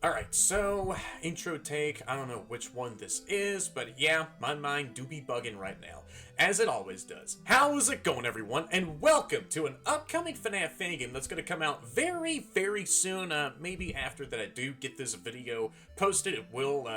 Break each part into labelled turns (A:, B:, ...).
A: Alright, so, intro take, I don't know which one this is, but yeah, my mind do be bugging right now, as it always does. How is it going, everyone, and welcome to an upcoming FNAF fan game that's going to come out very, very soon, maybe after that I do get this video posted. It will,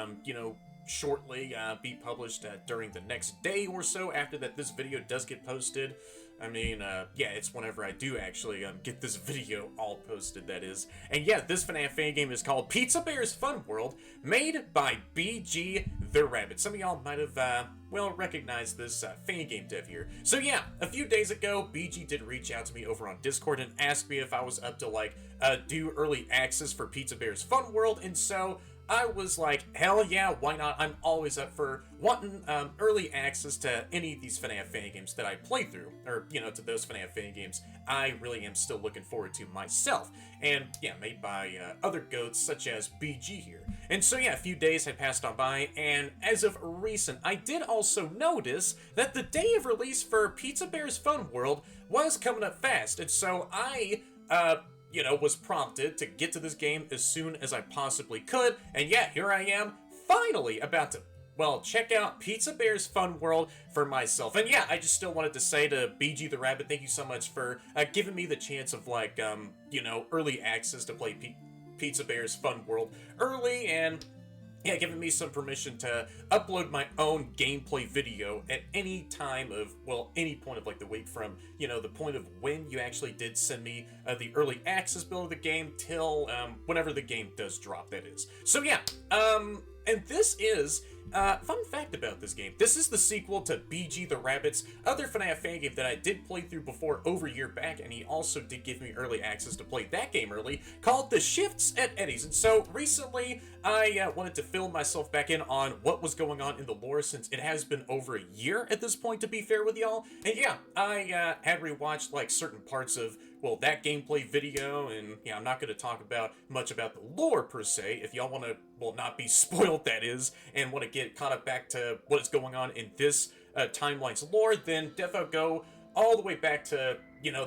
A: shortly be published during the next day or so after that this video does get posted. I mean, yeah, it's whenever I do actually get this video all posted, that is. And yeah, this FNAF fan game is called PizzaBear's Funworld, made by BGtheRabbit. Some of y'all might have, well, recognized this fan game dev here. So yeah, a few days ago, BG did reach out to me over on Discord and asked me if I was up to, like, do early access for PizzaBear's Funworld, and so I was like, hell yeah, why not? I'm always up for wanting early access to any of these FNAF fan games that I play through, or, you know, to those FNAF fan games I really am still looking forward to myself. And, yeah, made by other goats such as BG here. And so, yeah, a few days had passed on by, and as of recent, I did also notice that the day of release for PizzaBear's Funworld was coming up fast, and so I, was prompted to get to this game as soon as I possibly could, and yeah, here I am, finally about to, well, check out PizzaBear's Funworld for myself. And yeah, I just still wanted to say to BGtheRabbit, thank you so much for giving me the chance of, like, early access to play PizzaBear's Funworld early, and yeah, giving me some permission to upload my own gameplay video at any time of, well, any point of, like, the week from, the point of when you actually did send me the early access build of the game till whenever the game does drop, that is. So yeah, and this is, fun fact about this game, this is the sequel to BGtheRabbit's other FNAF fan game that I did play through before over a year back, and he also did give me early access to play that game early, called The Shifts at Eddie's. And so recently, I wanted to fill myself back in on what was going on in the lore, since it has been over a year at this point, to be fair with y'all. And yeah, I had rewatched, like, certain parts of, well, that gameplay video, and yeah, I'm not going to talk about much about the lore per se. If y'all want to, well, not be spoiled, that is, and want to get caught up back to what is going on in this timeline's lore, then defo go all the way back to,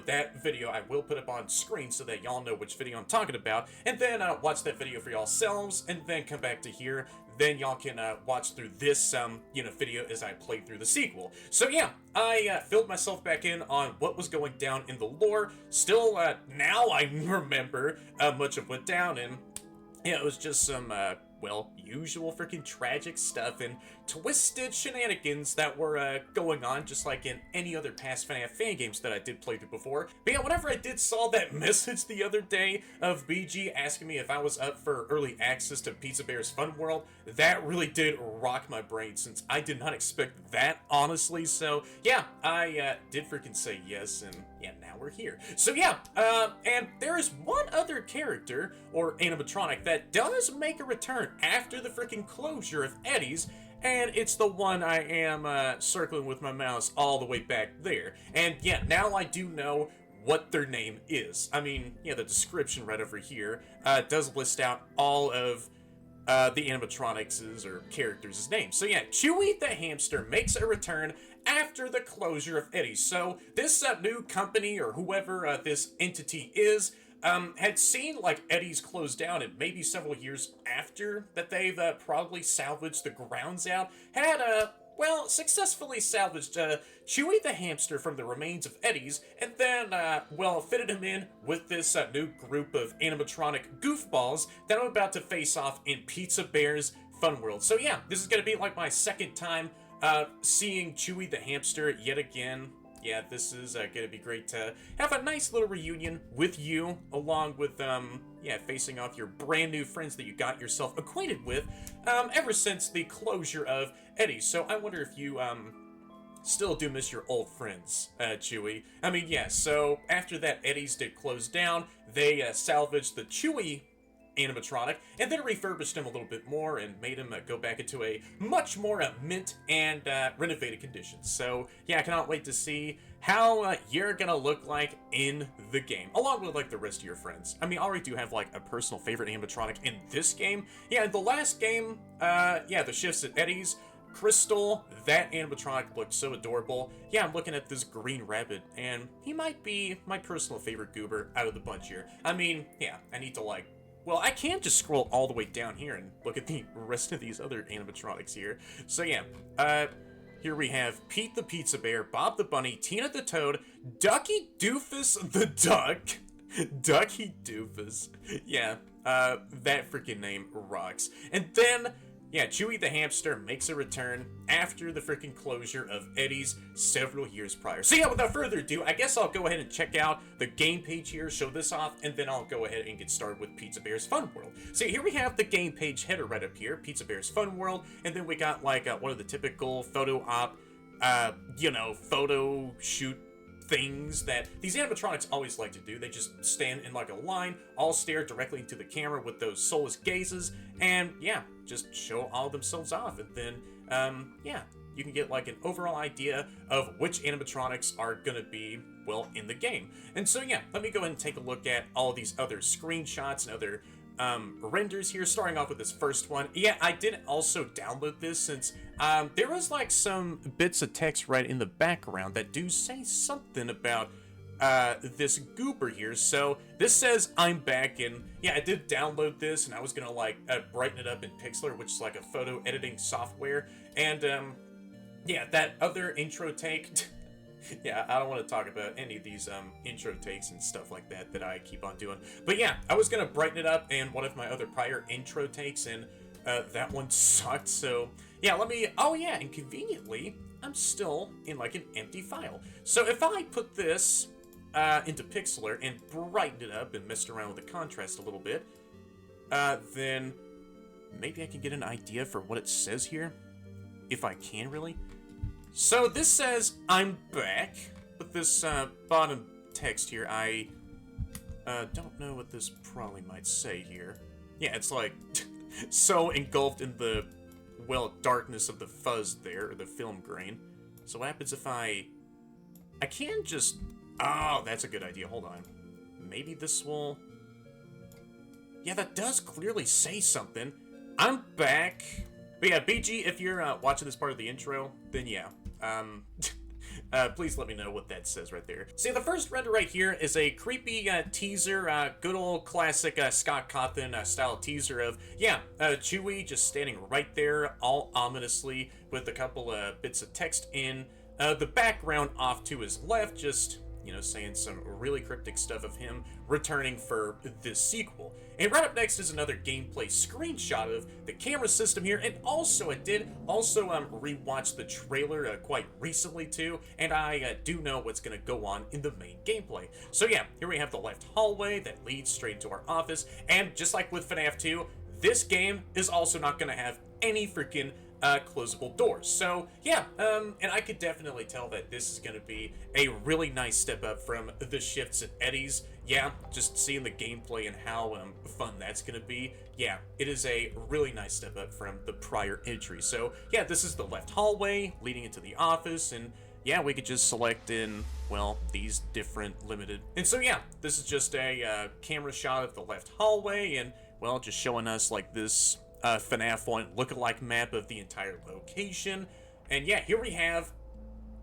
A: that video. I will put up on screen so that y'all know which video I'm talking about, and then watch that video for yourselves, and then come back to here. Then y'all can watch through this, video as I play through the sequel. So yeah, I filled myself back in on what was going down in the lore. Still, now I remember much of what went down, and yeah, it was just some, usual freaking tragic stuff and twisted shenanigans that were going on, just like in any other past FNAF fan games that I did play through before. But yeah, whenever I did saw that message the other day of BG asking me if I was up for early access to PizzaBear's Funworld, that really did rock my brain, since I did not expect that, honestly. So yeah, I did freaking say yes, and yeah, now we're here. So yeah, and there is one other character, or animatronic, that does make a return after the freaking closure of Eddie's, and it's the one I am circling with my mouse all the way back there. And yeah, now I do know what their name is. I mean, yeah, the description right over here does list out all of the animatronics' or characters' names. So yeah, Chewy the hamster makes a return after the closure of Eddie's. So this new company, or whoever this entity is, had seen, like, Eddie's closed down, and maybe several years after that they've probably salvaged the grounds out, had, successfully salvaged Chewy the hamster from the remains of Eddie's, and then, fitted him in with this new group of animatronic goofballs that I'm about to face off in PizzaBear's Funworld. So yeah, this is gonna be, like, my second time seeing Chewy the hamster yet again. Yeah, this is gonna be great to have a nice little reunion with you, along with, facing off your brand new friends that you got yourself acquainted with, ever since the closure of Eddie's. So I wonder if you, still do miss your old friends, Chewy. I mean, yeah, so after that Eddie's did close down, they, salvaged the Chewy animatronic, and then refurbished him a little bit more and made him go back into a much more mint and renovated condition. So yeah, I cannot wait to see how you're gonna look like in the game, along with, like, the rest of your friends. I mean, I already do have, like, a personal favorite animatronic in this game. Yeah, in the last game, the Shifts at Eddie's, Crystal, that animatronic looked so adorable. Yeah, I'm looking at this green rabbit, and he might be my personal favorite goober out of the bunch here. I mean, yeah, I need to, like, Well, I can just scroll all the way down here and look at the rest of these other animatronics here. So yeah, here we have Pete the Pizza Bear, Bob the Bunny, Tina the Toad, Ducky Doofus the Duck, Ducky Doofus. Yeah, that freaking name rocks. And then, yeah, Chewy the Hamster makes a return after the freaking closure of Eddie's several years prior. So yeah, without further ado, I guess I'll go ahead and check out the game page here, show this off, and then I'll go ahead and get started with PizzaBear's Funworld. So here we have the game page header right up here, PizzaBear's Funworld, and then we got like one of the typical photo op, photo shoot things that these animatronics always like to do. They just stand in like a line, all stare directly into the camera with those soulless gazes, and yeah, just show all themselves off. And then, you can get like an overall idea of which animatronics are gonna be, well, in the game. And so yeah, let me go ahead and take a look at all these other screenshots and other renders here, starting off with this first one. Yeah, I did also download this since there was like some bits of text right in the background that do say something about this goober here. So this says I'm back, and yeah, I did download this, and I was gonna like brighten it up in Pixlr, which is like a photo editing software. And yeah, that other intro take yeah, I don't want to talk about any of these intro takes and stuff like that I keep on doing. But yeah, I was gonna brighten it up in one of my other prior intro takes, and that one sucked. So yeah, let me. Oh yeah, and conveniently, I'm still in like an empty file. So if I put this into Pixlr and brighten it up and messed around with the contrast a little bit, then maybe I can get an idea for what it says here, if I can really. So this says, I'm back, but this bottom text here, I don't know what this probably might say here. Yeah, it's like so engulfed in the, well, darkness of the fuzz there, or the film grain. So what happens if I can just, oh, that's a good idea, hold on. Maybe this will, yeah, that does clearly say something. I'm back. But yeah, BG, if you're watching this part of the intro, then yeah. Please let me know what that says right there. See, the first render right here is a creepy teaser, good old classic Scott Cawthon style teaser of, yeah, Chewie just standing right there, all ominously, with a couple bits of text in the background off to his left, just, you know, saying some really cryptic stuff of him returning for this sequel. And right up next is another gameplay screenshot of the camera system here, and also I did also rewatch the trailer quite recently too, and I do know what's gonna go on in the main gameplay. So yeah, here we have the left hallway that leads straight into our office, and just like with FNAF 2, this game is also not gonna have any freaking closable doors. So yeah, and I could definitely tell that this is going to be a really nice step up from the shifts at Eddie's. Yeah, just seeing the gameplay and how fun that's going to be. Yeah, it is a really nice step up from the prior entry. So yeah, this is the left hallway leading into the office, and yeah, we could just select in, well, these different limited. And so yeah, this is just a camera shot of the left hallway, and well, just showing us like this FNAF 1 lookalike map of the entire location. And yeah, here we have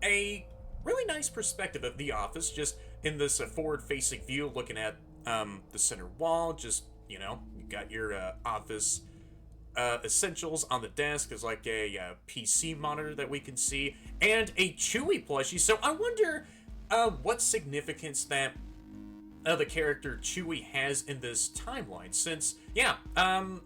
A: a really nice perspective of the office, just in this forward-facing view, looking at the center wall. Just, you know, you got your office essentials on the desk. There's like a PC monitor that we can see, and a Chewy plushie. So I wonder what significance that the character Chewy has in this timeline, since, yeah,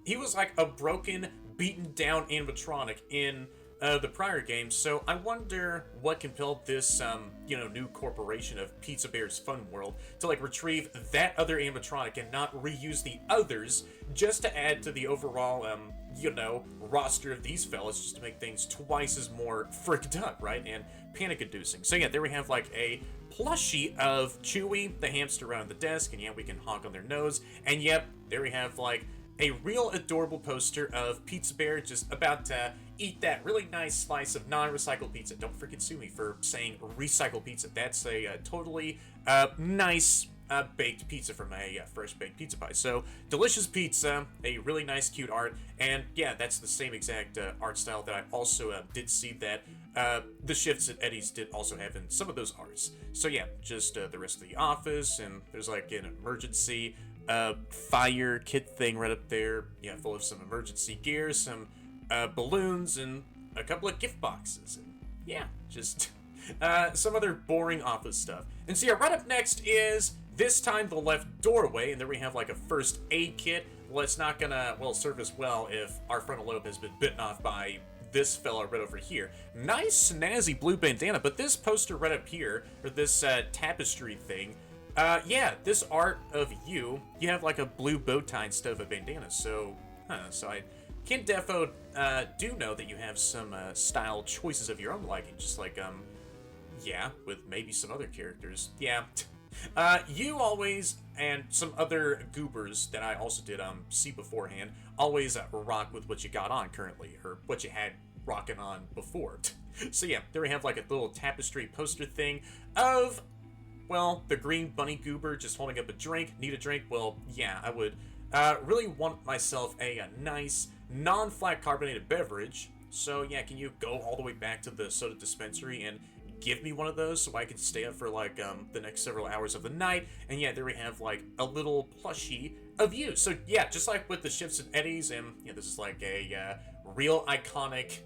A: he was like a broken, beaten down animatronic in the prior game. So I wonder what compelled this, new corporation of PizzaBear's Funworld to like retrieve that other animatronic and not reuse the others, just to add to the overall, roster of these fellas, just to make things twice as more fricked up, right? And panic-inducing. So yeah, there we have like a plushie of Chewy, the hamster, around the desk, and yeah, we can honk on their nose. And yep, there we have like a real adorable poster of Pizza Bear just about to eat that really nice slice of non-recycled pizza. Don't freaking sue me for saying recycled pizza. That's a totally nice baked pizza from a fresh baked pizza pie. So delicious pizza, a really nice cute art, and yeah, that's the same exact art style that I also did see that the shifts at Eddie's did also have in some of those arts. So yeah, just the rest of the office, and there's like an emergency fire kit thing right up there. Yeah, full of some emergency gear, some balloons, and a couple of gift boxes. And yeah, just some other boring office stuff. And so yeah, right up next is this time the left doorway, and there we have like a first aid kit. Well, it's not gonna, well, serve us well if our frontal lobe has been bitten off by this fella right over here. Nice snazzy blue bandana, but this poster right up here, or this tapestry thing, yeah, this art of you have like a blue bow tie instead of a bandana, so, so I can defo do know that you have some style choices of your own liking, just like, yeah, with maybe some other characters. Yeah. You always, and some other goobers that I also did see beforehand, always rock with what you got on currently, or what you had rocking on before. So yeah, there we have like a little tapestry poster thing of, well, the green bunny goober just holding up a drink. Need a drink? Well, yeah, I would really want myself a nice non-flat carbonated beverage. So yeah, can you go all the way back to the soda dispensary and give me one of those so I can stay up for like the next several hours of the night? And yeah, there we have like a little plushie of you. So yeah, just like with the Shifts and Eddies, and yeah, this is like a real iconic,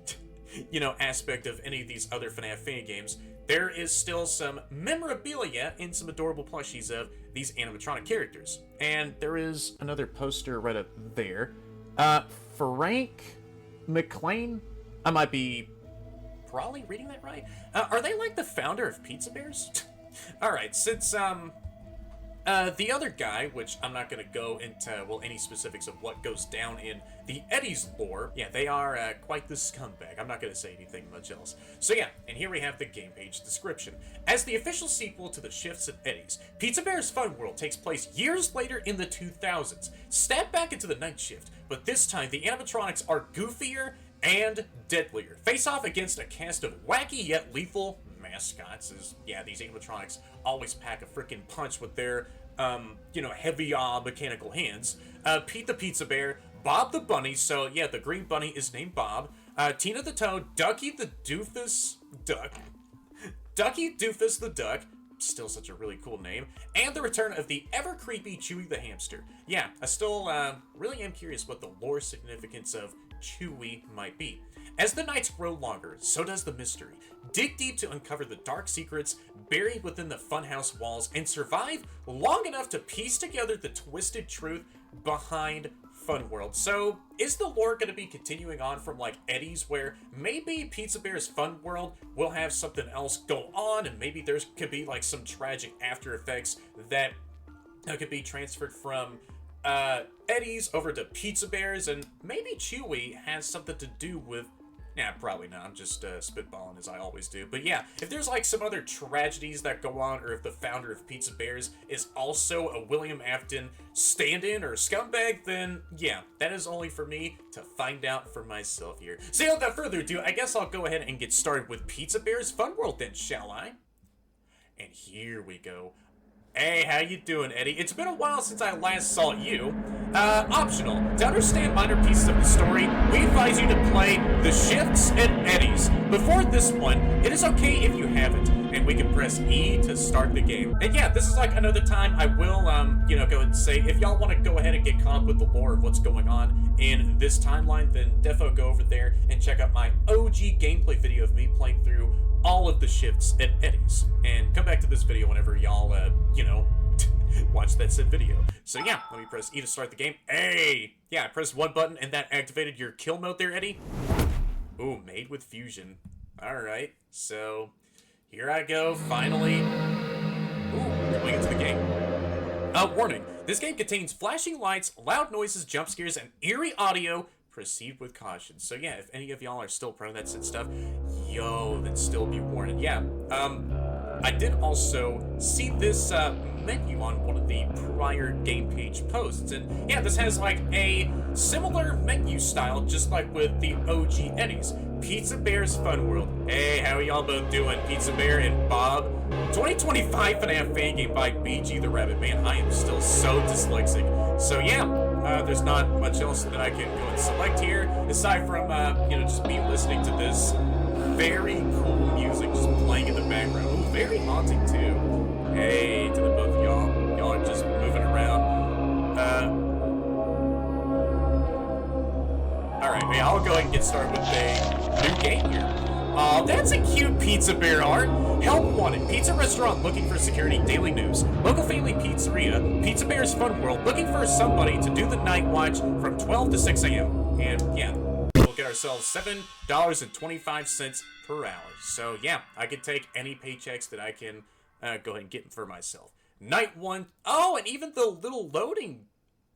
A: you know, aspect of any of these other FNAF fan games. There is still some memorabilia and some adorable plushies of these animatronic characters. And there is another poster right up there. Frank McLean? I might be probably reading that right. Are they like the founder of PizzaBear's? Alright, since, the other guy, which I'm not gonna go into, well, any specifics of what goes down in the Eddie's lore, yeah, they are, quite the scumbag. I'm not gonna say anything much else. So yeah, and here we have the game page description. As the official sequel to the Shifts and Eddies, PizzaBear's Funworld takes place years later in the 2000s. Step back into the Nightshift, but this time the animatronics are goofier and deadlier. Face off against a cast of wacky yet lethal mascots, as yeah, these animatronics always pack a freaking punch with their you know, heavy mechanical hands. Pete the Pizza Bear, Bob the Bunny, so yeah, the green bunny is named Bob, Tina the Toad, Ducky the Doofus Duck, Ducky Doofus the Duck, still such a really cool name, and the return of the ever-creepy Chewy the Hamster. Yeah, I still really am curious what the lore significance of Chewy might be. As the nights grow longer, so does the mystery. Dig deep to uncover the dark secrets buried within the funhouse walls and survive long enough to piece together the twisted truth behind Funworld. So, is the lore going to be continuing on from like Eddie's, where maybe PizzaBear's Funworld will have something else go on, and maybe there's could be like some tragic after effects that could be transferred from Eddie's over to PizzaBear's, and maybe Chewy has something to do with, yeah, probably not, I'm just spitballing as I always do, but yeah, if there's like some other tragedies that go on, or if the founder of PizzaBear's is also a William Afton stand-in or scumbag, then yeah, that is only for me to find out for myself here. So yeah, without further ado, I guess I'll go ahead and get started with PizzaBear's Funworld then, shall I? And here we go. Hey, how you doing, Eddie? It's been a while since I last saw you. Optional. To understand minor pieces of the story, we advise you to play The Shifts and Eddies. Before this one, it is okay if you haven't, and we can press E to start the game. And yeah, this is like another time I will, you know, go ahead and say, if y'all want to go ahead and get caught up with the lore of what's going on in this timeline, then defo go over there and check out my OG gameplay video of me playing through all of the Shifts and Eddies, and come back to this video whenever y'all, you know, watch that said video. So yeah, let me press E to start the game. Hey! Yeah, I pressed one button and that activated your kill mode there, Eddie. Ooh, made with fusion. Alright, so here I go, finally. Ooh, going into the game. Warning, this game contains flashing lights, loud noises, jump scares, and eerie audio. Proceed with caution. So yeah, if any of y'all are still prone to that said stuff, yo, then still be warned. And yeah, I did also see this menu on one of the prior game page posts, and yeah, this has like a similar menu style, just like with the OG Eddies. PizzaBear's Funworld. Hey, how y'all both doing? Pizza Bear and Bob. 2025 FNAF fan game by BGtheRabbit. Man, I am still so dyslexic. So yeah, there's not much else that I can go and select here, aside from, you know, just me listening to this very cool music just playing in the background. Ooh, very haunting, too. Hey, to the both of y'all. Y'all are just moving around. and get started with a new game here. Oh, that's a cute Pizza Bear art. Help wanted. Pizza restaurant looking for security. Daily news. Local family pizzeria. PizzaBear's Funworld looking for somebody to do the night watch from 12 to 6 a.m. And yeah, we'll get ourselves $7.25 per hour. So yeah, I could take any paychecks that I can go ahead and get for myself. Night 1. Oh, and even the little loading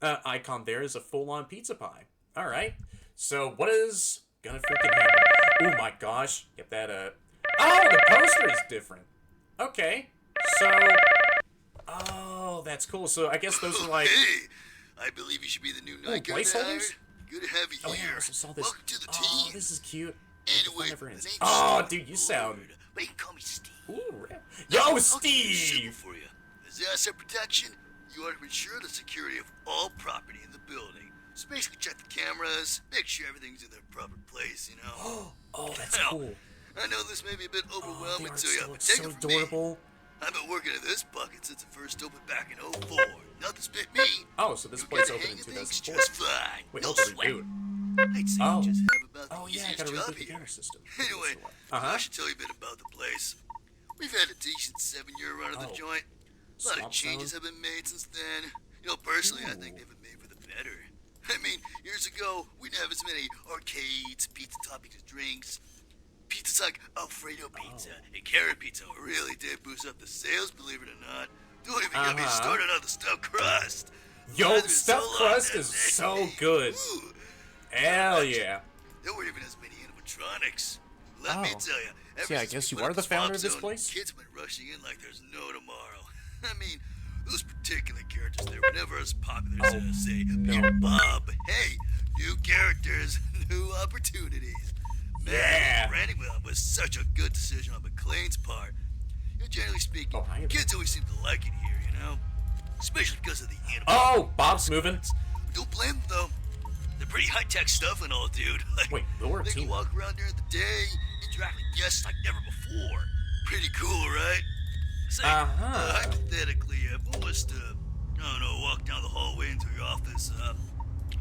A: icon there is a full-on pizza pie. All right. So what is gonna freaking happen? Oh my gosh. Get that oh, the poster is different. Okay. So oh, that's cool. So I guess those are like
B: Hey, I believe you should be the new night guard.
A: placeholders?
B: Good to have you here.
A: Oh yeah, I also saw this.
B: Welcome to the team.
A: Oh, this is cute.
B: Anyway,
A: Never ends.
B: the name's
A: Oh,
B: Steve
A: dude, you sound.
B: Ford, but you can call me Steve.
A: Ooh,
B: Now,
A: yo,
B: I'll keep it simple
A: Steve.
B: for you. As the asset protection, you are to ensure the security of all property in the building. So basically check the cameras, make sure everything's in their proper place, you know.
A: Oh, that's
B: Now,
A: cool.
B: I know this may be a bit
A: Oh,
B: overwhelming
A: the art
B: to you,
A: still
B: but
A: looks
B: take
A: so
B: it from
A: adorable.
B: me. I've been working at this bucket since it first opened back in '04. Nothing's bit me.
A: Oh, so this
B: You
A: place
B: gotta
A: opened in
B: hang things
A: 2004.
B: just fine.
A: Wait,
B: no
A: let's
B: sweat.
A: reboot.
B: I'd say
A: Oh.
B: you just have about the
A: Oh yeah, I
B: easiest
A: gotta
B: job
A: reboot the
B: here.
A: camera system.
B: Anyway, I should tell you a bit about the place. We've had a decent 7-year run of the
A: Oh.
B: joint. A lot of
A: Swap
B: changes
A: zone?
B: have been made since then. You know, personally, I think they've been made for the better. I mean, years ago, we didn't have as many arcades, pizza toppings, and drinks. Pizzas like Alfredo pizza and carrot pizza really did boost up the sales, believe it or not. Don't even get me started on the stuffed crust.
A: Yo,
B: I've been
A: stuffed
B: so long
A: crust
B: that
A: is
B: day.
A: so good.
B: Ooh.
A: Hell yeah.
B: There weren't even as many animatronics. Let me
A: Oh.
B: tell you.
A: See, I guess you are the founder of this place?
B: Kids went rushing in like there's no tomorrow. I mean, those particular characters there were never as popular as, say, Peter Bob. Hey, new characters, new opportunities. Man,
A: Yeah.
B: branding was such a good decision on McLean's part. You know, generally speaking,
A: Oh, hi.
B: kids always seem to like it here, you know? Especially because of the animal.
A: Oh, Bob's moving.
B: Don't blame them, though. They're pretty high-tech stuff and all, dude. Like,
A: Wait, Laura
B: they can
A: Tina.
B: walk around during the day, interact with guests like never before. Pretty cool, right? Say, hypothetically, if one was to, I don't know, walk down the hallway into your office,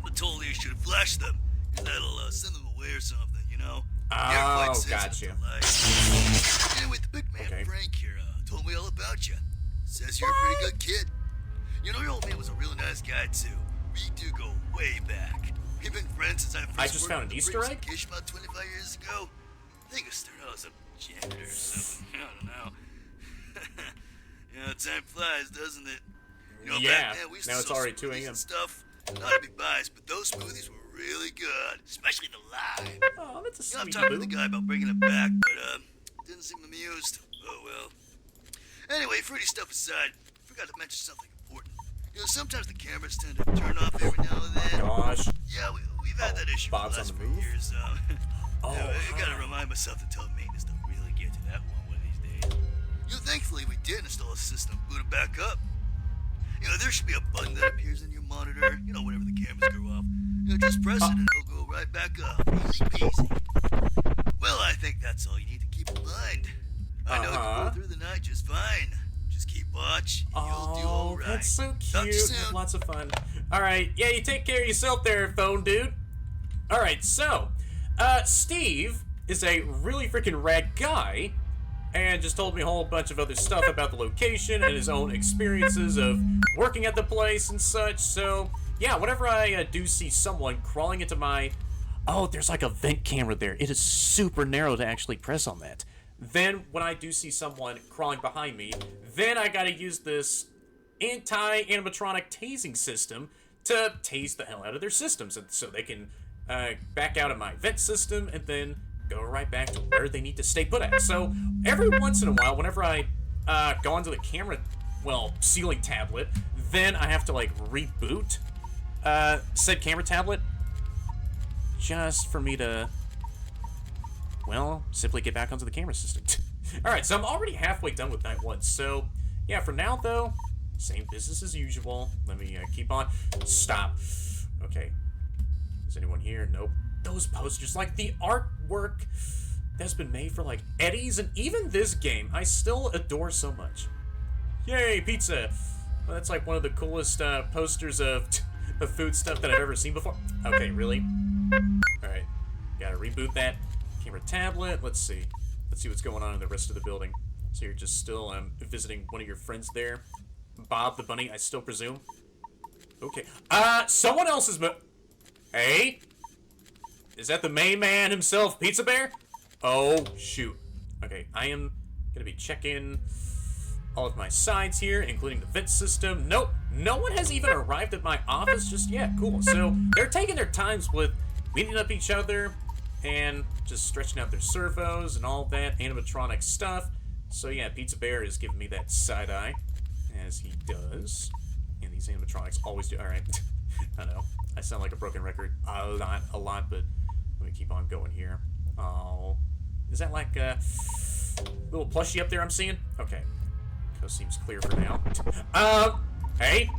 B: but totally you should flash them, 'cause that'll send them away or something, you know?
A: Oh, gotcha.
B: Anyway, the big man Frank here told me all about you. Says you're a pretty good kid. You know, your old man was a real nice guy, too. We do go way back. We've been friends since I first
A: just
B: worked
A: found
B: at
A: an
B: the
A: Easter
B: Briggs
A: egg?
B: Kish about 25 years ago. I think I started out as a janitor or something. I don't know. You know, time flies, doesn't it? You know,
A: Yeah,
B: back then we used
A: now
B: to
A: it's
B: sell
A: already 2
B: smoothies
A: a.m.
B: and stuff. Not to be biased, but those smoothies were really good, especially the lime.
A: Oh, that's a
B: You know, I'm
A: sweet
B: talking to
A: boo.
B: the guy about bringing it back, but didn't seem amused. Oh well. Anyway, fruity stuff aside, forgot to mention something important. You know, sometimes the cameras tend to turn off every now and then.
A: Gosh.
B: Yeah, we've had that issue
A: Bob's
B: for the last
A: on the
B: few
A: move?
B: years.
A: Oh,
B: I gotta remind myself to tell maintenance to really get to that one of these days. You know, thankfully we did install a system, boot it back up. You know, there should be a button that appears in your monitor. You know, whenever the cameras go off. You know, just press it and it'll go right back up. Easy peasy. Well, I think that's all you need to keep in mind. I know you can go through the night just fine. Just keep watch. And you'll do all right.
A: That's so
B: Talk to you
A: cute.
B: soon.
A: Lots of fun. Alright, yeah, you take care of yourself there, phone dude. Alright, so, Steve is a really freaking rad guy, and just told me a whole bunch of other stuff about the location and his own experiences of working at the place and such, so, yeah, whenever I do see someone crawling into my... Oh, there's like a vent camera there. It is super narrow to actually press on that. Then, when I do see someone crawling behind me, then I gotta use this anti-animatronic tasing system to tase the hell out of their systems, and so they can back out of my vent system and then go right back to where they need to stay put at. So every once in a while, whenever I go onto the camera, ceiling tablet, then I have to like reboot said camera tablet just for me to, simply get back onto the camera system. Alright, so I'm already halfway done with night 1, so yeah, for now though, same business as usual. Let me keep on. Stop. Okay. Is anyone here? Nope. Those posters, like the artwork that's been made for like Eddie's and even this game, I still adore so much. Yay, pizza! Well, that's like one of the coolest posters of food stuff that I've ever seen before. Okay, really? Alright. Gotta reboot that camera tablet. Let's see. Let's see what's going on in the rest of the building. So you're just still visiting one of your friends there. Bob the bunny, I still presume. Okay. Someone else is Hey? Is that the main man himself, Pizza Bear? Oh, shoot. Okay, I am gonna be checking all of my sides here, including the vent system. Nope, no one has even arrived at my office just yet. Cool. So they're taking their times with meeting up each other and just stretching out their servos and all that animatronic stuff. So yeah, Pizza Bear is giving me that side eye, as he does. And these animatronics always do. All right. I know. I sound like a broken record a lot, but let me keep on going here. Oh, is that like a little plushie up there I'm seeing? Okay. Coast seems clear for now. Hey?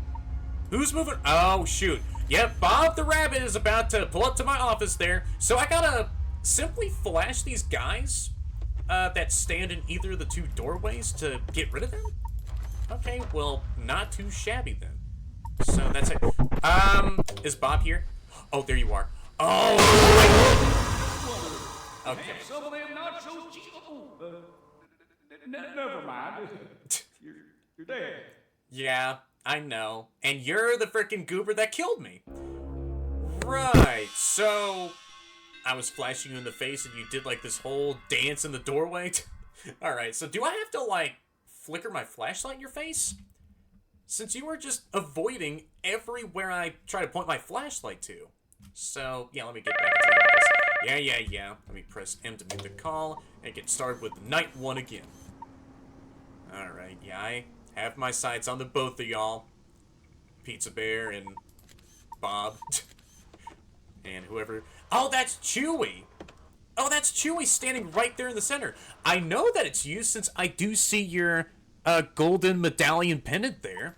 A: Who's moving? Oh, shoot. Yep, Bob the Rabbit is about to pull up to my office there. So I gotta simply flash these guys that stand in either of the two doorways to get rid of them? Okay, well, not too shabby then. So that's it. Is Bob here? Oh, there you are. Oh! Okay.
C: Some of them nachos. Never mind. You're dead.
A: Yeah, I know. And you're the frickin' goober that killed me. Right, so I was flashing you in the face and you did like this whole dance in the doorway? Alright, so do I have to like flicker my flashlight in your face? Since you were just avoiding everywhere I try to point my flashlight to. So, yeah, let me get back to the office. Yeah. Let me press M to mute the call and get started with night one again. Alright, yeah, I have my sights on the both of y'all. Pizza Bear and Bob. And whoever... Oh, that's Chewy! Oh, that's Chewy standing right there in the center. I know that it's you since I do see your golden medallion pendant there.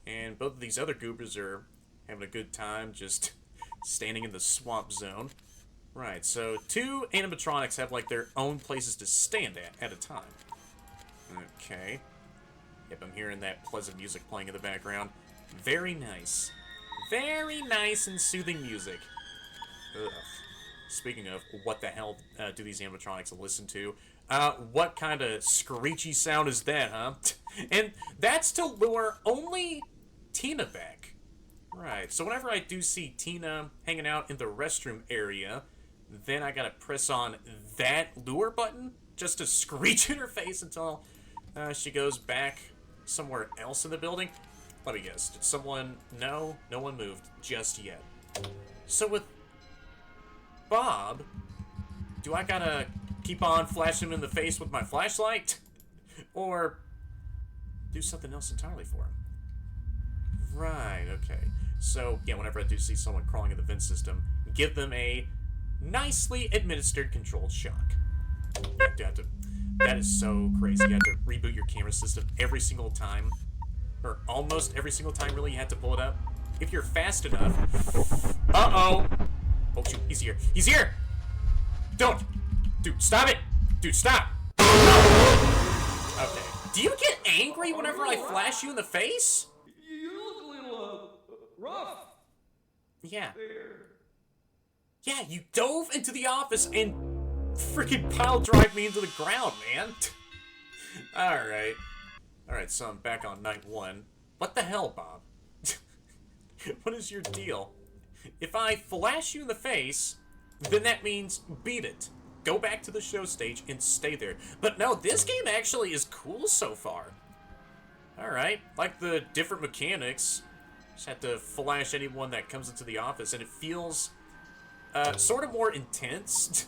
A: And both of these other goobers are having a good time just standing in the swamp zone. Right, so two animatronics have like their own places to stand at a time. Okay. Yep, I'm hearing that pleasant music playing in the background. Very nice. Very nice and soothing music. Ugh. Speaking of, what the hell do these animatronics listen to? What kind of screechy sound is that, huh? And that's to lure only Tina back. Right, so whenever I do see Tina hanging out in the restroom area, then I gotta press on that lure button just to screech in her face until she goes back somewhere else in the building. Let me guess, did someone... No, no one moved just yet. So with Bob, do I gotta keep on flashing him in the face with my flashlight? Or do something else entirely for him? Right, okay. So, yeah, whenever I do see someone crawling in the vent system, give them a nicely administered controlled shock. You have to, that is so crazy. You have to reboot your camera system every single time. Or almost every single time, really, you have to pull it up. If you're fast enough. Uh-oh. Oh, shoot, he's here. He's here! Don't! Dude, stop it! Dude, stop! Okay. Do you get angry whenever I flash you in the face?
C: You look a little, rough.
A: Yeah.
C: There.
A: Yeah, you dove into the office and freaking pile drive me into the ground, man. Alright. Alright, so I'm back on night one. What the hell, Bob? What is your deal? If I flash you in the face, then that means beat it. Go back to the show stage and stay there. But no, this game actually is cool so far. Alright, like the different mechanics. Just have to flash anyone that comes into the office, and it feels sort of more intense.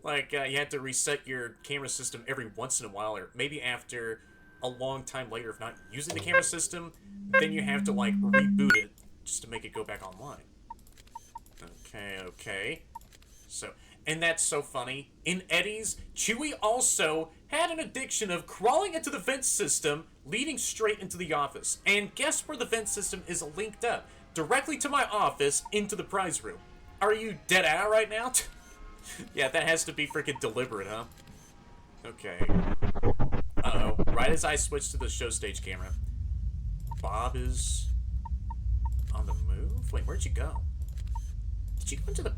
A: Like, you have to reset your camera system every once in a while, or maybe after a long time later of not using the camera system, then you have to, like, reboot it just to make it go back online. Okay. So, and that's so funny. In Eddie's, Chewy also had an addiction of crawling into the vent system, leading straight into the office. And guess where the vent system is linked up? Directly to my office, into the prize room. Are you dead out right now? Yeah, that has to be freaking deliberate, huh? Okay. Uh-oh. Right as I switch to the show stage camera, Bob is on the move? Wait, where'd you go? Did you go into the...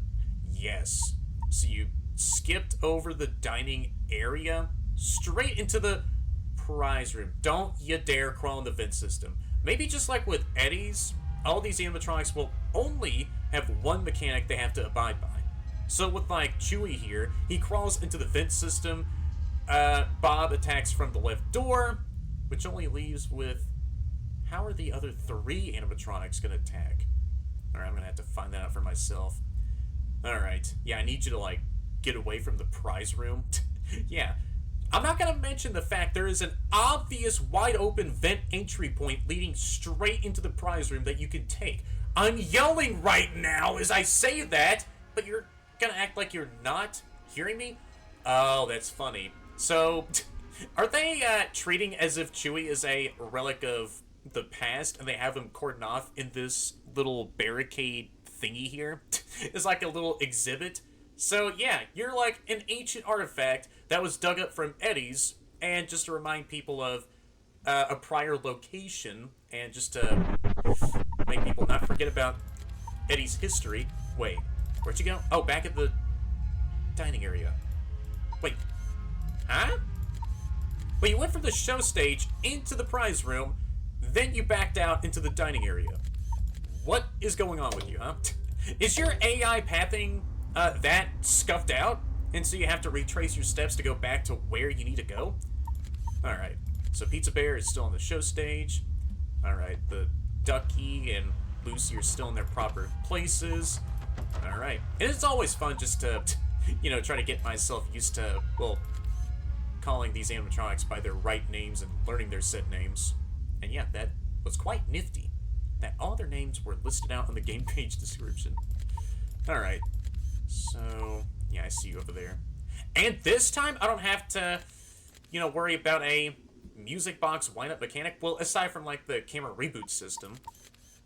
A: Yes. So you skipped over the dining area straight into the prize room. Don't you dare crawl in the vent system. Maybe just like with Eddie's, all these animatronics will only have one mechanic they have to abide by. So with like Chewie here, he crawls into the vent system. Bob attacks from the left door, which only leaves with... How are the other 3 animatronics gonna attack? Alright, I'm gonna have to find that out for myself. Alright, yeah, I need you to like get away from the prize room. Yeah. I'm not gonna mention the fact there is an obvious wide open vent entry point leading straight into the prize room that you can take. I'm yelling right now as I say that, but you're gonna act like you're not hearing me? Oh, that's funny. So, are they treating as if Chewie is a relic of the past and they have him cordoned off in this little barricade thingy here? It's like a little exhibit. So yeah, you're like an ancient artifact that was dug up from Eddie's, and just to remind people of a prior location, and just to make people not forget about Eddie's history. Wait, where'd you go? Oh, back at the dining area. Wait, huh? Well, you went from the show stage into the prize room, then you backed out into the dining area. What is going on with you, huh? Is your AI pathing that scuffed out, and so you have to retrace your steps to go back to where you need to go? Alright, so Pizza Bear is still on the show stage. Alright, the Ducky and Lucy are still in their proper places. Alright, and it's always fun just to, you know, try to get myself used to, well, calling these animatronics by their right names and learning their said names. And yeah, that was quite nifty, that all their names were listed out on the game page description. Alright. So, yeah, I see you over there. And this time, I don't have to, you know, worry about a music box wind-up mechanic. Well, aside from, like, the camera reboot system.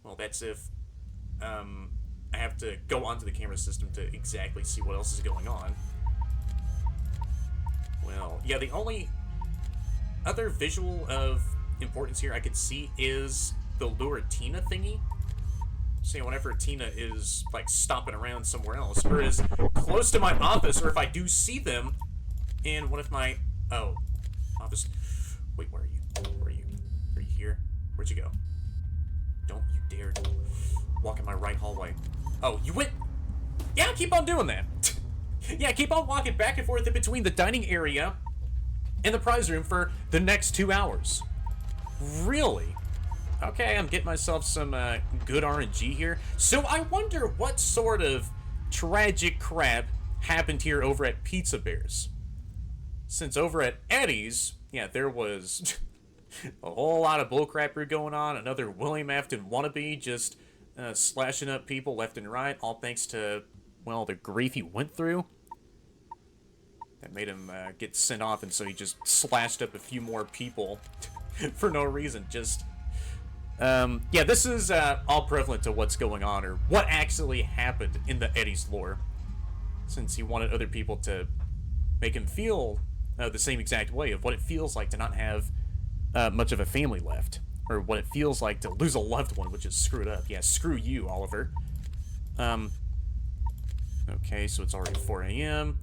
A: Well, that's if, I have to go onto the camera system to exactly see what else is going on. Well, yeah, the only other visual of importance here I could see is the lure Tina thingy. So whenever Tina is, like, stomping around somewhere else, or is close to my office, or if I do see them in one of my... Oh, office... Wait, where are you? Where are you? Are you here? Where'd you go? Don't you dare walk in my right hallway. Oh, you went... Yeah, keep on doing that. Yeah, keep on walking back and forth in between the dining area and the prize room for the next 2 hours. Really? Okay, I'm getting myself some good RNG here. So I wonder what sort of tragic crap happened here over at PizzaBear's. Since over at Eddie's, yeah, there was a whole lot of bullcrappery going on. Another William Afton wannabe just slashing up people left and right, all thanks to, well, the grief he went through. That made him get sent off, and so he just slashed up a few more people for no reason, just... yeah, this is all prevalent to what's going on, or what actually happened in the Eddie's lore. Since he wanted other people to make him feel the same exact way of what it feels like to not have much of a family left. Or what it feels like to lose a loved one, which is screwed up. Yeah, screw you, Oliver. Okay, so it's already 4 a.m.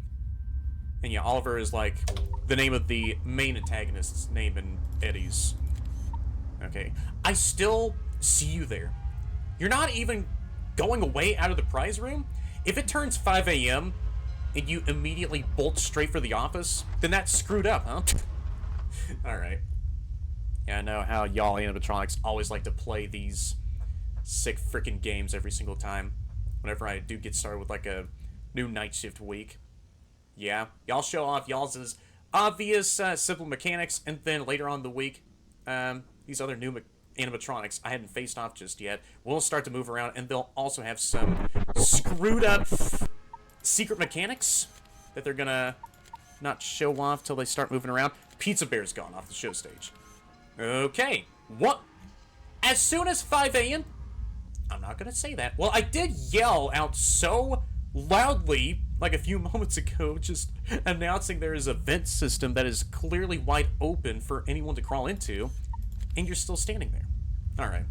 A: And yeah, Oliver is like the name of the main antagonist's name in Eddie's. Okay, I still see you there. You're not even going away out of the prize room? If it turns 5 a.m. and you immediately bolt straight for the office, then that's screwed up, huh? Alright. Yeah, I know how y'all animatronics always like to play these sick frickin' games every single time. Whenever I do get started with, like, a new Nightshift week. Yeah, y'all show off y'all's obvious simple mechanics, and then later on in the week, these other new animatronics I hadn't faced off just yet will start to move around, and they'll also have some screwed up secret mechanics that they're gonna not show off till they start moving around. Pizza Bear's gone off the show stage. Okay, what? As soon as 5 a.m.? I'm not gonna say that. Well, I did yell out so loudly, like a few moments ago, just announcing there is a vent system that is clearly wide open for anyone to crawl into, and you're still standing there. Alright.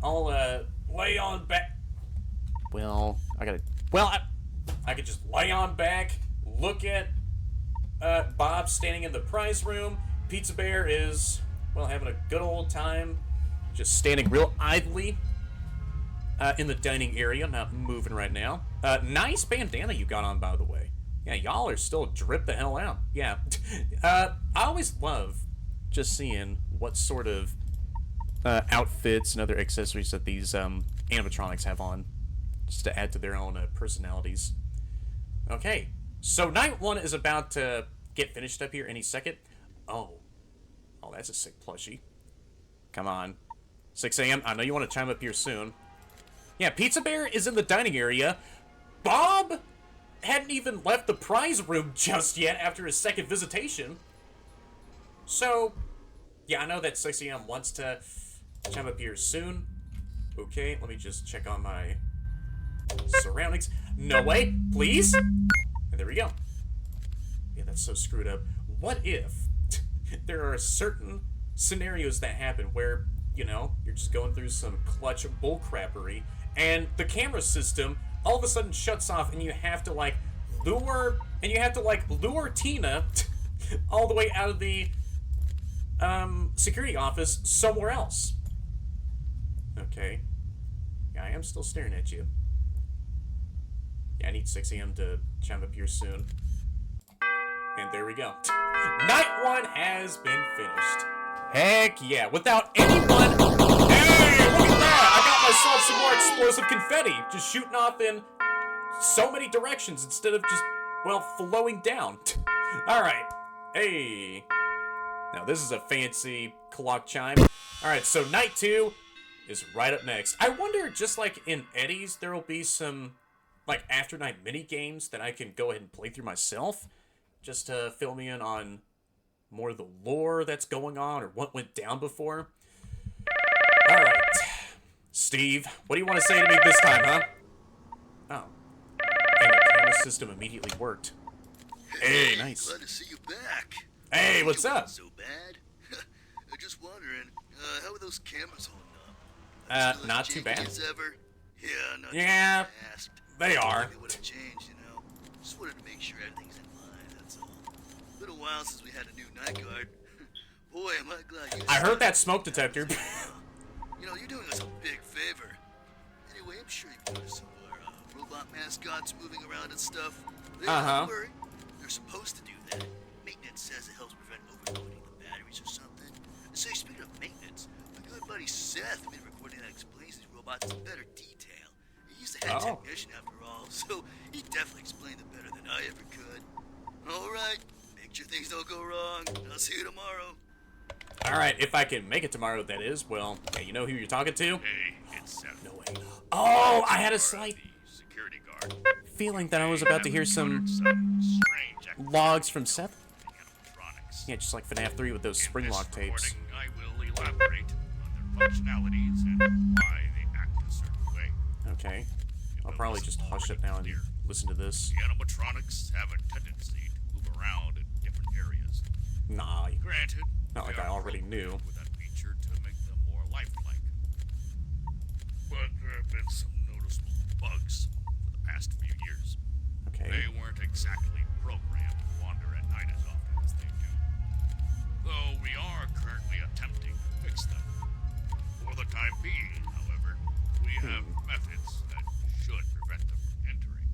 A: I'll, lay on back. Well, I gotta... Well, I could just lay on back, look at Bob standing in the prize room. Pizza Bear is, well, having a good old time, just standing real idly in the dining area, not moving right now. Nice bandana you got on, by the way. Yeah, y'all are still dripped the hell out. Yeah. I always love just seeing what sort of outfits and other accessories that these animatronics have on, just to add to their own personalities. Okay, so night one is about to get finished up here any second. Oh, that's a sick plushie. Come on. 6 a.m. I know you want to chime up here soon. Yeah, Pizza Bear is in the dining area. Bob hadn't even left the prize room just yet after his second visitation. So, yeah, I know that 6 a.m. wants to chime up here soon. Okay, let me just check on my surroundings. No way, please. And there we go. Yeah, that's so screwed up. What if there are certain scenarios that happen where, you know, you're just going through some clutch bullcrappery and the camera system all of a sudden shuts off and you have to lure Tina all the way out of the security office somewhere else. Okay. Yeah, I am still staring at you. Yeah, I need 6 a.m. to chime up here soon. And there we go. Night one has been finished. Heck yeah, without anyone... Hey, look at that! I got myself some more explosive confetti, just shooting off in so many directions instead of just, well, flowing down. Alright. Hey. Now this is a fancy clock chime. Alright, so night two is right up next. I wonder, just like in Eddie's, there will be some, like, after night mini games that I can go ahead and play through myself, just to fill me in on more of the lore that's going on or what went down before. Alright. Steve, what do you want to say to me this time, huh? Oh. And the camera system immediately worked. Hey, nice.
B: Glad to see you back.
A: Hey, what's
B: You
A: up?
B: weren't so bad. I'm just wondering, how are those cameras holding up?
A: Not too bad.
B: As ever? Yeah, not
A: Yeah,
B: too fast.
A: they are.
B: They would have changed, you know. Just wanted to make sure everything's in line, that's all. Been a while since we had a new night guard. Boy, am I glad you...
A: I heard that smoke detector.
B: You know, you're doing us a big favor. Anyway, I'm sure you've noticed some of our robot mascots moving around and stuff. Don't worry. They're supposed to do that. Maintenance says it helps prevent overloading the batteries or something. Say, speaking of maintenance, my good buddy Seth made a recording that explains these robots in better detail. He's the head technician after all, so he definitely explained it better than I ever could. Alright, make sure things don't go wrong. I'll see you tomorrow.
A: Alright, if I can make it tomorrow, that is. Well, yeah, you know who you're talking to?
D: Hey, it's Seth.
A: No way. Oh, I had a slight
D: The security guard.
A: feeling that I was about to hear some
D: strange
A: logs from Seth.
D: animatronics.
A: Yeah, just like FNAF 3 with those spring lock tapes.
D: I will elaborate on their functionalities and why they act a certain way.
A: Okay. I'll probably just hush it now and listen to this.
D: The animatronics have a tendency to move around in different areas.
A: Nah,
D: Granted,
A: not like
D: they
A: I
D: are
A: already knew.
D: programmed with that feature to make them more lifelike. But there have been some noticeable bugs for the past few years.
A: Okay.
D: They weren't exactly programmed to wander at night as often as they do. Though we are currently attempting to fix them. For the time being, however, we have methods that should prevent them from entering.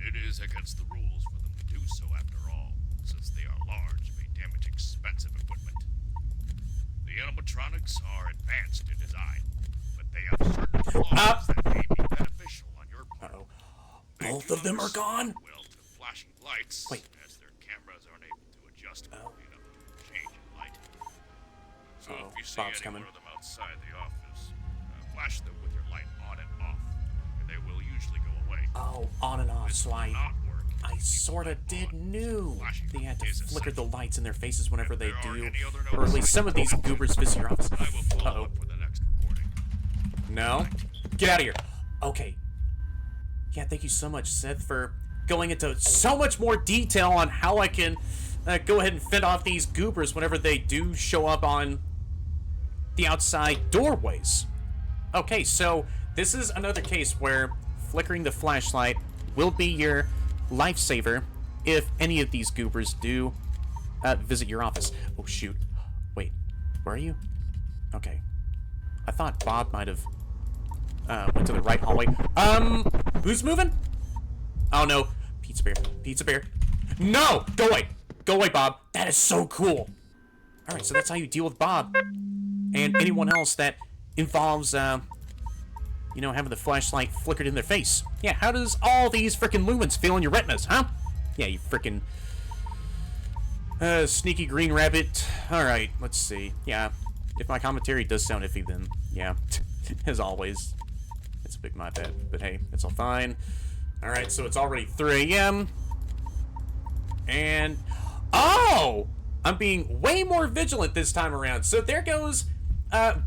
D: It is against the rules for them to do so after all, since they are large and may damage expensive equipment. The animatronics are advanced in design, but they have certain flaws that may be beneficial on your part.
A: Uh-oh. Both of them are gone?
D: Well, to flashing lights,
A: Wait.
D: as their cameras aren't able to adjust quickly enough to change in light. So
A: Uh-oh.
D: if you see
A: Bob's
D: any
A: coming.
D: one of them outside the office, flash them with your light on and off, and they will usually go away.
A: Oh, on and off, so
D: Will not work if
A: I
D: you keep
A: sorta
D: them
A: did
D: on.
A: knew
D: Flashing
A: they had to
D: is
A: flicker the
D: essential.
A: lights in their faces whenever they
D: If there
A: do,
D: are any other
A: or at least some of these goobers visit your office.
D: I will follow
A: Uh-oh.
D: up for the next recording.
A: No? Get out of here. Okay. Yeah, thank you so much, Seth, for going into so much more detail on how I can go ahead and fend off these goobers whenever they do show up on the outside doorways. Okay, so this is another case where flickering the flashlight will be your lifesaver if any of these goobers do visit your office. Oh, shoot. Wait, where are you? Okay. I thought Bob might have went to the right hallway. Who's moving? Oh, no. Pizza Bear. Pizza Bear. No! Go away! Go away, Bob. That is so cool. Alright, so that's how you deal with Bob. And anyone else that involves, you know, having the flashlight flickered in their face. Yeah, how does all these frickin' lumens feel in your retinas, huh? Yeah, you frickin' sneaky green rabbit. Alright, let's see. Yeah, if my commentary does sound iffy, then, yeah, as always. It's a big my bad, but hey, it's all fine. Alright, so it's already 3 a.m. And, oh! I'm being way more vigilant this time around. So there goes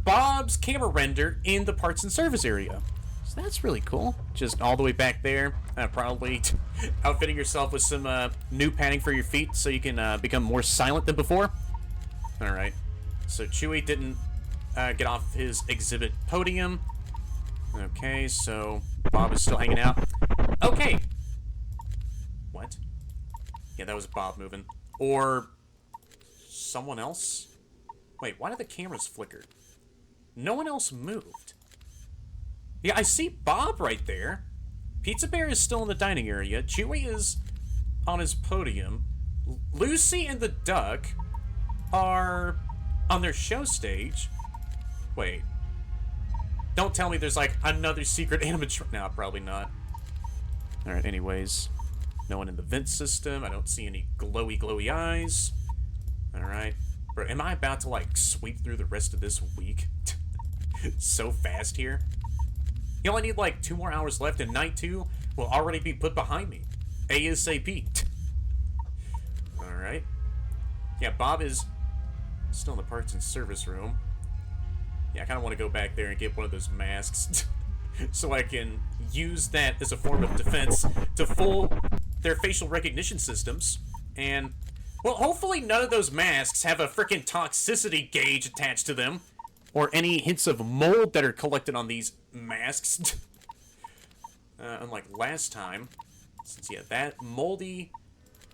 A: Bob's camera render in the parts and service area. So that's really cool. Just all the way back there. Probably outfitting yourself with some new padding for your feet so you can become more silent than before. Alright. So Chewie didn't get off his exhibit podium. Okay, so Bob is still hanging out. Okay. What? Yeah, that was Bob moving. Or someone else? Wait, why did the cameras flicker? No one else moved. Yeah, I see Bob right there. Pizza Bear is still in the dining area. Chewie is on his podium. Lucy and the Duck are on their show stage. Wait. Don't tell me there's like another secret animatronic. No, probably not. Alright, anyways. No one in the vent system. I don't see any glowy eyes. Alright. Bro, am I about to like sweep through the rest of this week? So fast here. You only need like 2 more hours left and night 2 will already be put behind me. ASAP. Alright. Yeah, Bob is still in the parts and service room. Yeah, I kind of want to go back there and get one of those masks so I can use that as a form of defense to fool their facial recognition systems. And, well, hopefully none of those masks have a freaking toxicity gauge attached to them or any hints of mold that are collected on these masks. Unlike last time, since, yeah, that moldy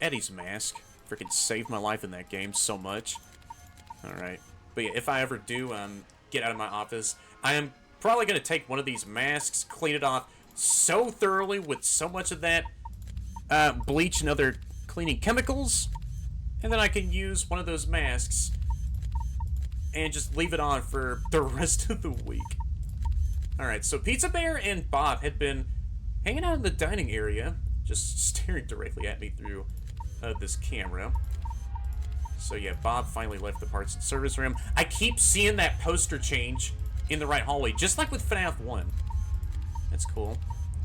A: Eddie's mask freaking saved my life in that game so much. Alright. But yeah, if I ever do, get out of my office, I am probably going to take one of these masks, clean it off so thoroughly with so much of that bleach and other cleaning chemicals, and then I can use one of those masks and just leave it on for the rest of the week. Alright, so Pizza Bear and Bob had been hanging out in the dining area, just staring directly at me through this camera. So yeah, Bob finally left the parts and service room. I keep seeing that poster change in the right hallway, just like with FNAF 1. That's cool.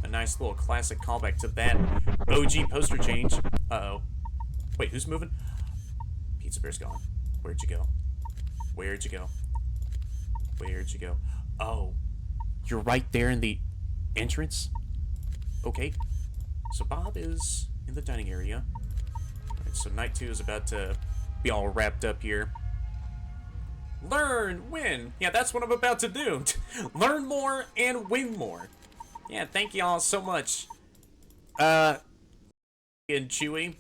A: A nice little classic callback to that OG poster change. Uh-oh. Wait, who's moving? Pizza Bear's gone. Where'd you go? Where'd you go? Where'd you go? Oh. You're right there in the entrance? Okay. So Bob is in the dining area. Alright, so night 2 is about to be all wrapped up here. Learn, win. Yeah, that's what I'm about to do. Learn more and win more. Yeah, thank y'all so much. And Chewie.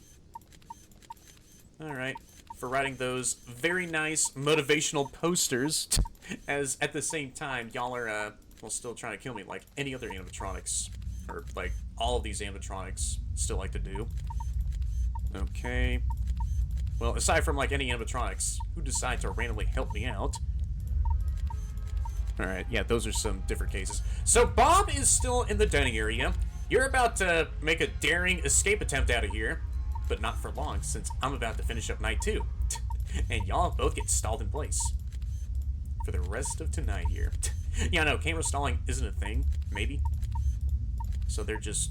A: Alright. For writing those very nice motivational posters. As at the same time, y'all are, well, still trying to kill me like any other animatronics. Or like all of these animatronics still like to do. Okay. Well, aside from, like, any animatronics who decide to randomly help me out. Alright, yeah, those are some different cases. So, Bob is still in the dining area. You're about to make a daring escape attempt out of here. But not for long, since I'm about to finish up night 2. And y'all both get stalled in place. For the rest of tonight here. Yeah, no, camera stalling isn't a thing. Maybe. So they're just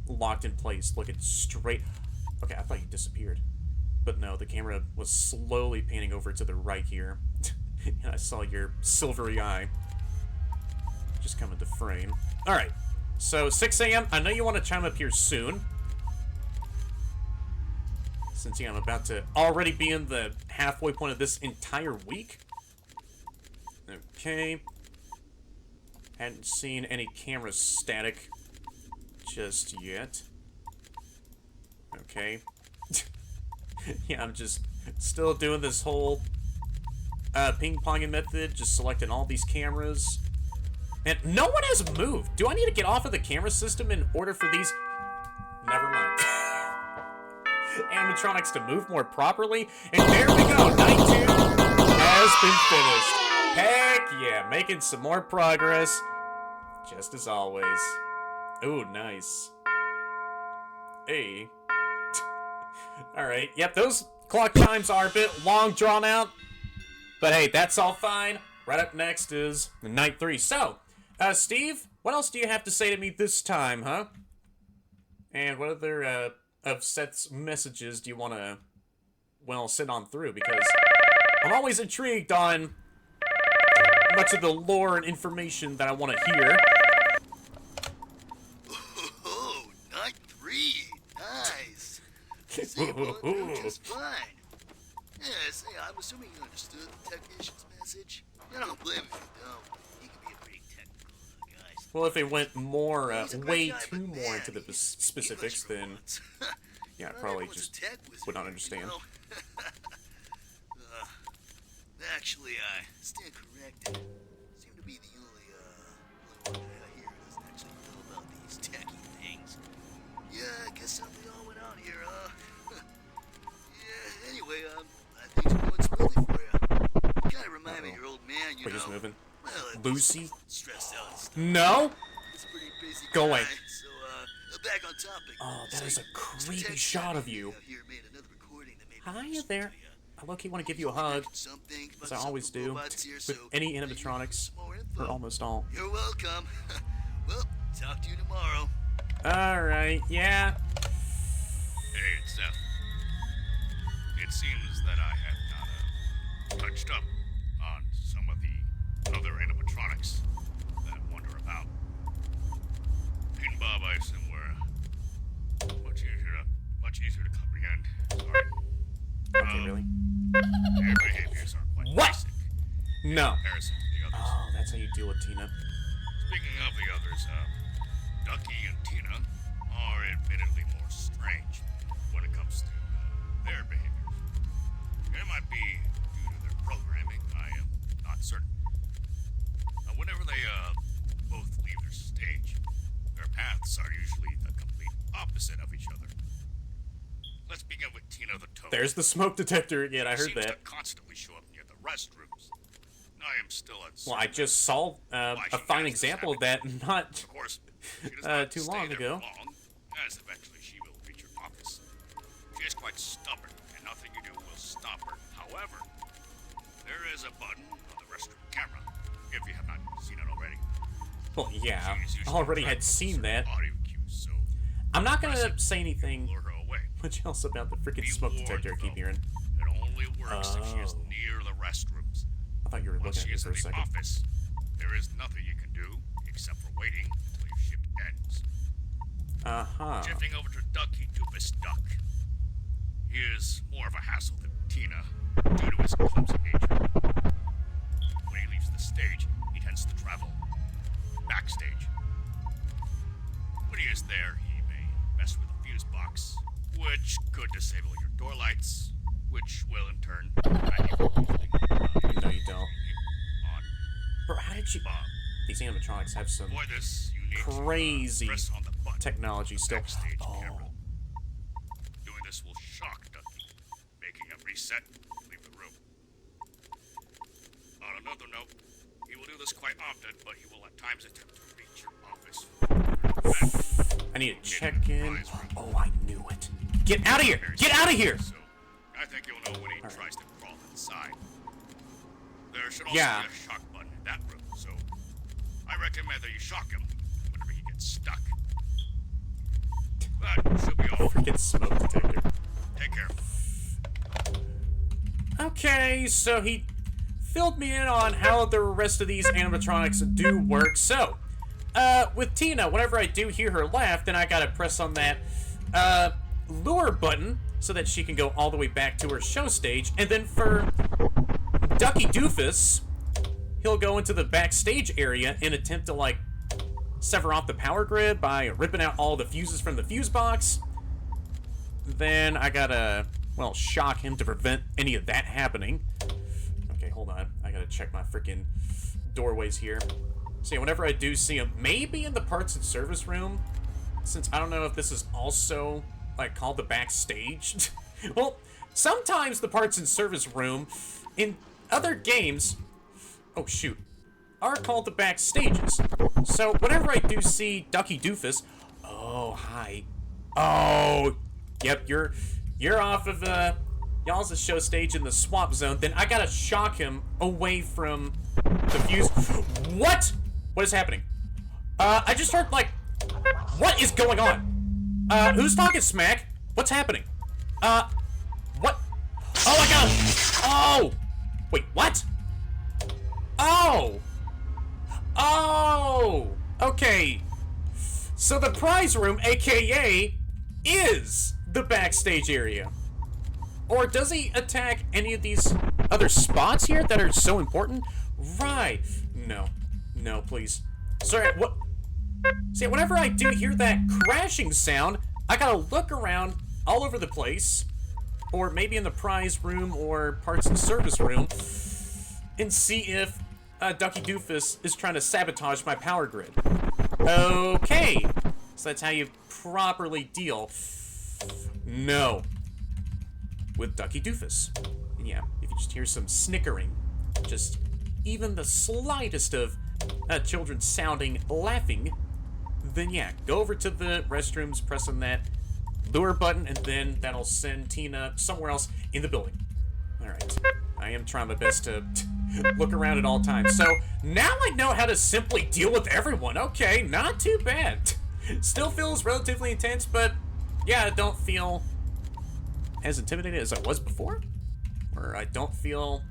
A: locked in place, looking straight... Okay, I thought you disappeared. But no, the camera was slowly panning over to the right here. And I saw your silvery eye just come into frame. Alright, so 6 a.m. I know you want to chime up here soon. Since, yeah, I'm about to already be in the halfway point of this entire week. Okay. Hadn't seen any camera static just yet. Okay. Yeah, I'm just still doing this whole ping-ponging method, just selecting all these cameras. And no one has moved. Do I need to get off of the camera system in order for these... Never mind. Animatronics to move more properly? And there we go! Night 2 has been finished. Heck yeah, making some more progress. Just as always. Ooh, nice. Hey. Alright, yep, those clock chimes are a bit long drawn out. But hey, that's all fine. Right up next is Night 3. So, Steve, what else do you have to say to me this time, huh? And what other, of Seth's messages do you want to, well, send on through? Because I'm always intrigued on much of the lore and information that I want to hear.
B: Oh, Night 3. Nice. See, well, doing just fine. Yeah, say, I'm assuming you understood the technician's message. I don't blame if you don't. He can be a pretty technical guy.
A: Well, if they went more, way too more into the specifics, then yeah, I probably just would not understand.
B: Actually, I stand corrected. Seem to be the only one here who doesn't actually know about these techie things. Yeah, I guess something all went on here, Yeah, anyway, I think it's going smoothly for you. Kinda remind me of your old man, you know.
A: Just moving.
B: Well,
A: Lucy?
B: Stressed out and stuff.
A: No?
B: It's a pretty busy
A: Go
B: guy,
A: away.
B: So, back on topic.
A: Oh, that
B: So,
A: is a
B: Mr.
A: creepy
B: Tech
A: shot of
B: Savvy
A: you.
B: out here made another recording that made me
A: Hi
B: interested
A: there.
B: to ya.
A: I low-key want to give you a hug, as I always do, with any animatronics, or almost all.
B: You're welcome. Well, talk to you tomorrow.
A: Alright, yeah.
D: Hey, it's Seth. It seems that I had not touched up on some of the other animatronics that wander about. Pin Bob, I assume, were much easier to comprehend. Sorry.
A: Okay, really?
D: Their behaviors are quite
A: What?
D: basic
A: No.
D: in comparison to the others.
A: Oh, that's how you deal with Tina.
D: Speaking of the others, Ducky and Tina are admittedly more strange when it comes to their behaviors. It might be due to their programming, I am not certain. Whenever they both leave their stage, their paths are usually the complete opposite of each other. Let's begin with Tina the Toad.
A: There's the smoke detector again, I heard
D: Seems
A: that.
D: to constantly show up near the restrooms. I am still uncertain.
A: Well, I just saw a fine example of that not
D: Of course, she does not
A: too
D: stay
A: long
D: there
A: ago.
D: long, as eventually she will reach your office. She is quite stubborn, and nothing you do will stop her. However, there is a button on the restroom camera, if you have not seen it already.
A: Well, yeah,
D: She is
A: I
D: usually
A: already had
D: trapped with
A: seen
D: certain
A: that.
D: Audio cues, so
A: I'm not gonna
D: press it
A: say
D: will
A: anything
D: lure her away.
A: much else about the freaking
D: Be
A: smoke
D: warned,
A: detector I keep
D: though.
A: hearing.
D: It only works if she is
A: Oh.
D: near the restrooms.
A: I thought you were
D: Once
A: looking
D: she
A: at me
D: is
A: for
D: in
A: a
D: the
A: second.
D: office, there is nothing you can do except for waiting until your shift ends.
A: Uh-huh.
D: Shifting over to Ducky Doofus Duck. He is more of a hassle than Tina, due to his clumsy nature. When he leaves the stage, he tends to travel backstage. When he is there, he may mess with the fuse box, which could disable your door lights, which will in turn prevent you from using
A: No, you don't.
D: on
A: Bro, how did you...
D: Bob.
A: These animatronics have some
D: Avoid this, you need
A: crazy
D: to press on the button.
A: technology still.
D: Backstage
A: Oh,
D: camera. Doing this will shock Ducky, making him reset and leave the room. On another note, he will do this quite often, but he will at times attempt to reach your office.
A: I need to check in. Oh, I knew it. Get out of here! Get out of here!
D: So, I think you'll know when he tries to crawl inside. There should also
A: Yeah.
D: be a shock button in that room, so I recommend that you shock him whenever he gets stuck. That should be all.
A: Freaking smoke detector.
D: Take care.
A: Okay, so he filled me in on how the rest of these animatronics do work. So, with Tina, whenever I do hear her laugh, then I gotta press on that, lure button so that she can go all the way back to her show stage. And then for Ducky Doofus, he'll go into the backstage area and attempt to, like, sever off the power grid by ripping out all the fuses from the fuse box. Then I gotta, well, shock him to prevent any of that happening. Okay, hold on. I gotta check my freaking doorways here. So yeah, whenever I do see him, maybe in the parts and service room, since I don't know if this is also, like, called the backstage. Well, sometimes the parts and service room in other games, oh shoot, are called the backstages. So whenever I do see Ducky Doofus, oh, hi. Oh, yep, you're off of, y'all's show stage in the swamp zone, then I gotta shock him away from the fuse. What? What is happening? I just heard, like, what is going on? Who's talking smack? What's happening? What? Oh my god! Oh! Wait, what? Oh! Oh! Okay. So the prize room, aka, is the backstage area. Or does he attack any of these other spots here that are so important? Right. No. No, please. Sorry, what? See, whenever I do hear that crashing sound, I gotta look around all over the place, or maybe in the prize room or parts and service room, and see if Ducky Doofus is trying to sabotage my power grid. Okay, so that's how you properly deal. No. With Ducky Doofus. And yeah, if you just hear some snickering, just even the slightest of children sounding laughing, then yeah, go over to the restrooms, press on that lure button, and then that'll send Tina somewhere else in the building. Alright, I am trying my best to look around at all times. So, now I know how to simply deal with everyone. Okay, not too bad. Still feels relatively intense, but yeah, I don't feel as intimidated as I was before. Or I don't feel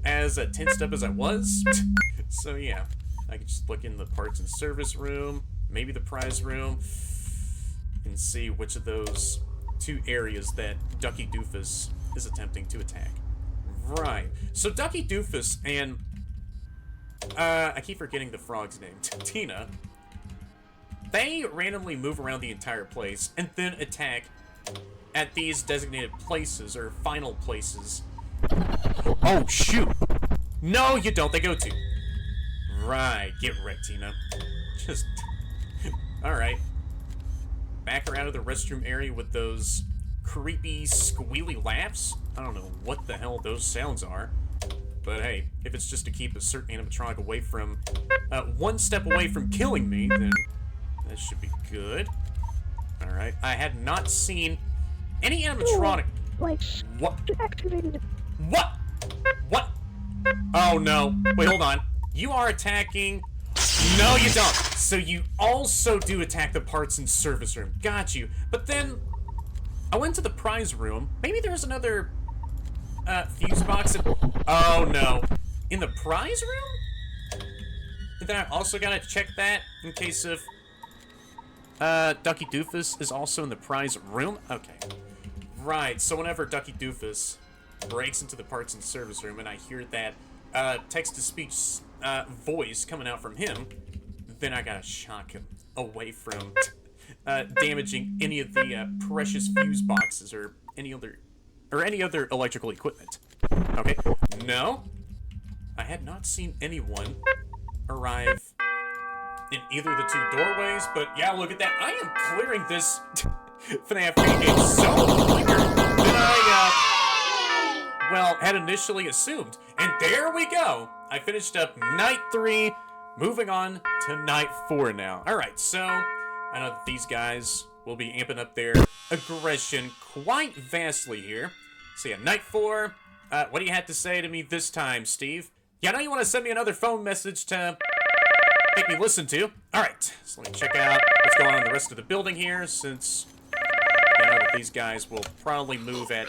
A: as tensed up as I was. So yeah, I can just look in the parts and service room, maybe the prize room, and see which of those two areas that Ducky Doofus is attempting to attack. Right. So Ducky Doofus and I keep forgetting the frog's name, Tina. They randomly move around the entire place and then attack at these designated places or final places. Oh shoot! No, you don't. They go to. Right. Get wrecked, Tina. Just. All right. Back around to the restroom area with those creepy, squealy laughs. I don't know what the hell those sounds are. But hey, if it's just to keep a certain animatronic away from, one step away from killing me, then that should be good. Alright, I had not seen any animatronic. What?
E: Activated.
A: What? What? Oh no. Wait, hold on. You are attacking. No, you don't. So you also do attack the parts and service room. Got you. But then I went to the prize room. Maybe there's another fuse box. Oh no. In the prize room? And then I also gotta check that in case of Ducky Doofus is also in the prize room. Okay. Right. So whenever Ducky Doofus breaks into the parts and service room and I hear that text-to-speech voice coming out from him, then I gotta shock him away from damaging any of the precious fuse boxes or any other electrical equipment. Okay. No, I had not seen anyone arrive in either of the two doorways, but yeah, look at that. I am clearing this FNAF game so much quicker than I well, had initially assumed. And there we go. I finished up night 3, moving on to night 4 now. Alright, so I know that these guys will be amping up their aggression quite vastly here. So yeah, night 4, what do you have to say to me this time, Steve? Yeah, I know you want to send me another phone message to make me listen to. Alright, so let me check out what's going on in the rest of the building here, since I know that these guys will probably move at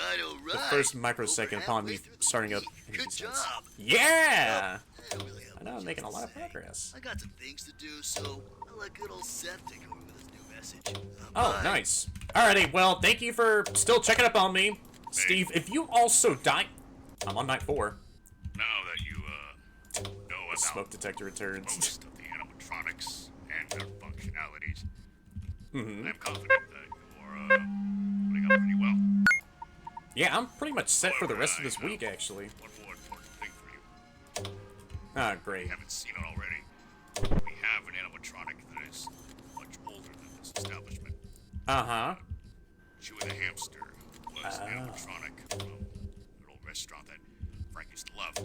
A: the first microsecond upon me starting up.
B: Good job.
A: Yeah!
B: I really have
A: I know, I'm
B: much
A: making a
B: to
A: lot of
B: say.
A: progress.
B: I got some things to do, so I'll let good old Seth take over with his new message.
A: Oh,
B: Bye.
A: nice. Alrighty, well, thank you for still checking up on me. Steve, if you also die... I'm on night 4.
D: Now that you know about
A: Smoke detector returns.
D: most of the animatronics and their functionalities.
A: Mm-hmm.
D: I'm confident that you're putting up pretty well.
A: Yeah, I'm pretty much set for the rest of this week, actually.
D: One more important thing for you.
A: Ah,
D: If
A: great.
D: you haven't seen it already, we have an animatronic that is much older than this establishment.
A: Uh-huh.
D: Chewy the hamster was an animatronic from an old restaurant that Frank used to love.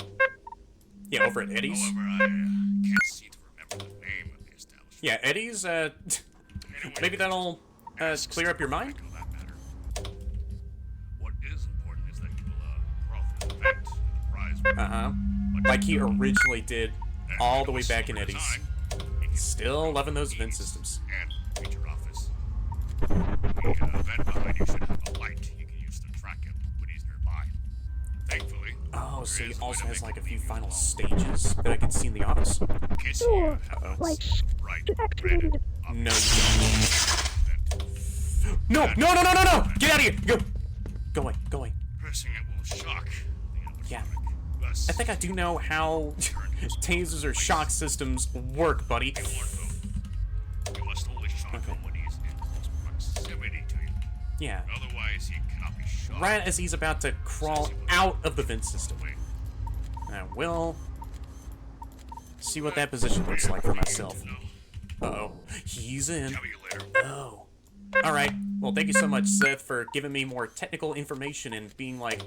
A: Yeah, over at Eddie's.
D: However, I can't seem to remember the name of the establishment.
A: Yeah, Eddie's,
D: Anyway,
A: maybe that'll,
D: ask
A: clear up your mind?
D: on that matter. What is important is that you will crawl through the vent in the prize room.
A: Uh-huh. Like he originally did all the way back in Eddie's. Still loving those vent systems.
D: And feature office. The vent behind you should have a light you can use to track him when he's nearby. Thankfully,
A: Oh, so he
D: there is a way
A: also
D: to
A: has
D: make
A: like a
D: it
A: few
D: leave you
A: final
D: alone.
A: stages that I can see in the office.
D: In case you have
A: Uh-oh.
D: not right read it.
A: No, you don't. No, no, no, no, no, no! Get out of here! Go! Go away, go away.
D: Pressing it will shock the
A: Yeah.
D: animatronic. Thus,
A: I think I do know how tasers or shock systems work, buddy.
D: you must always shock
A: Okay.
D: him when he's in close proximity to you.
A: Yeah.
D: Otherwise, he cannot be shot.
A: Right as he's about to crawl out of the vent system. I will see what that position looks like for myself. Uh-oh. He's in.
D: Tell you later.
A: Oh. Alright. Well, thank you so much, Seth, for giving me more technical information and being like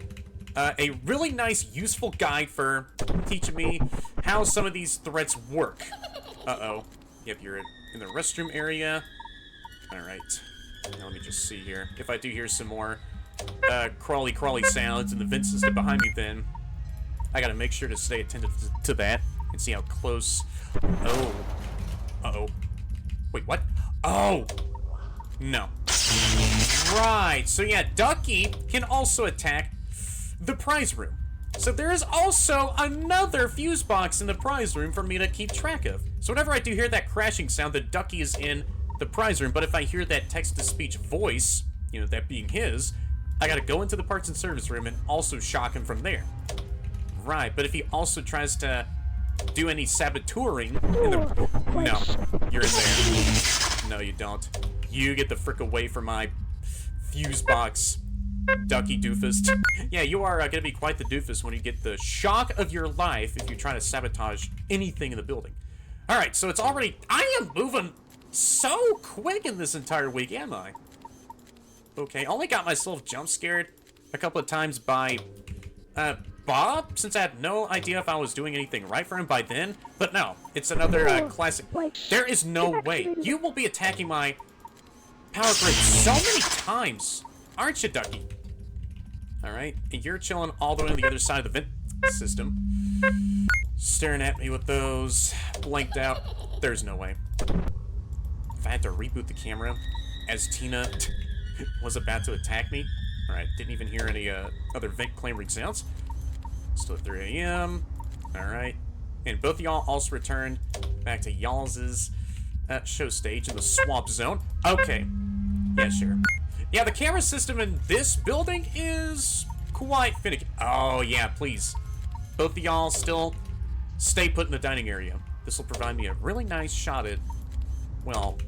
A: a really nice, useful guide for teaching me how some of these threats work. Uh-oh. Yep, you're in the restroom area. Alright. Now let me just see here. If I do hear some more crawly sounds in the vent system behind me, then I gotta make sure to stay attentive to that and see how close. Oh. Uh-oh. Wait, what? Oh! No. Right. So yeah, Ducky can also attack the prize room. So there is also another fuse box in the prize room for me to keep track of. So whenever I do hear that crashing sound, the Ducky is in the prize room. But if I hear that text-to-speech voice, you know, that being his, I gotta go into the parts and service room and also shock him from there. Right, but if he also tries to do any saboteuring in the... No, you're in there. No, you don't. You get the frick away from my fuse box, Ducky doofus. Yeah, you are gonna be quite the doofus when you get the shock of your life if you try to sabotage anything in the building. Alright, so it's already... I am moving so quick in this entire week, am I? Okay, only got myself jump scared a couple of times by Bob, since I had no idea if I was doing anything right for him by then. But no, it's another classic. There is no way. You will be attacking my power grid so many times, aren't you, Ducky? Alright, and you're chilling all the way on the other side of the vent system. Staring at me with those blanked out. There's no way. If I had to reboot the camera as Tina was about to attack me. Alright, didn't even hear any other vent clambering sounds. Still at 3 a.m. Alright. And both of y'all also returned back to y'all's show stage in the swamp zone. Okay. Yeah, sure. Yeah, the camera system in this building is quite finicky. Oh, yeah, please. Both of y'all still stay put in the dining area. This will provide me a really nice shot at... Well,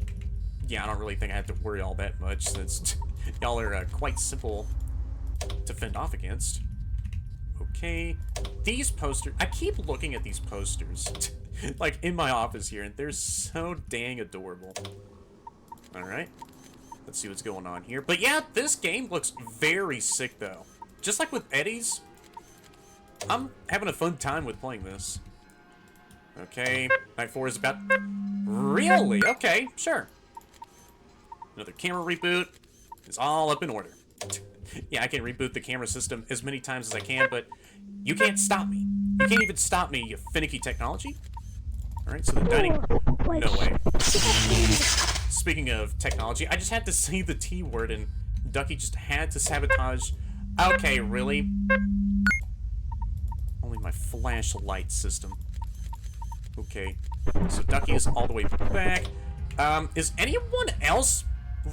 A: yeah, I don't really think I have to worry all that much since y'all are quite simple to fend off against. Okay. These posters... I keep looking at these posters, like, in my office here, and they're so dang adorable. Alright. Let's see what's going on here. But yeah, this game looks very sick, though. Just like with Eddie's, I'm having a fun time with playing this. Okay. Night 4 is about... Really? Okay, sure. Another camera reboot is all up in order. Yeah, I can reboot the camera system as many times as I can, but you can't stop me. You can't even stop me, you finicky technology. Alright, so the dining... No way. Speaking of technology, I just had to say the T word and Ducky just had to sabotage... Okay, really? Only my flashlight system. Okay, so Ducky is all the way back. Is anyone else...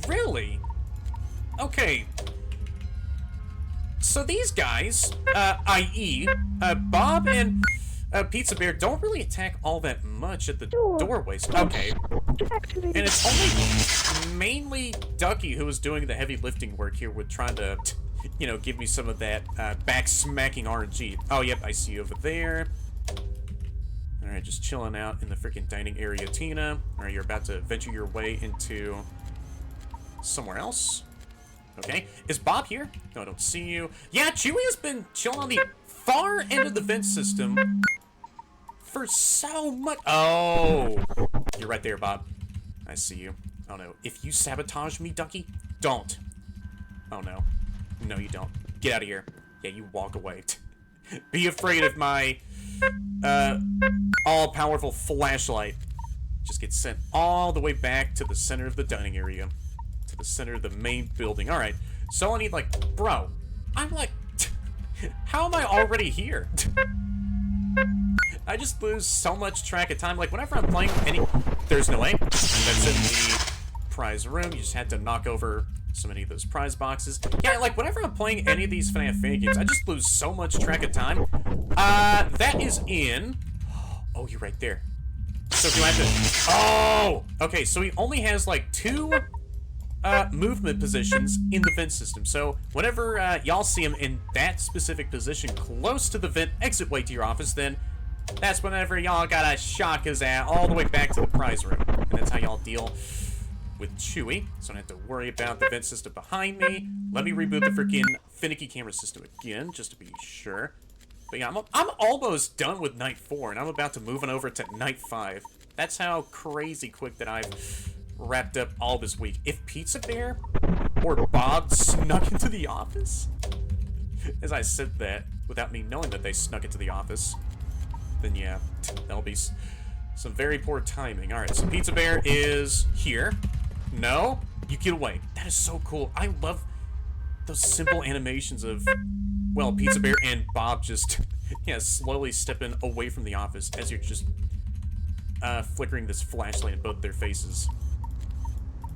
A: Really? Okay. So these guys, i.e., Bob and Pizza Bear don't really attack all that much at the doorways. Okay. And it's only mainly Ducky who was doing the heavy lifting work here with trying to, you know, give me some of that back-smacking RNG. Oh, yep, I see you over there. Alright, just chilling out in the freaking dining area, Tina. Alright, you're about to venture your way into somewhere else. Okay. Is Bob here? No, I don't see you. Yeah, Chewie has been chilling on the far end of the vent system for so much. Oh, you're right there, Bob. I see you. Oh no. If you sabotage me, Ducky, don't. Oh no. No, you don't. Get out of here. Yeah, you walk away. Be afraid of my all-powerful flashlight. Just get sent all the way back to the center of the dining area. To the center of the main building. Alright. So I need, like, bro, I'm like, how am I already here? I just lose so much track of time. Like, whenever I'm playing any... There's no way. That's in the prize room. You just had to knock over so many of those prize boxes. Yeah, like, whenever I'm playing any of these FNAF fan games, I just lose so much track of time. That is in... Oh, you're right there. So do I have to... Oh! Okay, so he only has, like, 2... movement positions in the vent system. So whenever y'all see him in that specific position close to the vent exitway to your office, then that's whenever y'all gotta shock his ass all the way back to the prize room. And that's how y'all deal with Chewie. So I don't have to worry about the vent system behind me. Let me reboot the freaking finicky camera system again, just to be sure. But yeah, I'm almost done with Night 4, and I'm about to move on over to Night 5. That's how crazy quick that I've wrapped up all this week. If Pizza Bear or Bob snuck into the office, as I said that without me knowing that they snuck into the office, then yeah, that'll be some very poor timing. Alright, so Pizza Bear is here. No, you get away. That is so cool. I love those simple animations of, well, Pizza Bear and Bob just, yeah, slowly stepping away from the office as you're just flickering this flashlight in both their faces.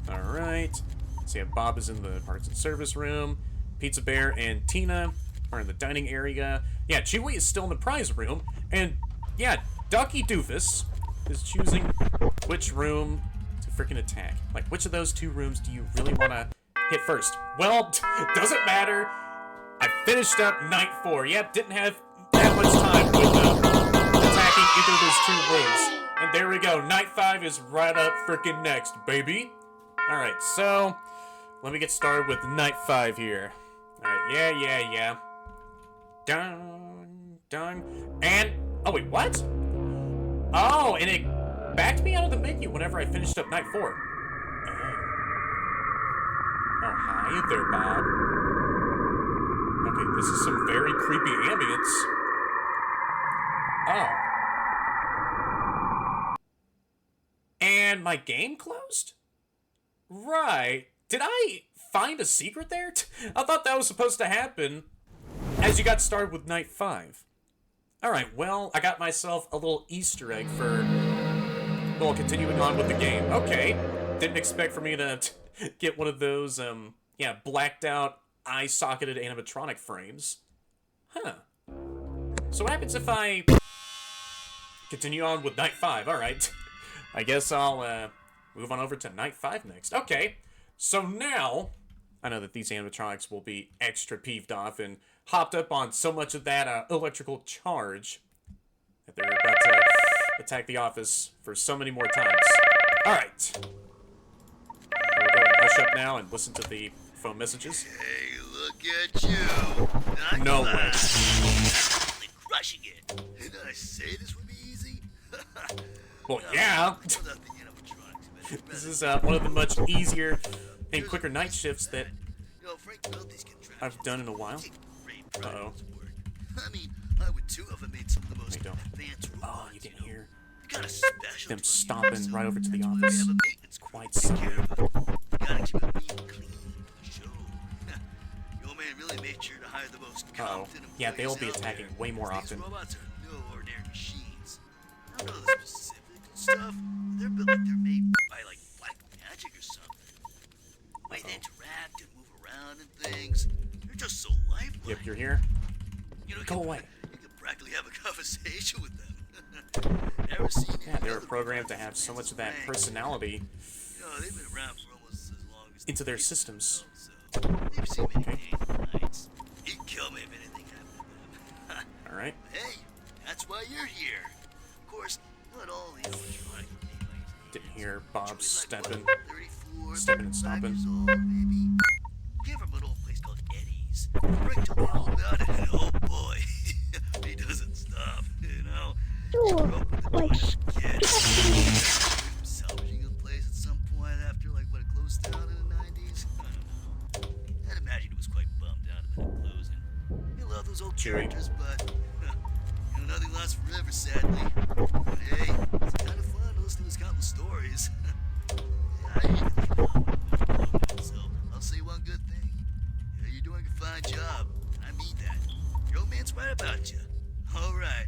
A: Alright. So yeah, Bob is in the parts and service room. Pizza Bear and Tina are in the dining area. Yeah, Chewie is still in the prize room. And yeah, Ducky Doofus is choosing which room to freaking attack. Like, which of those 2 rooms do you really want to hit first? Well, doesn't matter. I finished up Night 4. Yep, didn't have that much time with attacking either of those 2 rooms. And there we go. Night 5 is right up freaking next, baby. Alright, so let me get started with Night 5 here. Alright, yeah. Dun. And, oh wait, what? Oh, and it backed me out of the menu whenever I finished up Night 4. Oh, hi there, Bob. Okay, this is some very creepy ambience. Oh. And my game closed? Right. Did I find a secret there? I thought that was supposed to happen as you got started with Night 5. Alright, well, I got myself a little Easter egg for, well, continuing on with the game. Okay. Didn't expect for me to get one of those, yeah, blacked out, eye-socketed animatronic frames. Huh. So what happens if I continue on with Night 5? Alright. I guess I'll, move on over to Night 5 next. Okay, so now, I know that these animatronics will be extra peeved off and hopped up on so much of that electrical charge that they're about to attack the office for so many more times. Alright. We'll go and hush up now and listen to the phone messages.
B: Hey, look at you.
A: No way.
B: Absolutely crushing it. Did I say this would be easy?
A: Well, yeah. This is one of the much easier and quicker night shifts that I've done in a while. Uh-oh.
B: I mean, I would too if I made some of the most advanced robots.
A: Oh, you didn't hear
B: got a special
A: them stomping right over to the office. Quite sudden.
B: You gotta keep it neat and clean for the show. Your man really made sure to hire the most competent employees.
A: Yeah, they'll be
B: out
A: attacking
B: there.
A: way more
B: These
A: often.
B: robots are no ordinary machines. I don't know the specific stuff, but they're built like they're made by like black magic or something. The way they interact and move around and things, they're just so lifelike.
A: Yep, you're here.
B: You know,
A: Go away.
B: You could practically have a conversation with them. Ever seen
A: Yeah,
B: any
A: they were
B: other
A: programmed to
B: people
A: have so much of that
B: bank?
A: personality
B: You know, they've been around for almost as long as
A: into their systems.
B: so they've seen many days and nights. You'd kill me if anything happened to them.
A: Alright.
B: Hey, that's why you're here. Of course, not all the electronic
A: Didn't hear Bob stepping.
B: 34,
A: Stepping and
B: 35
A: stomping.
B: years old, maybe. Came from an old place called Eddie's. Rick told me all about it, and oh boy, he doesn't stop, you know. He grew up with the noise kid. Salvaging a place at some point after, like, what, it closed down in the 90s? I don't know. I'd imagine he was quite bummed out about it closing. He loved those old
A: Chewy.
B: characters, but you know, nothing lasts forever, sadly. But hey, it's kind of fun to listen to his countless stories. Yeah, I even like Logan, so I'll say one good thing. Yeah, you're doing a fine job, and I mean that. Your old man's right about you. All right.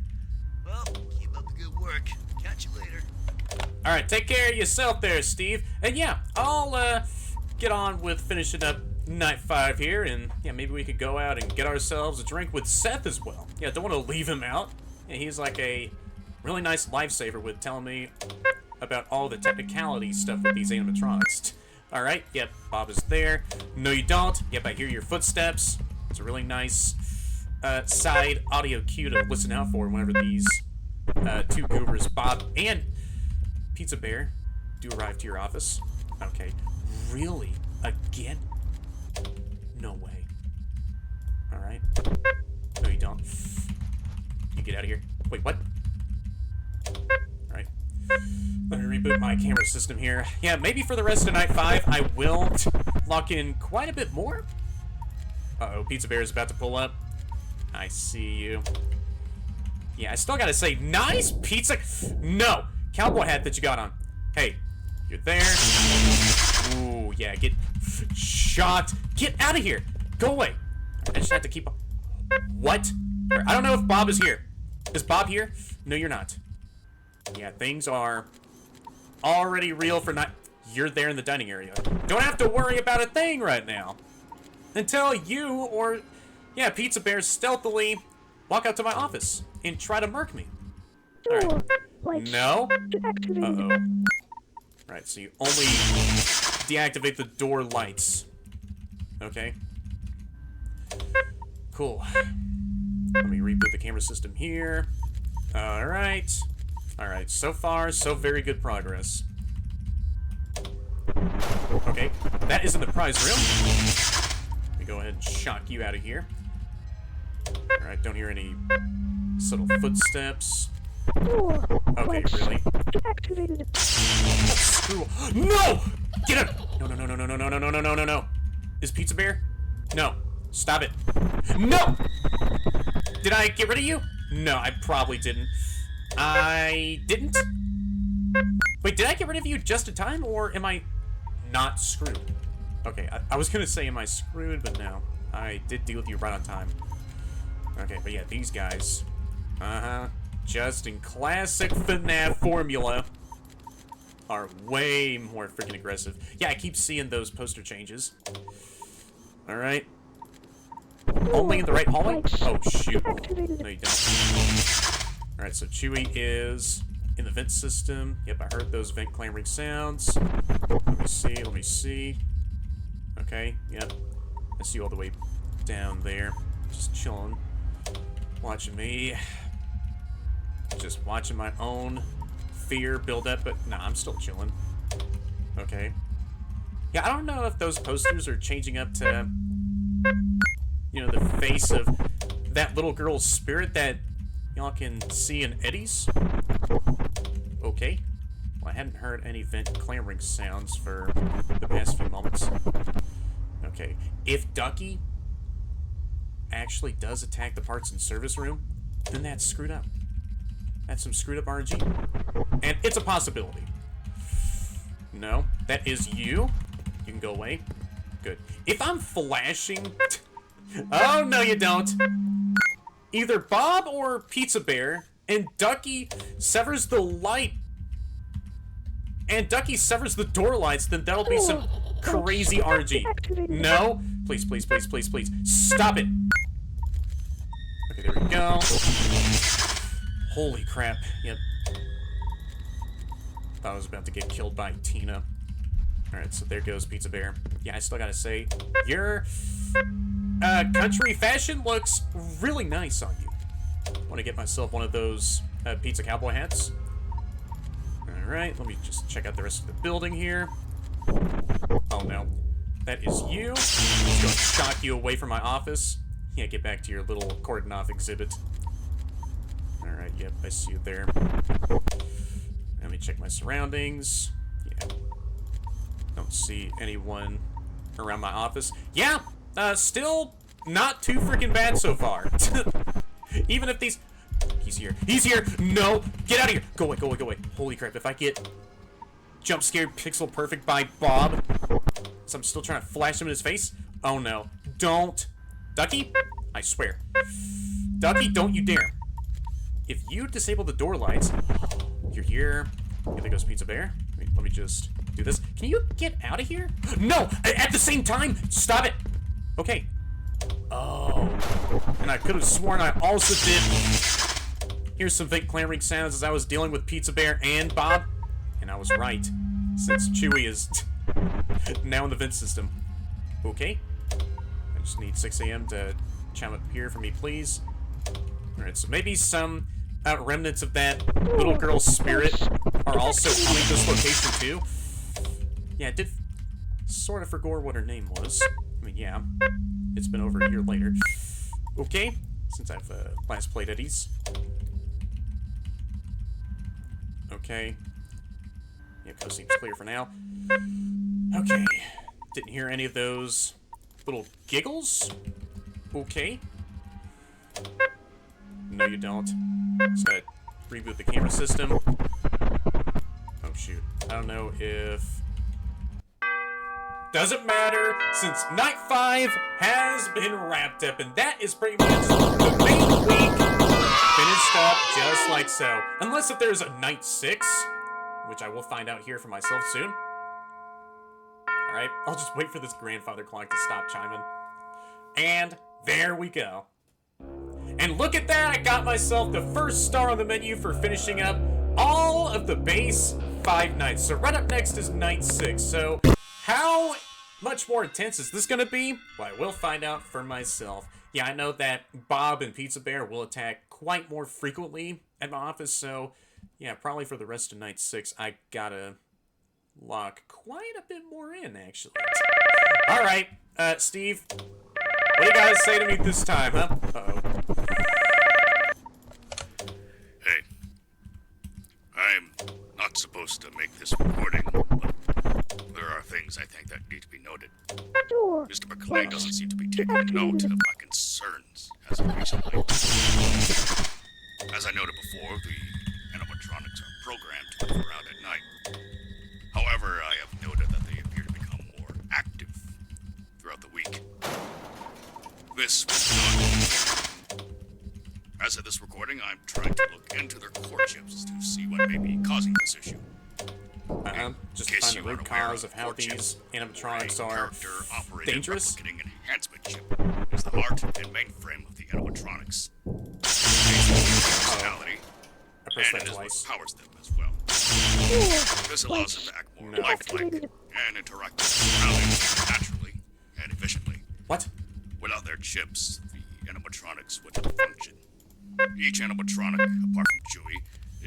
B: Well, keep up the good work. Catch you later.
A: Alright, take care of yourself there, Steve. And yeah, I'll get on with finishing up night 5 here, and yeah, maybe we could go out and get ourselves a drink with Seth as well. Yeah, don't want to leave him out. Yeah, he's like a really nice lifesaver with telling me about all the technicality stuff with these animatronics. Alright, yep, Bob is there. No, you don't. Yep, I hear your footsteps. It's a really nice side audio cue to listen out for whenever these two goobers, Bob and Pizza Bear, do arrive to your office. Okay. Really? Again? No way. Alright. No, you don't. You get out of here. Wait, what? Alright. Let me reboot my camera system here. Yeah, maybe for the rest of night 5, I will lock in quite a bit more. Uh-oh, Pizza Bear is about to pull up. I see you. Yeah, I still gotta say, nice pizza. No! Cowboy hat that you got on. Hey, you're there. Ooh, yeah, get shot. Get out of here. Go away. I just have to keep... What? I don't know if Bob is here. Is Bob here? No, you're not. Yeah, things are already real for night... You're there in the dining area. Don't have to worry about a thing right now. Until you or... Yeah, Pizza Bear stealthily walk out to my office and try to murk me. Alright. No? Uh-oh. Right, so you only deactivate the door lights. Okay. Cool. Let me reboot the camera system here. Alright. Alright, so far, so very good progress. Okay, that is in the prize room. Let me go ahead and shock you out of here. Alright, don't hear any subtle footsteps. Okay, really? Screw. No! Get up! No, no, no, no, no, no, no, no, no, no, no, no. Is Pizza Bear? No. Stop it. No! Did I get rid of you? No, I probably didn't. I didn't? Wait, did I get rid of you just in time, or am I not screwed? Okay, I was gonna say, am I screwed, but no. I did deal with you right on time. Okay, but yeah, these guys. Uh-huh. Just in classic FNAF formula, are way more freaking aggressive. Yeah, I keep seeing those poster changes. Alright. Only in the right hallway? Oh, shoot. No, you don't. Alright, so Chewy is in the vent system. Yep, I heard those vent clamoring sounds. Let me see. Okay, yep. I see you all the way down there. Just chilling. Watching me. Just watching my own fear build up, but nah, I'm still chilling. Okay. Yeah, I don't know if those posters are changing up to, you know, the face of that little girl's spirit that y'all can see in Eddie's. Okay. Well, I hadn't heard any vent clamoring sounds for the past few moments. Okay. If Ducky actually does attack the parts and service room, then that's screwed up. That's some screwed up RNG. And it's a possibility. No, that is you. You can go away. Good. If I'm flashing... Oh, no you don't. Either Bob or Pizza Bear, and Ducky severs the light. And Ducky severs the door lights, then that'll be some crazy RNG. No. Please, please, please, please, please. Stop it. Okay, there we go. Holy crap. Yep. Thought I was about to get killed by Tina. Alright, so there goes Pizza Bear. Yeah, I still gotta say, your country fashion looks really nice on you. Want to get myself one of those pizza cowboy hats. Alright, let me just check out the rest of the building here. Oh no. That is you. I'm just going to shock you away from my office. Yeah, get back to your little cordon off exhibit. Alright, yep, I see you there. Let me check my surroundings. Yeah. Don't see anyone around my office. Yeah, still not too freaking bad so far. Even if these... He's here. He's here! No! Get out of here! Go away, go away, go away. Holy crap, if I get jump scared pixel perfect by Bob, so I'm still trying to flash him in his face? Oh no. Don't. Ducky? I swear. Ducky, don't you dare. If you disable the door lights, you're here. Here there goes Pizza Bear. Let me just do this. Can you get out of here? No! At the same time! Stop it! Okay. Oh. And I could have sworn I also did. Here's some fake clamoring sounds as I was dealing with Pizza Bear and Bob. And I was right. Since Chewy is now in the vent system. Okay. I just need 6 a.m. to chime up here for me, please. Alright, so maybe some remnants of that little girl's spirit are also coming to this location too. Yeah, I did sort of forget what her name was. I mean, yeah. It's been over a year later. Okay, since I've last played Eddie's. Okay. Yeah, coast seems clear for now. Okay. Didn't hear any of those little giggles. Okay. No, you don't. Just gotta reboot the camera system. Oh, shoot. I don't know if... Doesn't matter, since Night 5 has been wrapped up, and that is pretty much the main week finished up just like so. Unless if there's a Night 6, which I will find out here for myself soon. Alright, I'll just wait for this grandfather clock to stop chiming. And there we go. And look at that, I got myself the first star on the menu for finishing up all of the base 5 nights. So right up next is Night 6. So how much more intense is this going to be? Well, I will find out for myself. Yeah, I know that Bob and Pizza Bear will attack quite more frequently at my office. So yeah, probably for the rest of Night 6, I gotta lock quite a bit more in, actually. Alright, Steve, what do you guys say to me this time, huh? Uh-oh.
D: Hey, I'm not supposed to make this recording, but there are things I think that need to be noted. Mr. McLean doesn't seem to be taking note of my concerns as of recently. As I noted before, the animatronics are programmed to move around at night. However, I have noted that they appear to become more active throughout the week. This was not. As of this recording, I'm trying to look into their core chips to see what may be causing this issue.
A: Just find the root cause of how these animatronics are dangerous.
D: Replicating enhancement chip is the heart and mainframe of the animatronics. Personality,
A: I pressed
D: and
A: that
D: it is what
A: twice.
D: powers them as well. This allows them to act more lifelike and interact with surroundings naturally and efficiently.
A: What?
D: Without their chips, the animatronics wouldn't function. Each animatronic, apart from Chewie,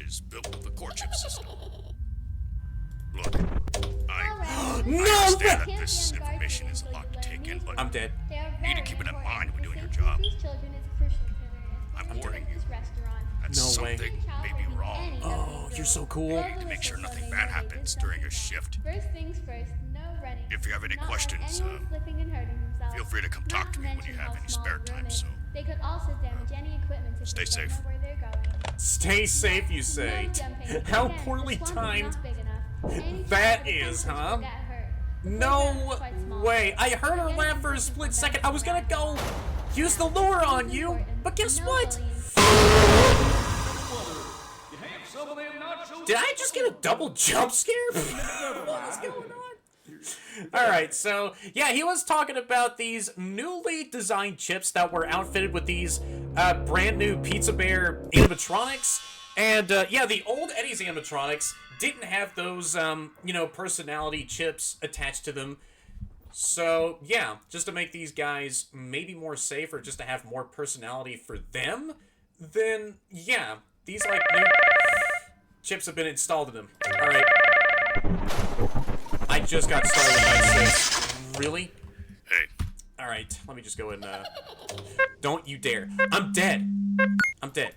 D: is built with the core chip system. Look, I understand that this information is a lot to take in, but
A: I'm dead.
D: you need to keep it in mind when doing your job. I'm warning you that
A: No way.
D: something may be wrong.
A: Oh, you're so cool.
D: You need to make sure nothing bad happens during your shift.
E: First things first, no running.
D: If you have any
E: Not
D: questions,
E: anyone slipping and hurting themselves.
D: feel free to come talk
E: Not
D: to me when you
E: mention
D: have
E: how
D: any
E: small
D: spare time,
E: room is.
D: so
E: They could also damage any equipment if
D: Stay
E: they don't
D: safe.
E: know where they're going.
A: Stay safe, you say.
E: No jumping.
A: How
E: Again,
A: poorly
E: the swamp is
A: timed
E: not big enough. Any
A: that
E: child with
A: is,
E: a
A: huh?
E: will get hurt. The
A: No
E: playground is quite small.
A: way. I heard her
E: Getting
A: laugh for a
E: assistance
A: split
E: from
A: second.
E: back
A: I was gonna
E: around.
A: go use the lure on you, but guess
E: No
A: what?
E: bullying.
C: You have some of them nachos?
A: Did I just get a double jump scare? What is going on? Alright, so, yeah, he was talking about these newly designed chips that were outfitted with these brand new Pizza Bear animatronics. And, yeah, the old Eddie's animatronics didn't have those, you know, personality chips attached to them. So, yeah, just to make these guys maybe more safe or just to have more personality for them, then, yeah, these, like, new chips have been installed in them. Alright. I just got started with Nightshift. Really?
D: Hey,
A: Alright, let me just go and, don't you dare. I'm dead! I'm dead.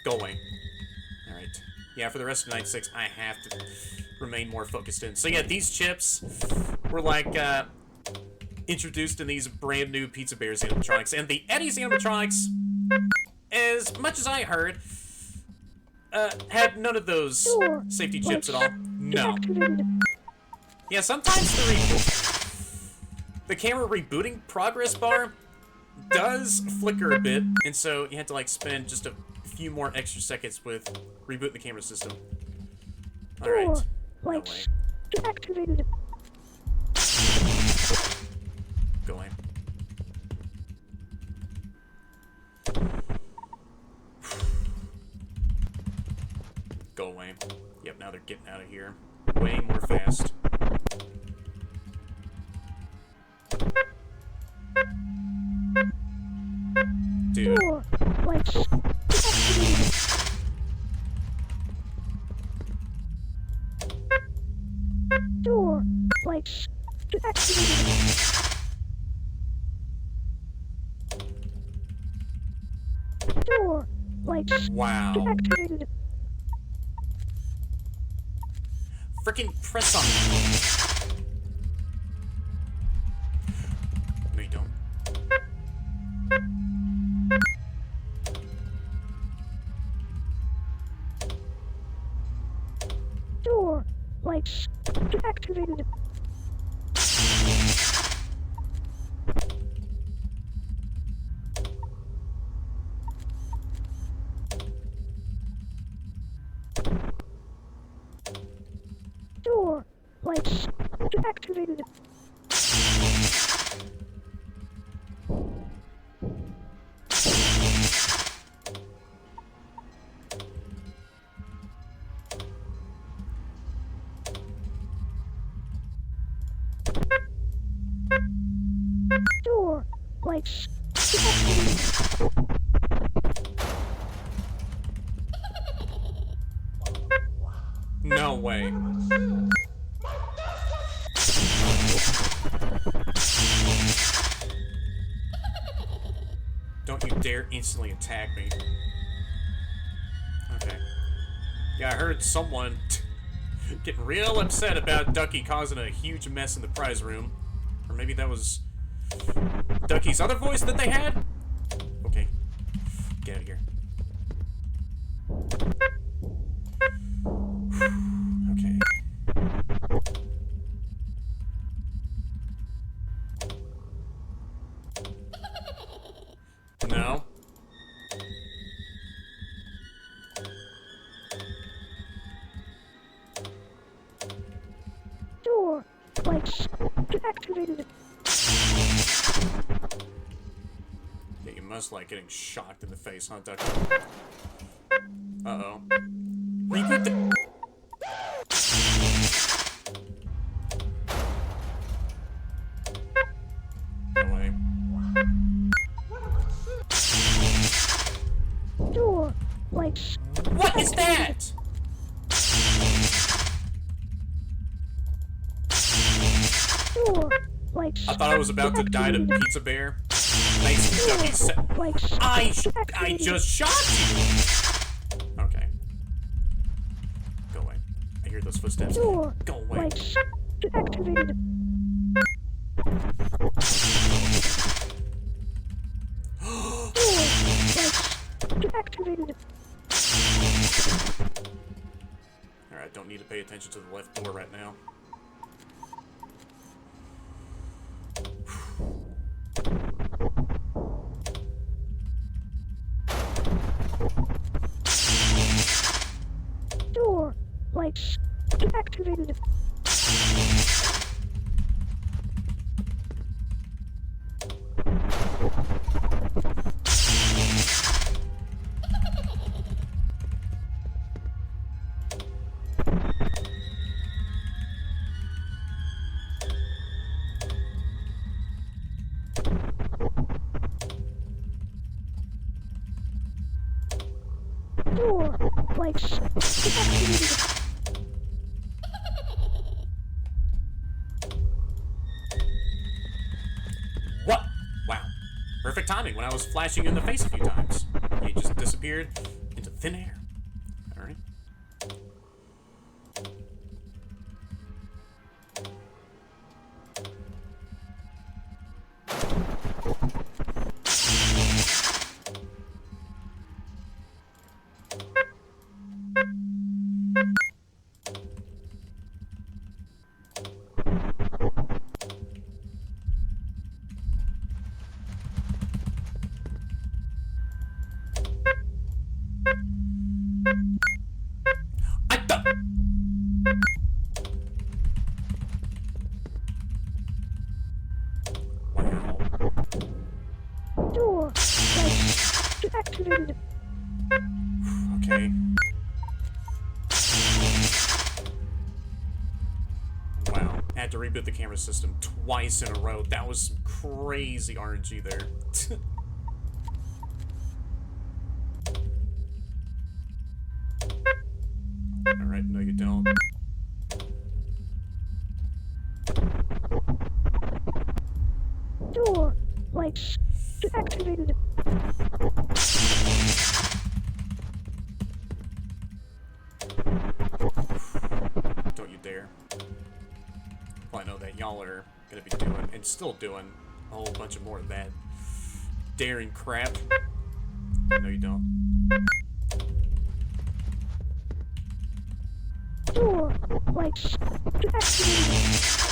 A: Go away. Alright. Yeah, for the rest of Night 6, I have to remain more focused in. So yeah, these chips were, like, introduced in these brand new Pizza Bear's animatronics. And the Eddie's animatronics, as much as I heard, had none of those safety chips at all. No. Yeah, sometimes the camera rebooting progress bar does flicker a bit, and so you have to, like, spend just a few more extra seconds with rebooting the camera system. Alright. No way. Go away. Go away. Yep, now they're getting out of here way more fast. Dude. Wow. Freaking press on it. No, you don't.
F: Activated. Door lights activated. Door lights activated.
A: No way. Don't you dare instantly attack me. Okay. Yeah, I heard someone getting real upset about Ducky causing a huge mess in the prize room. Or maybe that was Ducky's other voice that they had? Okay. Get out of here. Okay. No.
F: Door lights activated.
A: Yeah, you must like getting shocked in the face, huh, Ducky? Uh-oh. Reboot the... No way.
F: Door lights.
A: What is that?
F: Door lights.
A: I thought I was about to die to Pizza Bear. Thanks, Ducky.
F: Lights.
A: I just shot you! Okay. Go away. I hear those footsteps.
F: Door
A: Go away.
F: lights activated. Door lights activated.
A: Alright, don't need to pay attention to the left door right now.
F: Door lights activated. Door. Lights. Deactivated.
A: What? Wow. Perfect timing when I was flashing you in the face a few times. He just disappeared into thin air. Alright. I don't. Wow.
F: Door. Lights. Deactivated.
A: Okay. Wow. I had to reboot the camera system twice in a row. That was some crazy RNG there. Alright, no you don't.
F: Door. Lights. Deactivated.
A: Don't you dare. Well, I know that y'all are gonna be doing, and still doing, a whole bunch of more of that daring crap. No you don't.
F: Door. Lights. Deactivated.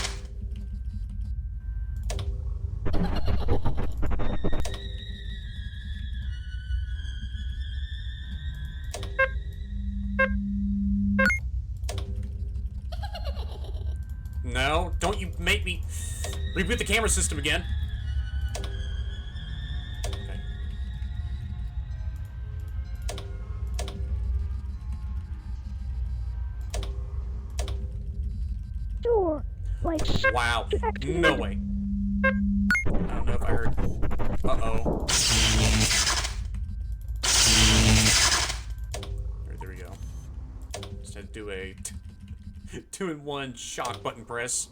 A: No, don't you make me reboot the camera system again. Okay.
F: Door. Lights.
A: Wow.
F: Deactivated.
A: No way. I don't know if I heard. Uh-oh. Alright, there we go. Just had to do a 2-in-1 shock button press.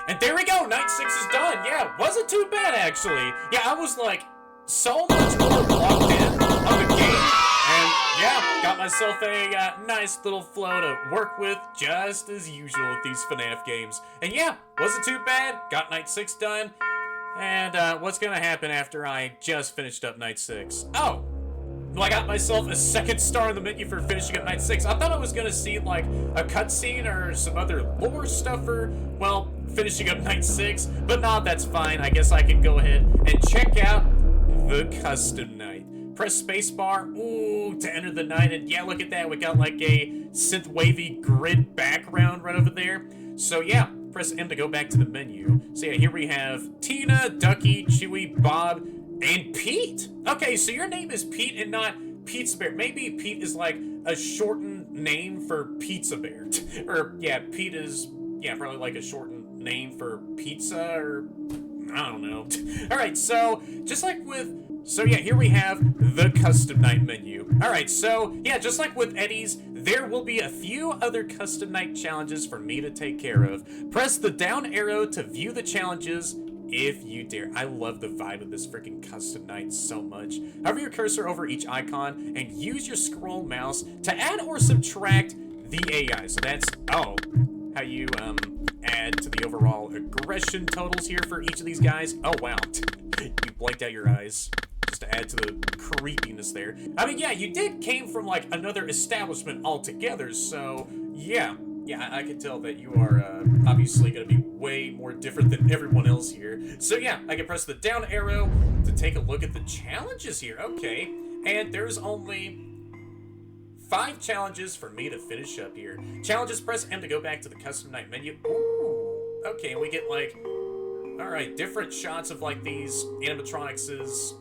A: And there we go, night 6 is done. Yeah, wasn't too bad actually. Yeah, I was like so much more locked in on the game. And yeah, got myself a nice little flow to work with, just as usual with these FNAF games. And yeah, wasn't too bad. Got night 6 done. And what's gonna happen after I just finished up night 6? Oh, well, I got myself a second star in the menu for finishing up night 6. I thought I was gonna see like a cutscene or some other lore stuff for, well, finishing up night 6. But nah, that's fine. I guess I can go ahead and check out the custom night. Press spacebar, ooh, to enter the night, and yeah, look at that, we got like a synth-wavy grid background right over there. So yeah, press M to go back to the menu. So yeah, here we have Tina, Ducky, Chewy, Bob, and Pete. Okay, so your name is Pete and not Pizza Bear. Maybe Pete is like a shortened name for Pizza Bear. Or yeah, Pete is, yeah, probably like a shortened name for pizza, or I don't know. Alright, so just like with, so yeah, here we have the custom night menu. Alright, so yeah, just like with Eddie's, there will be a few other custom night challenges for me to take care of. Press the down arrow to view the challenges if you dare. I love the vibe of this freaking custom night so much. Hover your cursor over each icon and use your scroll mouse to add or subtract the AI. So that's, oh, how you add to the overall aggression totals here for each of these guys. Oh wow, you blanked out your eyes just to add to the creepiness there. I mean, yeah, you came from like another establishment altogether, so yeah, I can tell that you are obviously going to be way more different than everyone else here. So yeah, I can press the down arrow to take a look at the challenges here. Okay, and there's only 5 challenges for me to finish up here. Challenges, press M to go back to the custom night menu. Ooh, okay, we get like, alright, different shots of like these animatronics'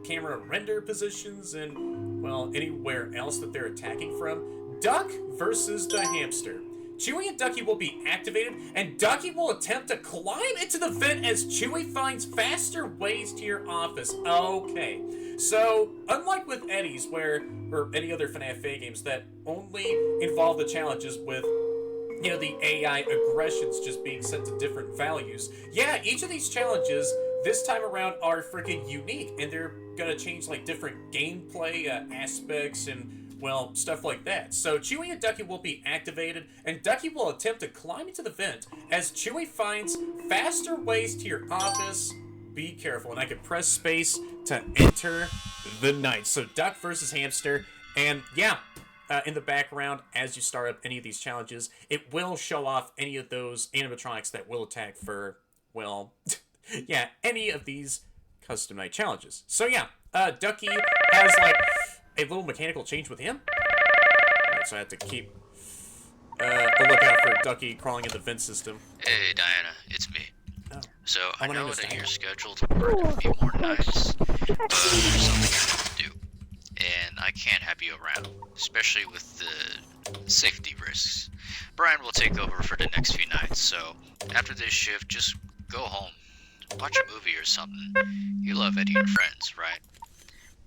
A: camera render positions and, well, anywhere else that they're attacking from. Duck versus the hamster. Chewie and Ducky will be activated, and Ducky will attempt to climb into the vent as Chewie finds faster ways to your office. Okay. So, unlike with Eddie's, or any other FNAF games that only involve the challenges with, you know, the AI aggressions just being set to different values, yeah, each of these challenges this time around are freaking unique, and they're gonna change, like, different gameplay aspects and, well, stuff like that. So Chewie and Ducky will be activated, and Ducky will attempt to climb into the vent as Chewie finds faster ways to your office. Be careful, and I can press space to enter the night. So Duck versus Hamster, and yeah, in the background, as you start up any of these challenges, it will show off any of those animatronics that will attack for, well, yeah, any of these custom night challenges. So yeah, Ducky has, like, a little mechanical change with him. Alright, so I have to keep a lookout for Ducky crawling in the vent system.
G: Hey, Diana, it's me.
A: Oh.
G: So,
A: Oh,
G: I
A: my name
G: know
A: is
G: that
A: Diana.
G: you're scheduled to work a few more nights, but there's something I need to do. And I can't have you around, especially with the safety risks. Brian will take over for the next few nights, so after this shift, just go home. Watch a movie or something. You love Eddie and Friends, right?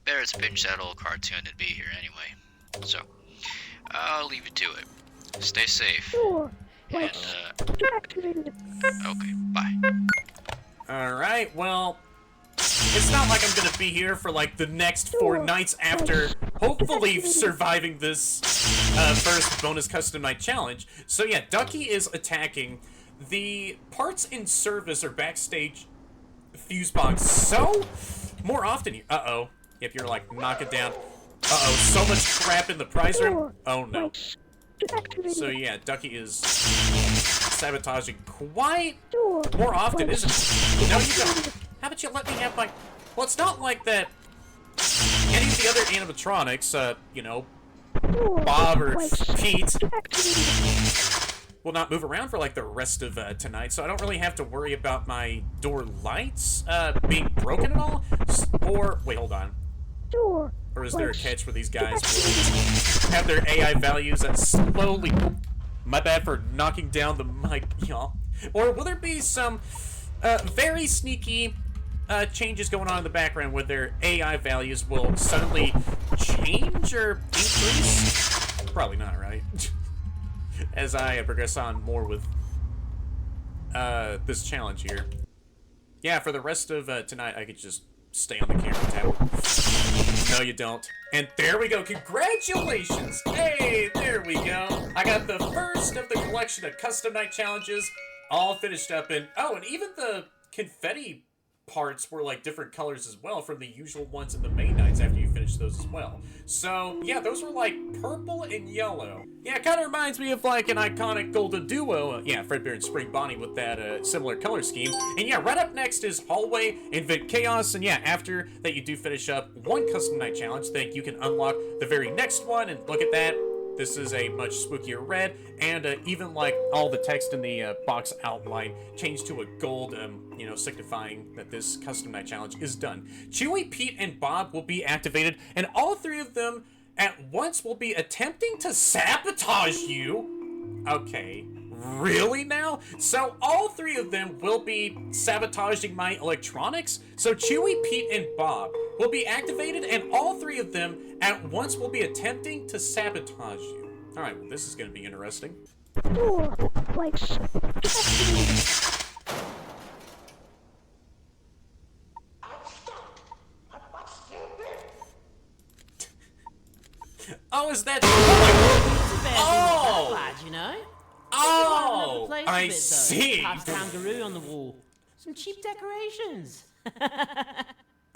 G: Better to binge that old cartoon than be here anyway. So, I'll leave you to it. Stay safe.
F: Door.
G: And,
F: Like activated.
G: okay, bye.
A: Alright, well, it's not like I'm gonna be here for, like, the next 4 nights after hopefully surviving this first bonus custom night challenge. So yeah, Ducky is attacking the parts in service or backstage fuse box so more often. Uh-oh. Yep, you're like, knock it down. Uh-oh, so much crap in the prize room. Oh no. So yeah, Ducky is sabotaging quite more often, isn't it? No, you don't. How about you let me have my... Well, it's not like that any of the other animatronics, you know, Bob or Pete will not move around for, like, the rest of tonight, so I don't really have to worry about my door lights being broken at all. Or, wait, hold on.
F: Door.
A: Or is there a catch where these guys will have their AI values that slowly... My bad for knocking down the mic, y'all. Or will there be some very sneaky changes going on in the background where their AI values will suddenly change or increase? Probably not, right? As I progress on more with this challenge here. Yeah, for the rest of tonight, I could just stay on the camera tower. No, you don't. And there we go. Congratulations! Hey, there we go. I got the first of the collection of custom night challenges all finished up. And oh, and even the confetti parts were like different colors as well from the usual ones in the main nights after you finish those as well. So yeah, those were like purple and yellow. Yeah, it kind of reminds me of like an iconic golden duo. Yeah, Fredbear and Spring Bonnie with that similar color scheme. And yeah, right up next is Hallway and Vent Chaos. And yeah, after that you do finish up one custom night challenge, then you can unlock the very next one. And look at that. This is a much spookier red, and even like all the text in the box outline changed to a gold, you know, signifying that this custom night challenge is done. Chewie, Pete, and Bob will be activated, and all 3 of them at once will be attempting to sabotage you. Okay, really now? So all 3 of them will be sabotaging my electronics? So Chewie, Pete, and Bob will be activated, and all 3 of them at once will be attempting to sabotage you. Alright, well, this is going to be interesting.
F: Door. Like activated.
A: Oh, is that...
H: Oh!
A: Oh!
H: You know?
A: Oh!
H: Place
A: I
H: a bit, though.
A: see!
H: Half kangaroo on the wall. Some cheap decorations.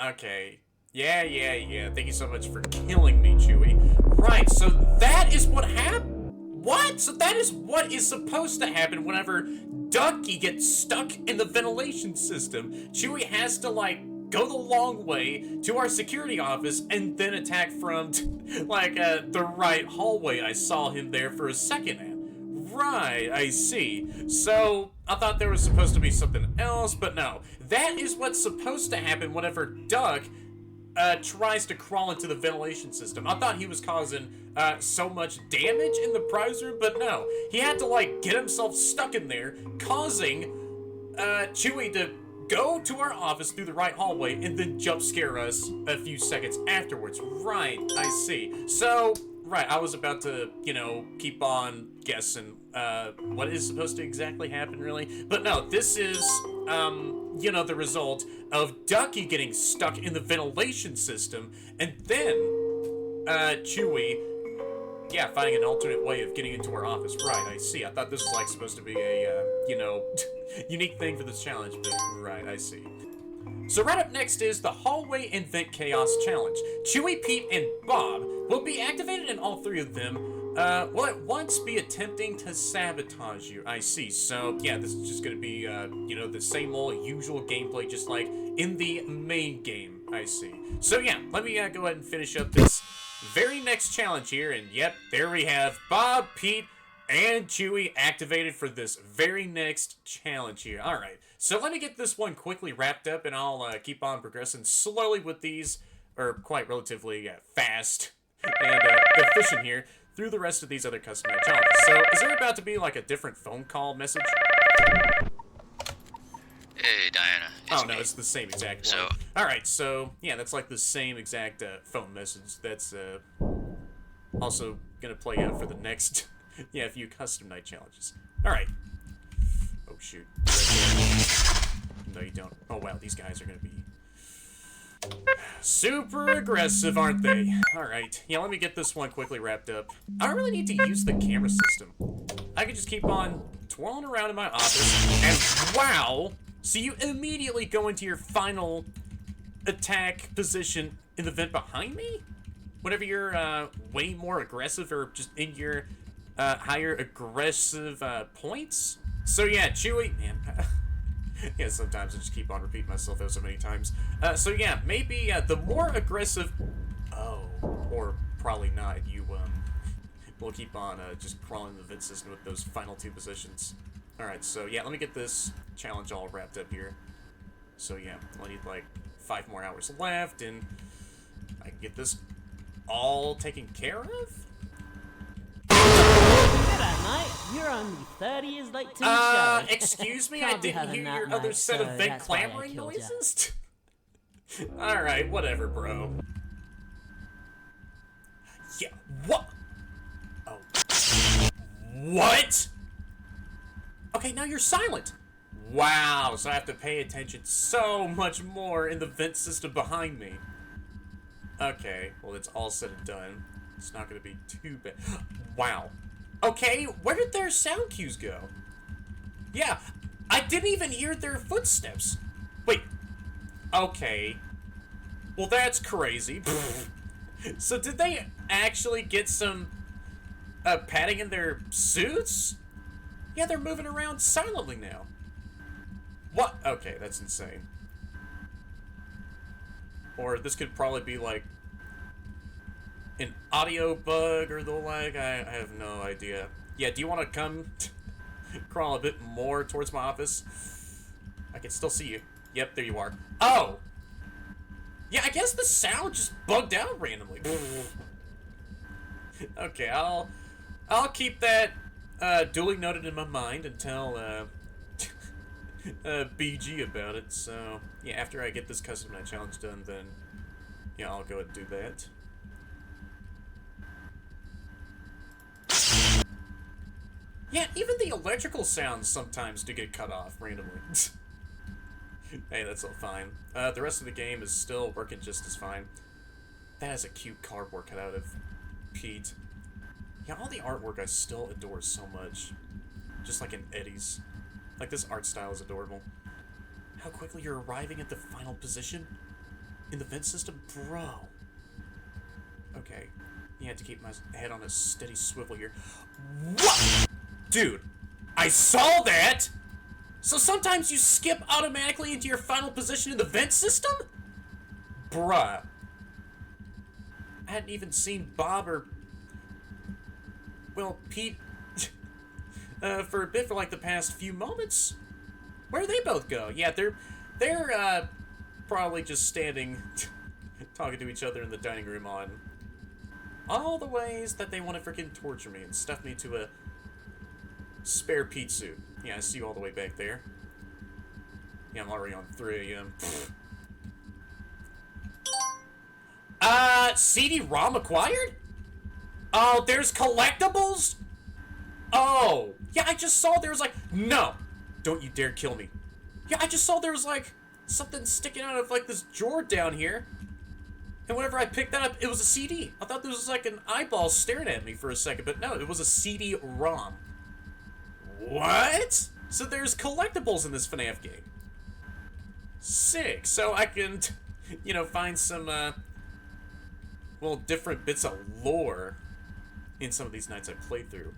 A: Okay. Yeah. Thank you so much for killing me, Chewie. Right, so that is what happened. What? So that is what is supposed to happen whenever Ducky gets stuck in the ventilation system. Chewie has to, like, go the long way to our security office and then attack from, like, the right hallway I saw him there for a second at. Right, I see. So, I thought there was supposed to be something else, but no. That is what's supposed to happen whenever Duck tries to crawl into the ventilation system. I thought he was causing so much damage in the prize room, but no. He had to, like, get himself stuck in there, causing Chewie to go to our office through the right hallway and then jump scare us a few seconds afterwards. Right, I see. So, right, I was about to, you know, keep on guessing what is supposed to exactly happen, really. But no, this is, you know, the result of Ducky getting stuck in the ventilation system, and then, Chewie, yeah, finding an alternate way of getting into our office. Right, I see. I thought this was, like, supposed to be a, you know, unique thing for this challenge, but right, I see. So right up next is the Hallway and Vent Chaos Challenge. Chewie, Pete, and Bob will be activated, and all three of them will at once be attempting to sabotage you. I see. So, yeah, this is just going to be, you know, the same old usual gameplay, just like in the main game. I see. So, yeah, let me go ahead and finish up this very next challenge here, and yep, there we have Bob, Pete, and Chewie activated for this very next challenge here. Alright, so let me get this one quickly wrapped up, and I'll keep on progressing slowly with these, or quite relatively fast and efficient here, through the rest of these other customized challenges. So, is there about to be like a different phone call message?
G: Hey, Diana.
A: Oh, no, it's the same exact one.
G: So-
A: Alright, so, yeah, that's like the same exact phone message. That's also gonna play out for the next, yeah, few custom night challenges. Alright. Oh, shoot. No, you don't. Oh, wow, these guys are gonna be super aggressive, aren't they? Alright, yeah, let me get this one quickly wrapped up. I don't really need to use the camera system. I could just keep on twirling around in my office, and wow! So you immediately go into your final attack position in the vent behind me? Whenever you're way more aggressive or just in your higher aggressive points? So yeah, Chewie, man. Yeah, sometimes I just keep on repeating myself so many times. So yeah, maybe the more aggressive... Oh, or probably not. You will keep on just crawling the vent system with those final two positions. Alright, so yeah, let me get this challenge all wrapped up here. So yeah, I need like 5 more hours left, and I can get this all taken care of?
H: G'day, mate. You're only 30 years late to the show.
A: Excuse me, I
H: Can't be
A: didn't
H: having
A: hear
H: that,
A: your other
H: mate,
A: set
H: so
A: of vent
H: that's why I
A: clamoring
H: killed ya.
A: noises? Alright, whatever, bro. Yeah, what? Oh. What? Okay, now you're silent. Wow, so I have to pay attention so much more in the vent system behind me. Okay, well, it's all said and done. It's not gonna be too bad. Wow. Okay, where did their sound cues go? Yeah, I didn't even hear their footsteps. Wait. Okay. Well, that's crazy. So did they actually get some padding in their suits? Yeah, they're moving around silently now. What? Okay, that's insane. Or this could probably be like an audio bug or the like. I have no idea. Yeah, do you want to come crawl a bit more towards my office? I can still see you. Yep, there you are. Oh! Yeah, I guess the sound just bugged out randomly. Okay, I'll keep that duly noted in my mind and tell BG about it. So yeah, after I get this custom night challenge done, then yeah, I'll go ahead and do that. Yeah, even the electrical sounds sometimes do get cut off randomly. Hey, that's all fine. The rest of the game is still working just as fine. That is a cute cardboard cutout of Pete. Yeah, all the artwork I still adore so much. Just like in Eddie's. Like, this art style is adorable. How quickly you're arriving at the final position? In the vent system? Bro. Okay. You have to keep my head on a steady swivel here. What? Dude, I saw that! So sometimes you skip automatically into your final position in the vent system? Bruh. I hadn't even seen Bob or... well, Pete... for a bit for like the past few moments. Where'd they both go? Yeah, they're probably just standing talking to each other in the dining room on all the ways that they want to freaking torture me and stuff me to a spare Pete suit. Yeah, I see you all the way back there. Yeah, I'm already on 3 a.m. CD-ROM acquired? Oh, there's collectibles? Oh, yeah, I just saw there was like, no, don't you dare kill me. Yeah, I just saw there was like something sticking out of like this drawer down here. And whenever I picked that up, it was a CD. I thought this was like an eyeball staring at me for a second, but no, it was a CD-ROM. What? So there's collectibles in this FNAF game. Sick. So I can, you know, find some, well, different bits of lore in some of these nights I played through.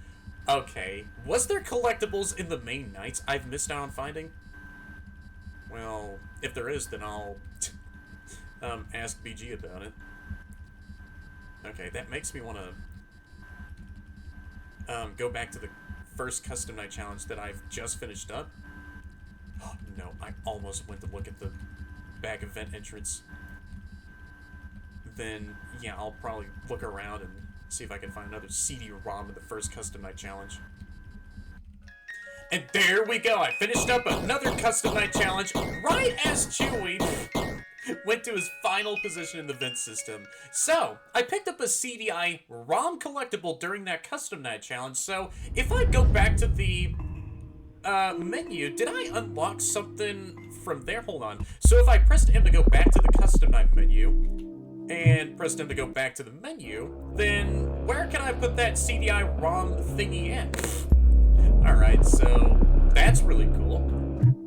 A: Okay. Was there collectibles in the main nights I've missed out on finding? Well, if there is, then I'll ask BG about it. Okay, that makes me want to go back to the first custom night challenge that I've just finished up. Oh, no, I almost went to look at the back event entrance. Then, yeah, I'll probably look around and see if I can find another CD-ROM in the first custom night challenge. And there we go, I finished up another custom night challenge right as Chewie went to his final position in the vent system. So, I picked up a CDI-ROM collectible during that custom night challenge, so if I go back to the menu, did I unlock something from there? Hold on. So if I pressed M to go back to the custom night menu, and pressed M to go back to the menu, then where can I put that CDI-ROM thingy in? Alright, so that's really cool.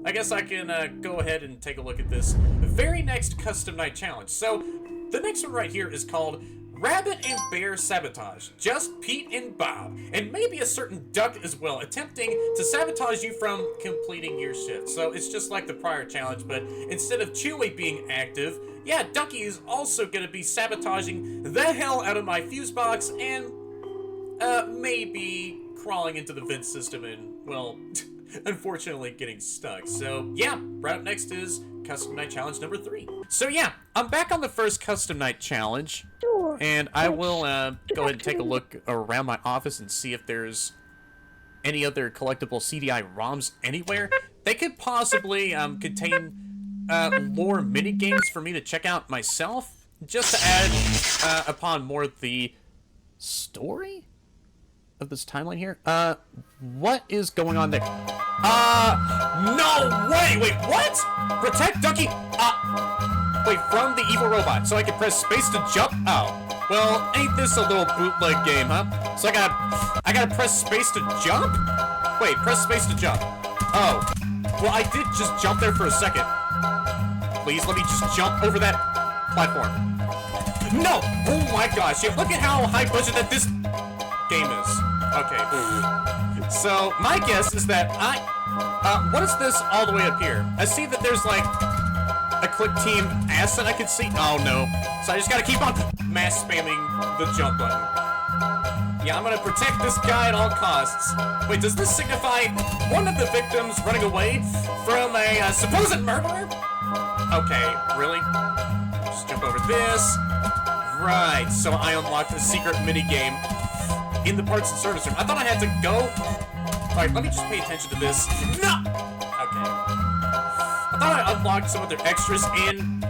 A: I guess I can go ahead and take a look at this very next custom night challenge. So the next one right here is called Rabbit and Bear Sabotage. Just Pete and Bob, and maybe a certain duck as well, attempting to sabotage you from completing your shift. So it's just like the prior challenge, but instead of Chewie being active, yeah, Ducky is also going to be sabotaging the hell out of my fuse box and maybe crawling into the vent system and, well, unfortunately getting stuck. So yeah, right up next is custom night challenge number 3. So yeah, I'm back on the first custom night challenge, and I will go ahead and take a look around my office and see if there's any other collectible CDI ROMs anywhere. They could possibly contain lore mini games for me to check out myself, just to add upon more of the story of this timeline here. What is going on there? No way! Wait, what? Protect Ducky? Wait, from the evil robot, so I can press space to jump? Oh. Well, ain't this a little bootleg game, huh? So I gotta press space to jump? Wait, press space to jump. Oh. Well, I did just jump there for a second. Please, let me just jump over that platform. No! Oh my gosh, yeah, look at how high budget that this game is. Okay. So, my guess is that what is this all the way up here? I see that there's, like, a click team asset I can see. Oh, no. So I just gotta keep on mass spamming the jump button. Yeah, I'm gonna protect this guy at all costs. Wait, does this signify one of the victims running away from a supposed murderer? Okay, really? Just jump over this. Right, so I unlocked a secret minigame in the parts and service room. I thought I had to go. Alright, let me just pay attention to this. No! Okay. I thought I unlocked some of their extras in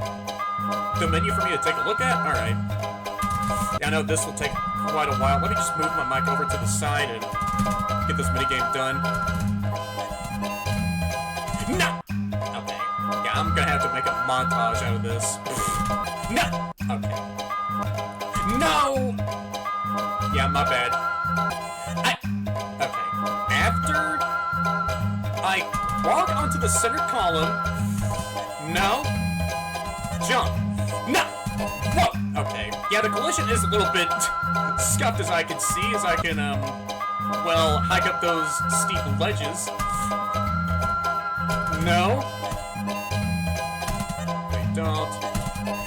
A: the menu for me to take a look at. Alright. Yeah, I know this will take quite a while. Let me just move my mic over to the side and get this minigame done. No! Okay. Yeah, I'm gonna have to make a montage out of this. No! Okay. No! Yeah, my bad. Okay. After I walk onto the center column, no, jump, no, whoa, okay. Yeah, the collision is a little bit scuffed as I can see, as I can, well, hike up those steep ledges. No. They don't.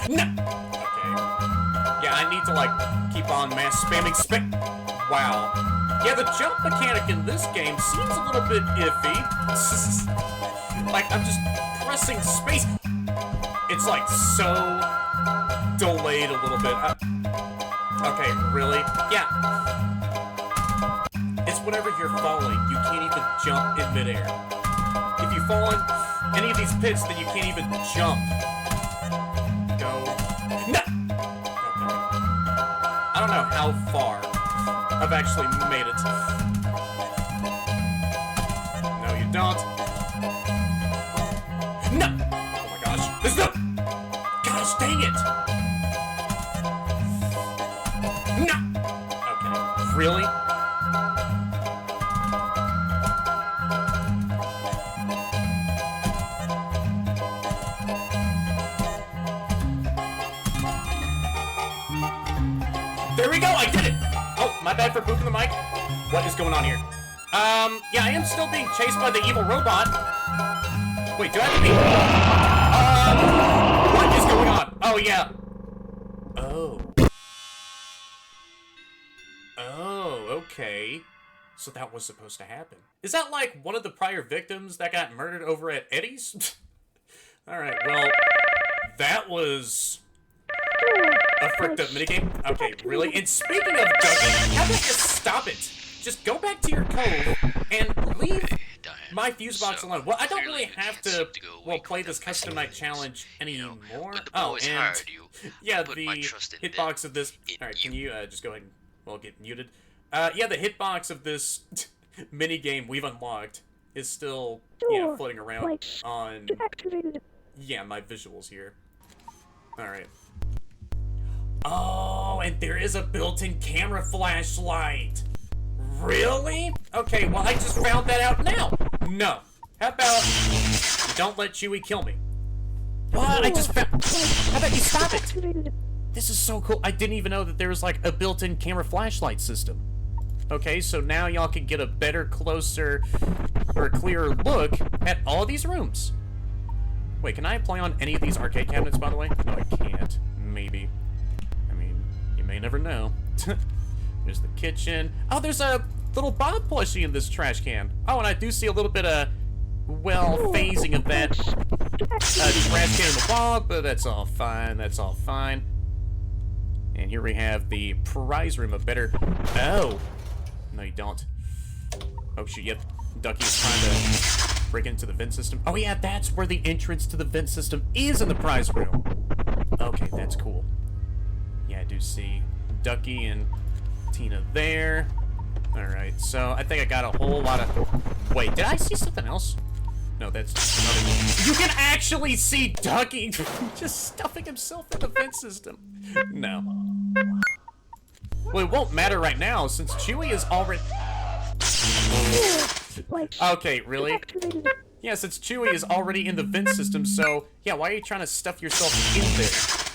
A: No! Okay. Yeah, I need to, like, keep on mass spamming wow. Yeah, the jump mechanic in this game seems a little bit iffy. Like, I'm just pressing space. It's, like, so delayed a little bit. Okay, really? Yeah. It's whenever you're falling, you can't even jump in midair. If you fall in any of these pits, then you can't even jump. Go. No! Okay. I don't know how far I've actually made it. No, you don't. No! Oh my gosh. There's no... Gosh dang it! No! Okay. Really? There we go, I did it! Oh, my bad for pooping the mic. What is going on here? Yeah, I am still being chased by the evil robot. Wait, do I have to be... what is going on? Oh, yeah. Oh. Oh, okay. So that was supposed to happen. Is that like one of the prior victims that got murdered over at Eddie's? Alright, well, that was... a fricked up minigame? Okay, really? And speaking of ducking, how about you stop it? Just go back to your cove and leave my fuse box alone. Well, I don't really have to, well, play this custom night challenge anymore. Oh, and yeah, the hitbox of this... Alright, can you just go ahead and, well, get muted? Yeah, the hitbox of this minigame we've unlocked is still, floating around on, yeah, my visuals here. Alright. Oh, and there is a built-in camera flashlight. Really? Okay, well, I just found that out now. No. How about don't let Chewie kill me? What? I just found... How about you stop it? This is so cool. I didn't even know that there was, like, a built-in camera flashlight system. Okay, so now y'all can get a better, closer, or clearer look at all of these rooms. Wait, can I play on any of these arcade cabinets, by the way? No, I can't. Maybe. You may never know. There's the kitchen. Oh, there's a little Bob plushie in this trash can. Oh, and I do see a little bit of, well, phasing of that trash can in the wall, but that's all fine. That's all fine. And here we have the prize room, a better... Oh! No, you don't. Oh, shoot, yep. Ducky's trying to break into the vent system. Oh, yeah, that's where the entrance to the vent system is in the prize room. Okay, that's cool. Yeah, I do see Ducky and Tina there. Alright, so I think I got a whole lot of... Wait, did I see something else? No, that's just another... You can actually see Ducky just stuffing himself in the vent system. No. Well, it won't matter right now since Chewie is already... Okay, really? Yeah, since Chewie is already in the vent system, so... Yeah, why are you trying to stuff yourself in there?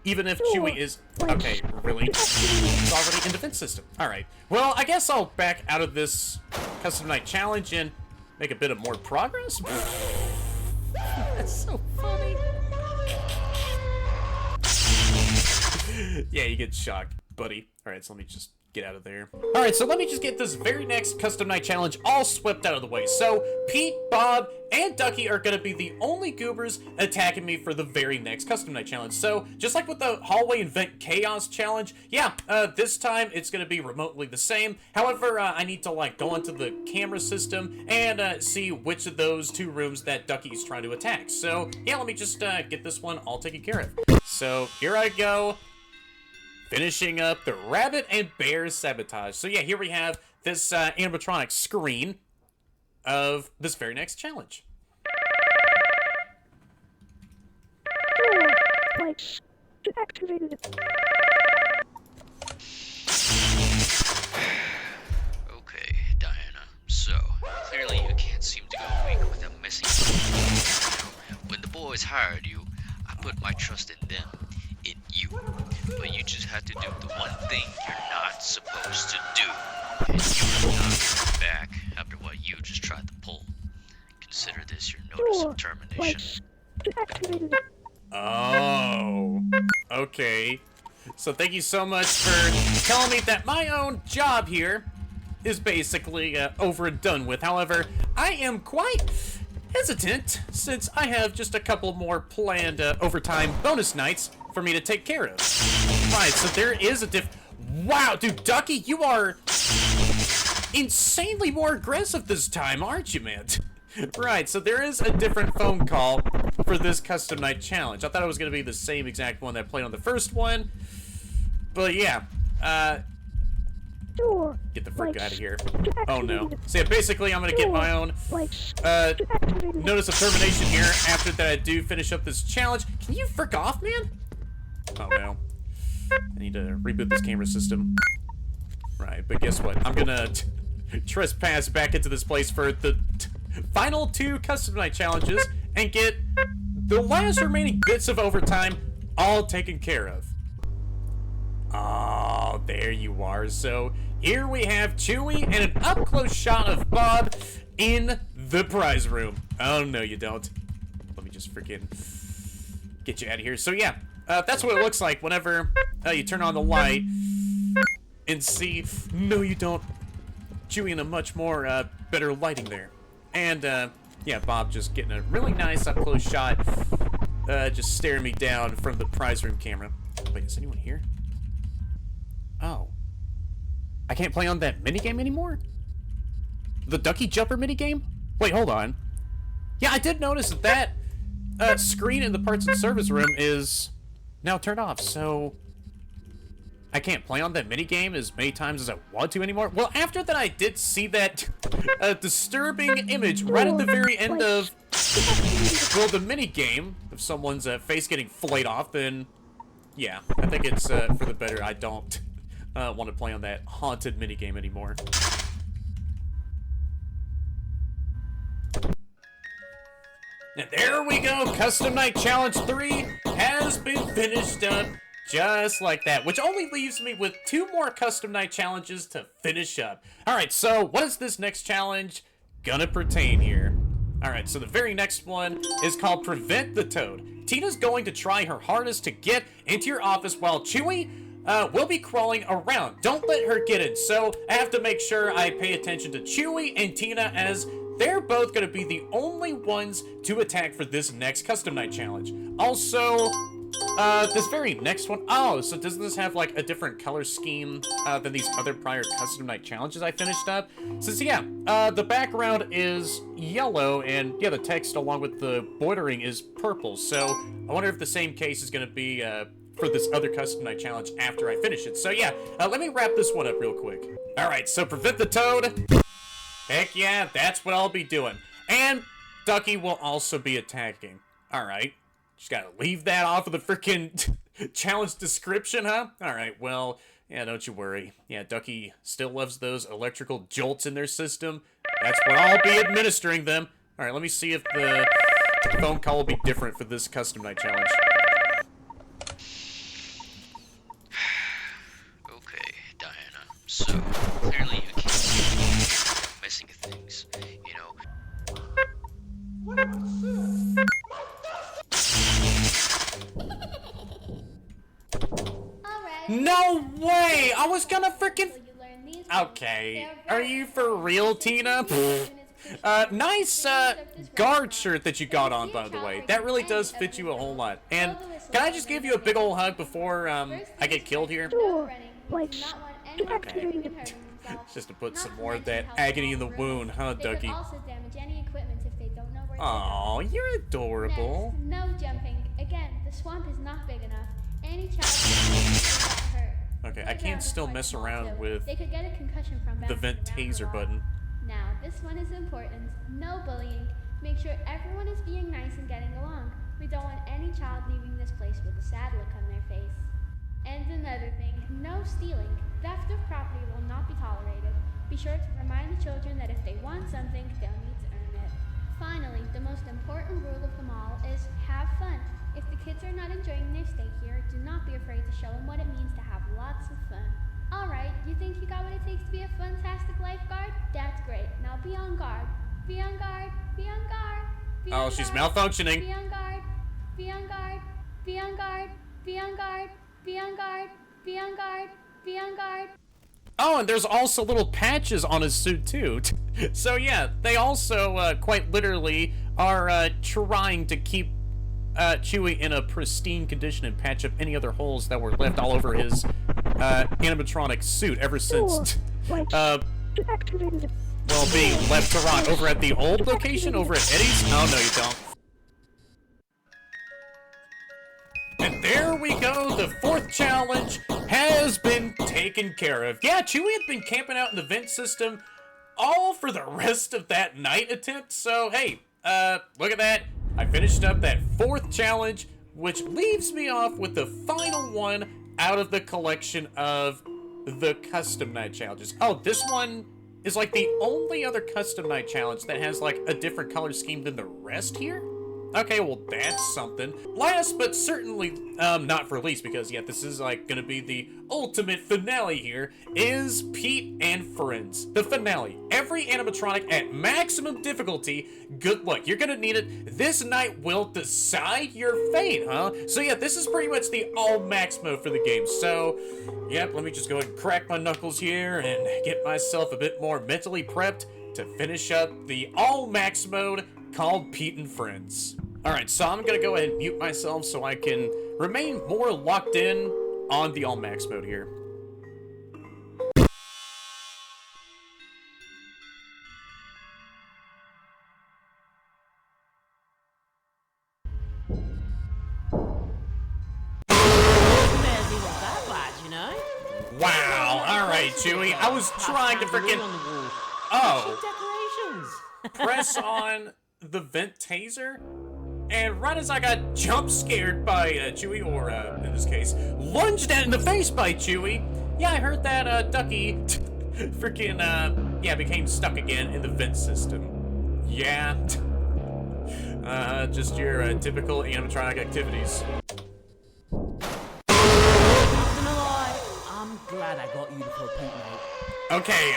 A: Even if Chewie is... Okay, really? It's already in the vent system. Alright. Well, I guess I'll back out of this custom night challenge and make a bit of more progress. That's so funny. Yeah, you get shocked, buddy. Alright, so let me just get out of there. Alright, so let me just get this very next custom night challenge all swept out of the way. So, Pete, Bob, and Ducky are gonna be the only goobers attacking me for the very next custom night challenge. So, just like with the hallway and vent chaos challenge, yeah, this time it's gonna be remotely the same. However, I need to, like, go onto the camera system and see which of those two rooms that Ducky's trying to attack. So, yeah, let me just get this one all taken care of. So, here I go. Finishing up the Rabbit and Bear sabotage. So yeah, here we have this animatronic screen of this very next challenge.
F: Lights activated.
G: Okay, Diana. So, clearly you can't seem to go a week without messing up. When the boys hired you, I put my trust in them. In you, but you just have to do the one thing you're not supposed to do, and you're not going back after what you just tried to pull. Consider this your notice of termination.
A: Oh, okay. So thank you so much for telling me that my own job here is basically over and done with. However, I am quite hesitant since I have just a couple more planned overtime bonus nights for me to take care of. Right, so there is a Wow, dude, Ducky, you are insanely more aggressive this time, aren't you, man? Right, so there is a different phone call for this custom night challenge. I thought it was going to be the same exact one that I played on the first one. But yeah, get the frick out of here. Oh no. So yeah, basically I'm going to get my own notice of termination here after that I do finish up this challenge. Can you frick off, man? Oh no. I need to reboot this camera system. Right, but guess what? I'm going to trespass back into this place for the final 2 custom night challenges and get the last remaining bits of overtime all taken care of. Oh, there you are. So here we have Chewie and an up-close shot of Bob in the prize room. Oh, no, you don't. Let me just freaking get you out of here. So yeah, that's what it looks like whenever you turn on the light and see... No, you don't. Chewie in a much more better lighting there. And, yeah, Bob just getting a really nice up-close shot, just staring me down from the prize room camera. Wait, is anyone here? Oh. I can't play on that minigame anymore? The Ducky Jumper minigame? Wait, hold on. Yeah, I did notice that that screen in the parts and service room is now turned off, so... I can't play on that minigame as many times as I want to anymore. Well, after that I did see that disturbing image right at the very end of, well, the minigame of someone's face getting flayed off, then, yeah, I think it's for the better. I don't want to play on that haunted minigame anymore. And there we go, Custom Night Challenge 3 has been finished up. Just like that, which only leaves me with 2 more custom night challenges to finish up. Alright, so what is this next challenge gonna pertain here? Alright, so the very next one is called Prevent the Toad. Tina's going to try her hardest to get into your office while Chewie will be crawling around. Don't let her get in, so I have to make sure I pay attention to Chewie and Tina as they're both gonna be the only ones to attack for this next custom night challenge. Also, this very next one, oh, so doesn't this have, like, a different color scheme, than these other prior custom night challenges I finished up? Since, yeah, the background is yellow, and, yeah, the text along with the bordering is purple, so I wonder if the same case is gonna be, for this other custom night challenge after I finish it. So, yeah, let me wrap this one up real quick. Alright, so Prevent the Toad. Heck yeah, that's what I'll be doing. And Ducky will also be attacking. Alright. Just gotta leave that off of the freaking challenge description, huh? Alright, well, yeah, don't you worry. Yeah, Ducky still loves those electrical jolts in their system. That's what I'll be administering them. Alright, let me see if the phone call will be different for this custom night challenge.
G: Okay, Diana. So, clearly you can't keep missing things, you know.
A: No way! I was gonna freaking...
E: Will you learn these?
A: Okay. Are you for real, Tina? Nice, guard shirt that you got on, by the way. That really does fit you a whole lot. And can I just give you a big old hug before, I get killed here?
E: Okay.
A: Just to put some more of that agony in the wound, huh, Ducky?
E: Also damage any equipment if they don't know where to
A: Aw,
E: go.
A: you're adorable.
E: Next, no jumping. Again, the swamp is not big enough. Any child will get hurt.
A: Okay, I can still mess around with
E: they could get a concussion from
A: the vent
E: bouncing around
A: taser
E: the wall.
A: button.
E: Now, this one is important. No bullying. Make sure everyone is being nice and getting along. We don't want any child leaving this place with a sad look on their face. And another thing, no stealing. Theft of property will not be tolerated. Be sure to remind the children that if they want something, they'll need to earn it. Finally, the most important rule of them all is have fun. If the kids are not enjoying their stay here, do not be afraid to show them what it means to have lots of fun. Alright, you think you got what it takes to be a fantastic lifeguard? That's great. Now be on guard. Be on guard. Be on guard. Be on
A: Oh, she's
E: guard.
A: malfunctioning.
E: Be on guard. Be on guard. Be on guard. Be on guard. Be on guard. Be on guard. Be on guard.
A: Oh, and there's also little patches on his suit, too. So, yeah, they also, quite literally, are, trying to keep, Chewie in a pristine condition and patch up any other holes that were left all over his animatronic suit ever since
F: Activated.
A: well, being left to rot over at the old location over at Eddie's. Oh no, you don't. And there we go, the 4th challenge has been taken care of. Yeah, Chewie had been camping out in the vent system all for the rest of that night attempt, so hey, look at that. I finished up that 4th challenge, which leaves me off with the final one out of the collection of the custom night challenges. Oh, this one is like the only other custom night challenge that has like a different color scheme than the rest here? Okay, well that's something. Last but certainly not for least, because yeah, this is like gonna be the ultimate finale here, is Pete and Friends. The finale. Every animatronic at maximum difficulty. Good luck. You're gonna need it. This night will decide your fate, huh? So yeah, this is pretty much the all max mode for the game. So, yep, let me just go ahead and crack my knuckles here and get myself a bit more mentally prepped to finish up the all max mode called Pete and Friends. Alright, so I'm gonna go ahead and mute myself so I can remain more locked in on the all max mode here. Wow, alright, Chewie. I was trying to freaking... Oh. Press on the vent taser, and right as I got jump scared by Chewie, or in this case, lunged at in the face by Chewie, yeah, I heard that Ducky freaking, yeah, became stuck again in the vent system. Yeah. Just your typical animatronic activities.
H: I'm glad I got you to put Pete, mate.
A: Okay,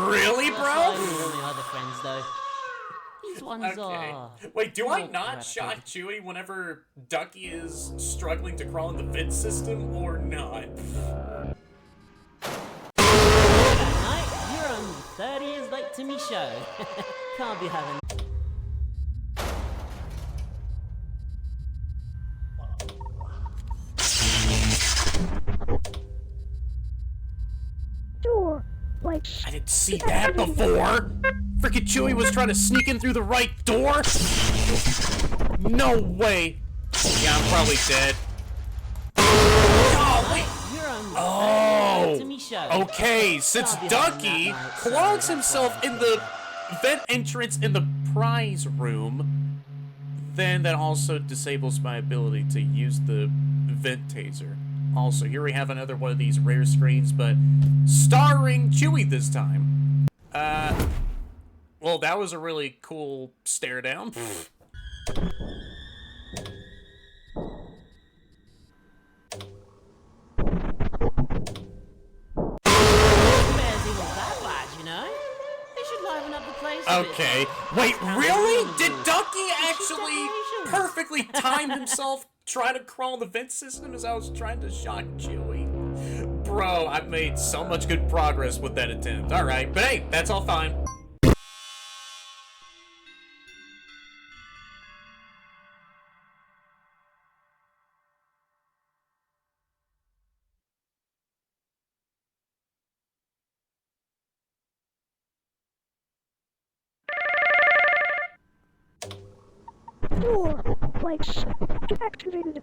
A: really, bro?
H: My other friends, though. These ones
A: Okay.
H: are...
A: Wait, do I not shock Chewie whenever Ducky is struggling to crawl in the vent system, or not?
H: That night, you're only 30 years late to me show. Can't be having...
F: Door. Like.
A: I didn't see that before! Frickin' Chewie was trying to sneak in through the right door? No way! Yeah, I'm probably dead. Oh! Okay, since Ducky clogs himself in the vent entrance in the prize room, then that also disables my ability to use the vent taser. Also, here we have another one of these rare screens, but starring Chewie this time. Well, that was a really cool stare down. Okay. Wait, really? Did Ducky actually perfectly time himself trying to crawl in the vent system as I was trying to shock Chewie? Bro, I've made so much good progress with that attempt. Alright, but hey, that's all fine.
F: Door. Lights. Activated.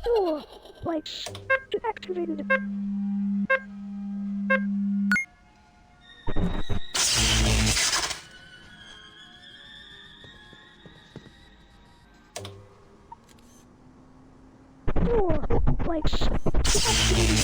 F: Door. Lights. Activated. Door. Lights. Activated.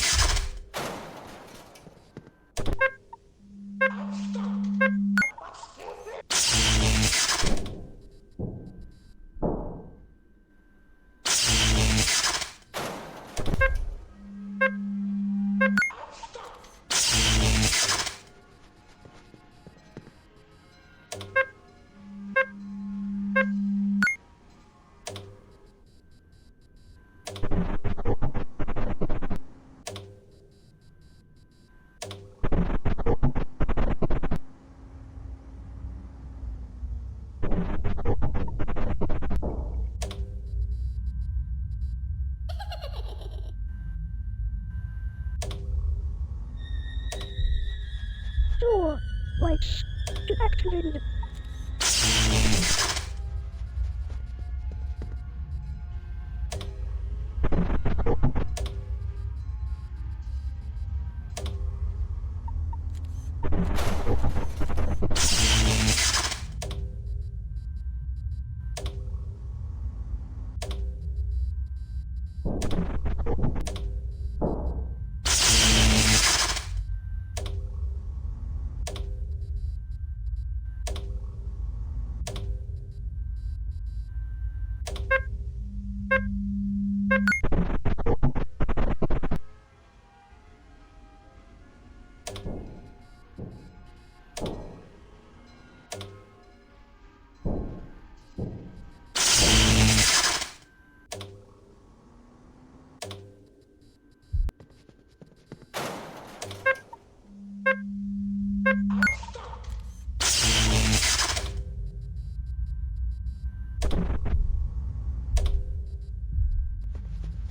F: lights activated.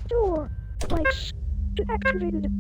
F: Door lights activated.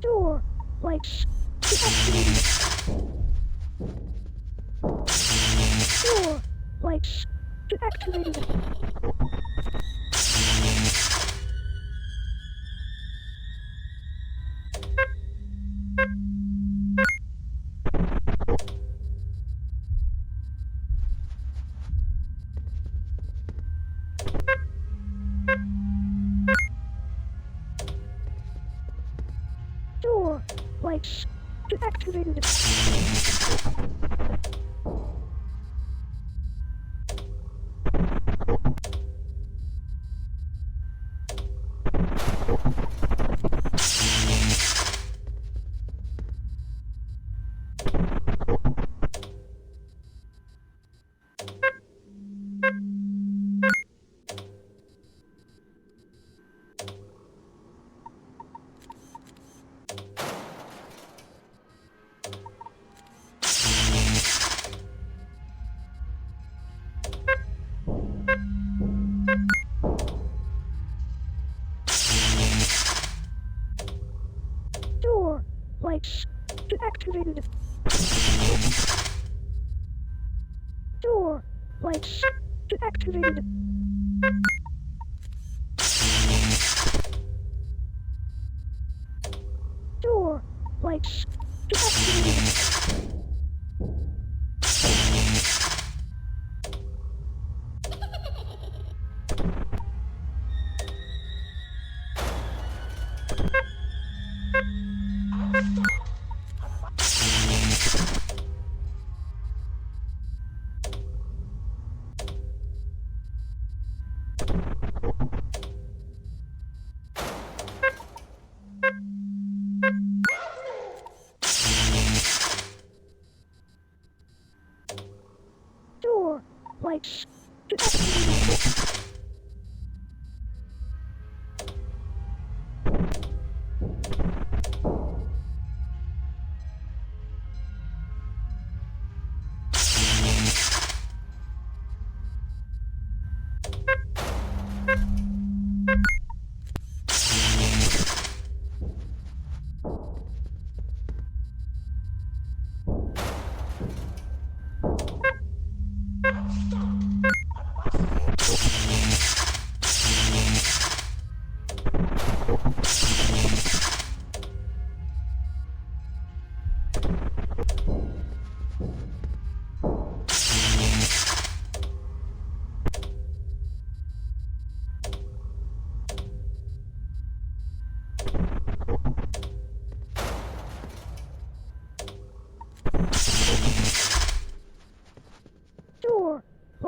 F: Door lights activated. Door lights activated. Door lights activated. Door lights activated. Door lights activated. Door lights activated. Door lights activated.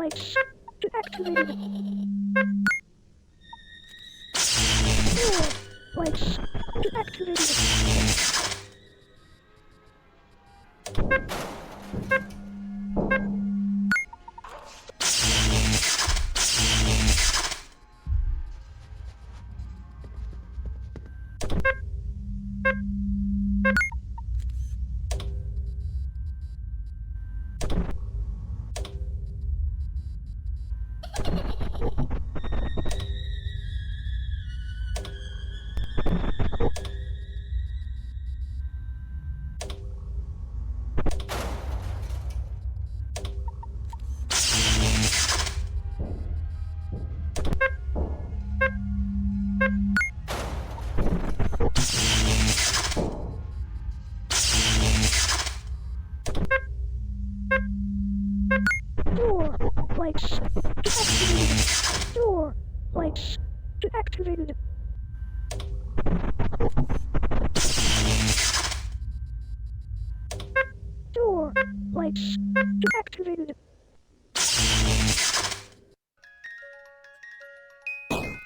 F: lights activated. Door lights activated. Door lights activated. Door lights activated. Door lights activated.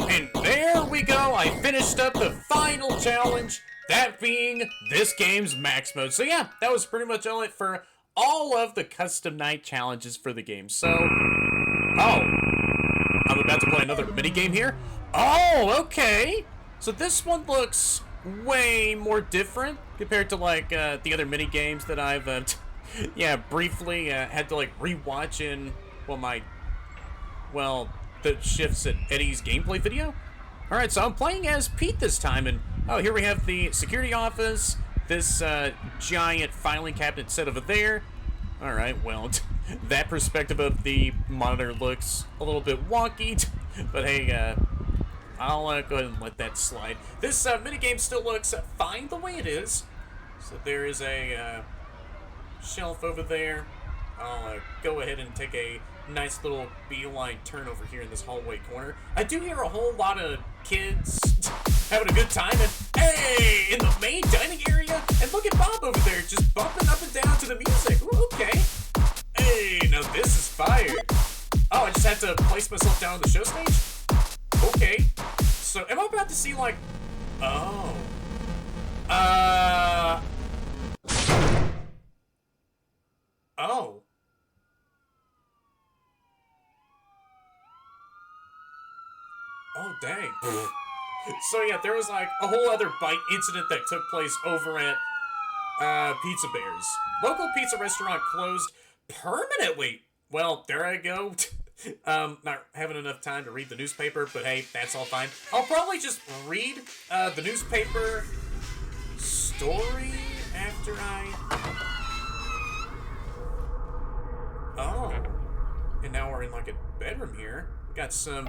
A: And there we go, I finished up the final challenge, that being this game's max mode. So yeah, that was pretty much all it for all of the custom night challenges for the game. So, oh, I'm about to play another minigame here. Oh, okay. So this one looks way more different compared to like the other minigames that I've, yeah, briefly had to like rewatch in, the shifts at Eddie's gameplay video. Alright, so I'm playing as Pete this time, and oh, here we have the security office, this giant filing cabinet set over there. Alright, well, that perspective of the monitor looks a little bit wonky, but hey, I'll go ahead and let that slide. This minigame still looks fine the way it is. So there is a shelf over there. I'll go ahead and take a nice little beeline turn over here in this hallway corner. I do hear a whole lot of kids having a good time, and hey, in the main dining area, and look at Bob over there just bumping up and down to the music. Ooh, okay. Hey, now this is fire. Oh, I just had to place myself down on the show stage? Okay. So, am I about to see, like, oh. Oh. Oh, dang. So, yeah, there was, like, a whole other bite incident that took place over at, PizzaBear's. Local pizza restaurant closed permanently. Well, there I go. Not having enough time to read the newspaper, but hey, that's all fine. I'll probably just read, the newspaper story after Oh. And now we're in, like, a bedroom here. Got some...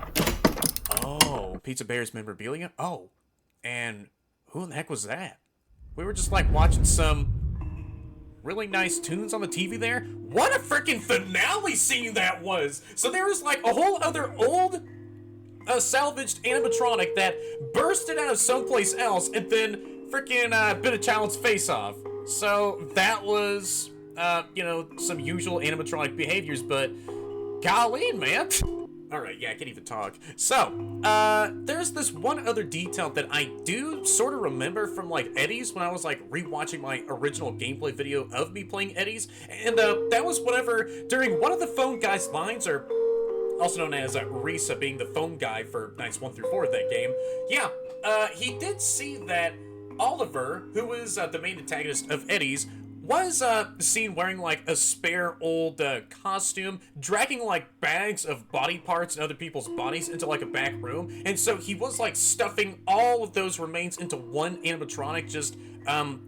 A: Oh, PizzaBear's memorabilia? Oh, and who in the heck was that? We were just like watching some really nice tunes on the TV there. What a freaking finale scene that was! So there was like a whole other old salvaged animatronic that bursted out of someplace else and then freaking bit a child's face off. So that was, you know, some usual animatronic behaviors, but golly, man. Alright, yeah, I can't even talk. So, there's this one other detail that I do sort of remember from, like, Eddie's when I was, like, rewatching my original gameplay video of me playing Eddie's, and, that was whenever, during one of the phone guy's lines, or also known as, Risa being the phone guy for nights 1 through 4 of that game, yeah, he did see that Oliver, who was, the main antagonist of Eddie's, was seen wearing like a spare old costume, dragging like bags of body parts and other people's bodies into like a back room, and so he was like stuffing all of those remains into one animatronic, just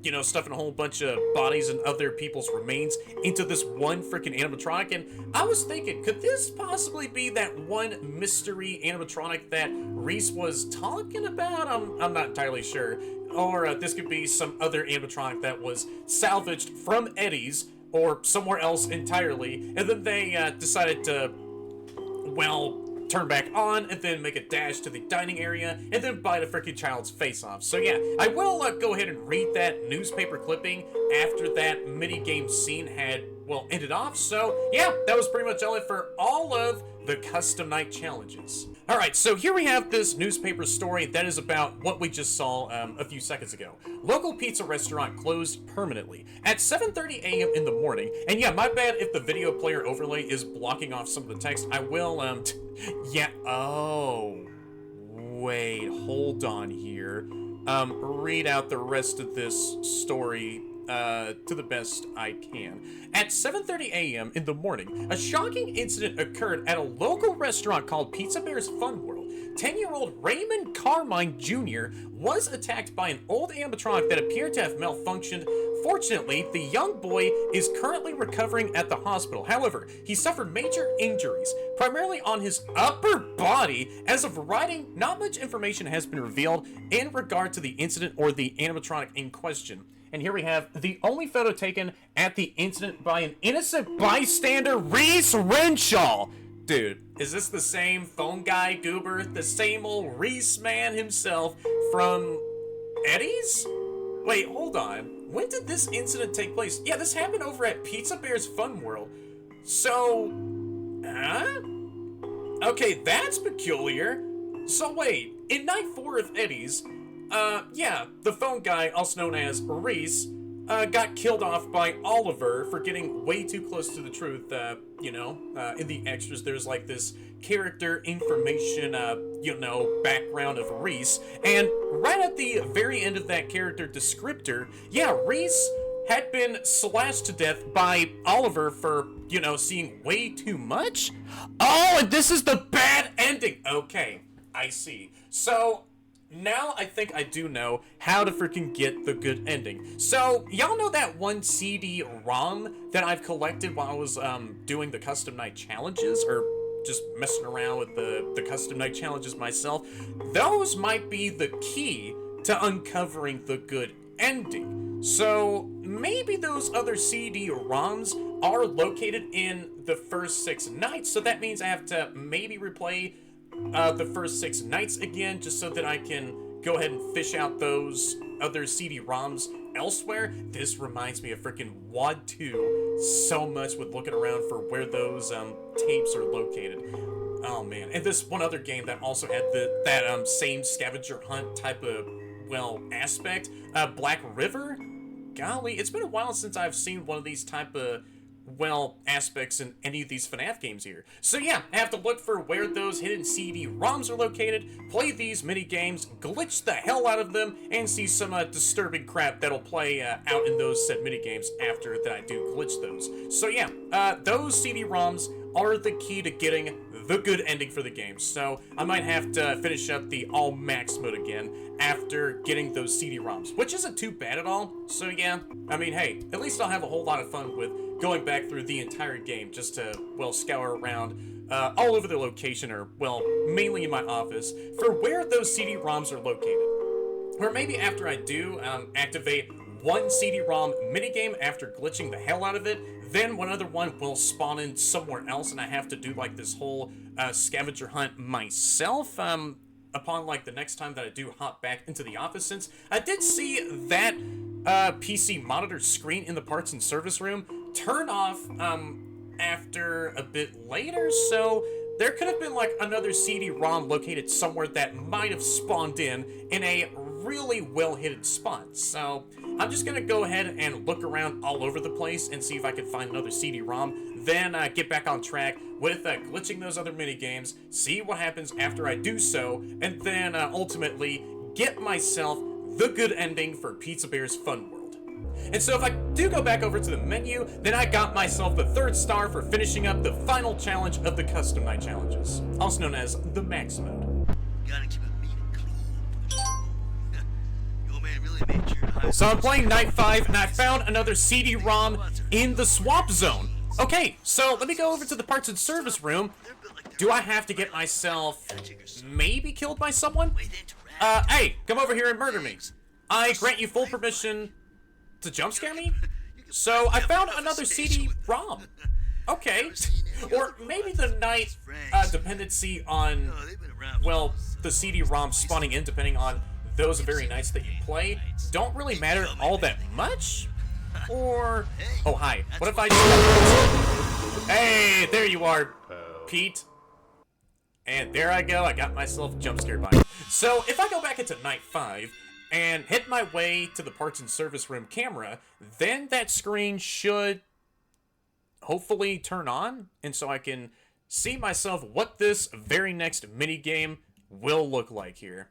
A: you know, stuffing a whole bunch of bodies and other people's remains into this one freaking animatronic. And I was thinking, could this possibly be that one mystery animatronic that Reese was talking about? I'm not entirely sure. Or this could be some other animatronic that was salvaged from Eddie's or somewhere else entirely, and then they decided to, well, turn back on and then make a dash to the dining area and then bite a freaking child's face off. So yeah, I will go ahead and read that newspaper clipping after that minigame scene had well, ended off. So yeah, that was pretty much all it for all of the custom night challenges. All right, so here we have this newspaper story that is about what we just saw a few seconds ago. Local pizza restaurant closed permanently at 7:30 a.m. in the morning. And yeah, my bad if the video player overlay is blocking off some of the text. I will, yeah, oh, wait, hold on here. Read out the rest of this story to the best I can. At 7:30 a.m. in the morning, a shocking incident occurred at a local restaurant called PizzaBear's Funworld. 10-year-old Raymond Carmine Jr. was attacked by an old animatronic that appeared to have malfunctioned. Fortunately, the young boy is currently recovering at the hospital. However, he suffered major injuries, primarily on his upper body. As of writing, not much information has been revealed in regard to the incident or the animatronic in question. And here we have the only photo taken at the incident by an innocent bystander, Reese Renshaw. Dude, is this the same phone guy goober? The same old Reese man himself from Eddie's? Wait, hold on. When did this incident take place? Yeah, this happened over at PizzaBear's Funworld. So, huh? Okay, that's peculiar. So wait, in night 4 of Eddie's, yeah, the phone guy, also known as Reese, got killed off by Oliver for getting way too close to the truth. You know, in the extras, there's like this character information, you know, background of Reese. And right at the very end of that character descriptor, yeah, Reese had been slashed to death by Oliver for, you know, seeing way too much? Oh, and this is the bad ending! Okay, I see. So, now I think I do know how to freaking get the good ending. So, y'all know that one CD-ROM that I've collected while I was doing the custom night challenges, or just messing around with the custom night challenges myself? Those might be the key to uncovering the good ending. So, maybe those other CD-ROMs are located in the first 6 nights, so that means I have to maybe replay the first 6 nights again, just so that I can go ahead and fish out those other CD-ROMs elsewhere. This reminds me of freaking WAD 2 so much with looking around for where those tapes are located. Oh man, and this one other game that also had that same scavenger hunt type of, well, aspect, Black River? Golly, it's been a while since I've seen one of these type of, well, aspects in any of these FNAF games here. So yeah, I have to look for where those hidden CD-ROMs are located, play these mini-games, glitch the hell out of them, and see some disturbing crap that'll play out in those said mini-games after that I do glitch those. So yeah, those CD-ROMs are the key to getting the good ending for the game. So I might have to finish up the all max mode again after getting those CD-ROMs, which isn't too bad at all. So yeah, I mean, hey, at least I'll have a whole lot of fun with going back through the entire game just to, well, scour around all over the location, or, well, mainly in my office, for where those CD-ROMs are located. Or maybe after I do activate one CD-ROM minigame after glitching the hell out of it, then one other one will spawn in somewhere else and I have to do like this whole scavenger hunt myself upon like the next time that I do hop back into the office, since I did see that PC monitor screen in the parts and service room turn off after a bit later, so there could have been like another CD-ROM located somewhere that might have spawned in a really well-hidden spot. So I'm just gonna go ahead and look around all over the place and see if I can find another CD-ROM, then get back on track with glitching those other minigames, see what happens after I do so, and then ultimately get myself the good ending for PizzaBear's Funworld. And so if I do go back over to the menu, then I got myself the 3rd star for finishing up the final challenge of the custom night challenges, also known as the max mode.
B: Gotta keep it neat and clean for the show. Your man really made sure to hide.
A: So I'm playing night 5, and I found another CD-ROM in the swap zone. Okay, so let me go over to the parts and service room. Do I have to get myself maybe killed by someone? Hey, come over here and murder me. I grant you full permission to jump scare me? So I found another CD-ROM. Okay. Or maybe the night dependency on, well, the CD-ROM spawning in depending on those very nights that you play don't really matter all that much? Or...
B: Hey,
A: Oh, hi.
B: that's
A: What if I
B: what-
A: just... Hey, there you are, Pete. And there I go. I got myself jump scared by it. So, if I go back into Night 5 and hit my way to the parts and service room camera, then that screen should hopefully turn on, and so I can see myself what this very next minigame will look like here.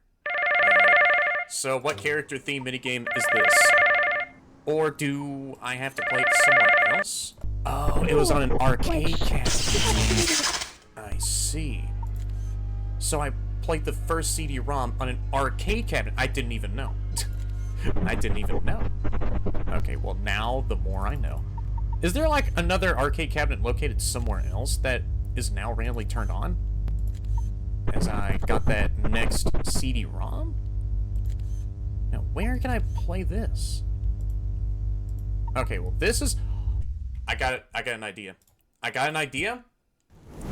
A: Alright. So what character theme minigame is this? Or do I have to play it somewhere else? Oh, it was on an arcade cabinet. I see. So I played the first CD-ROM on an arcade cabinet. I didn't even know. I didn't even know. Okay, well now the more I know. Is there like another arcade cabinet located somewhere else that is now randomly turned on? As I got that next CD-ROM? Now where can I play this? Okay, well this is... I got an idea. I got an idea?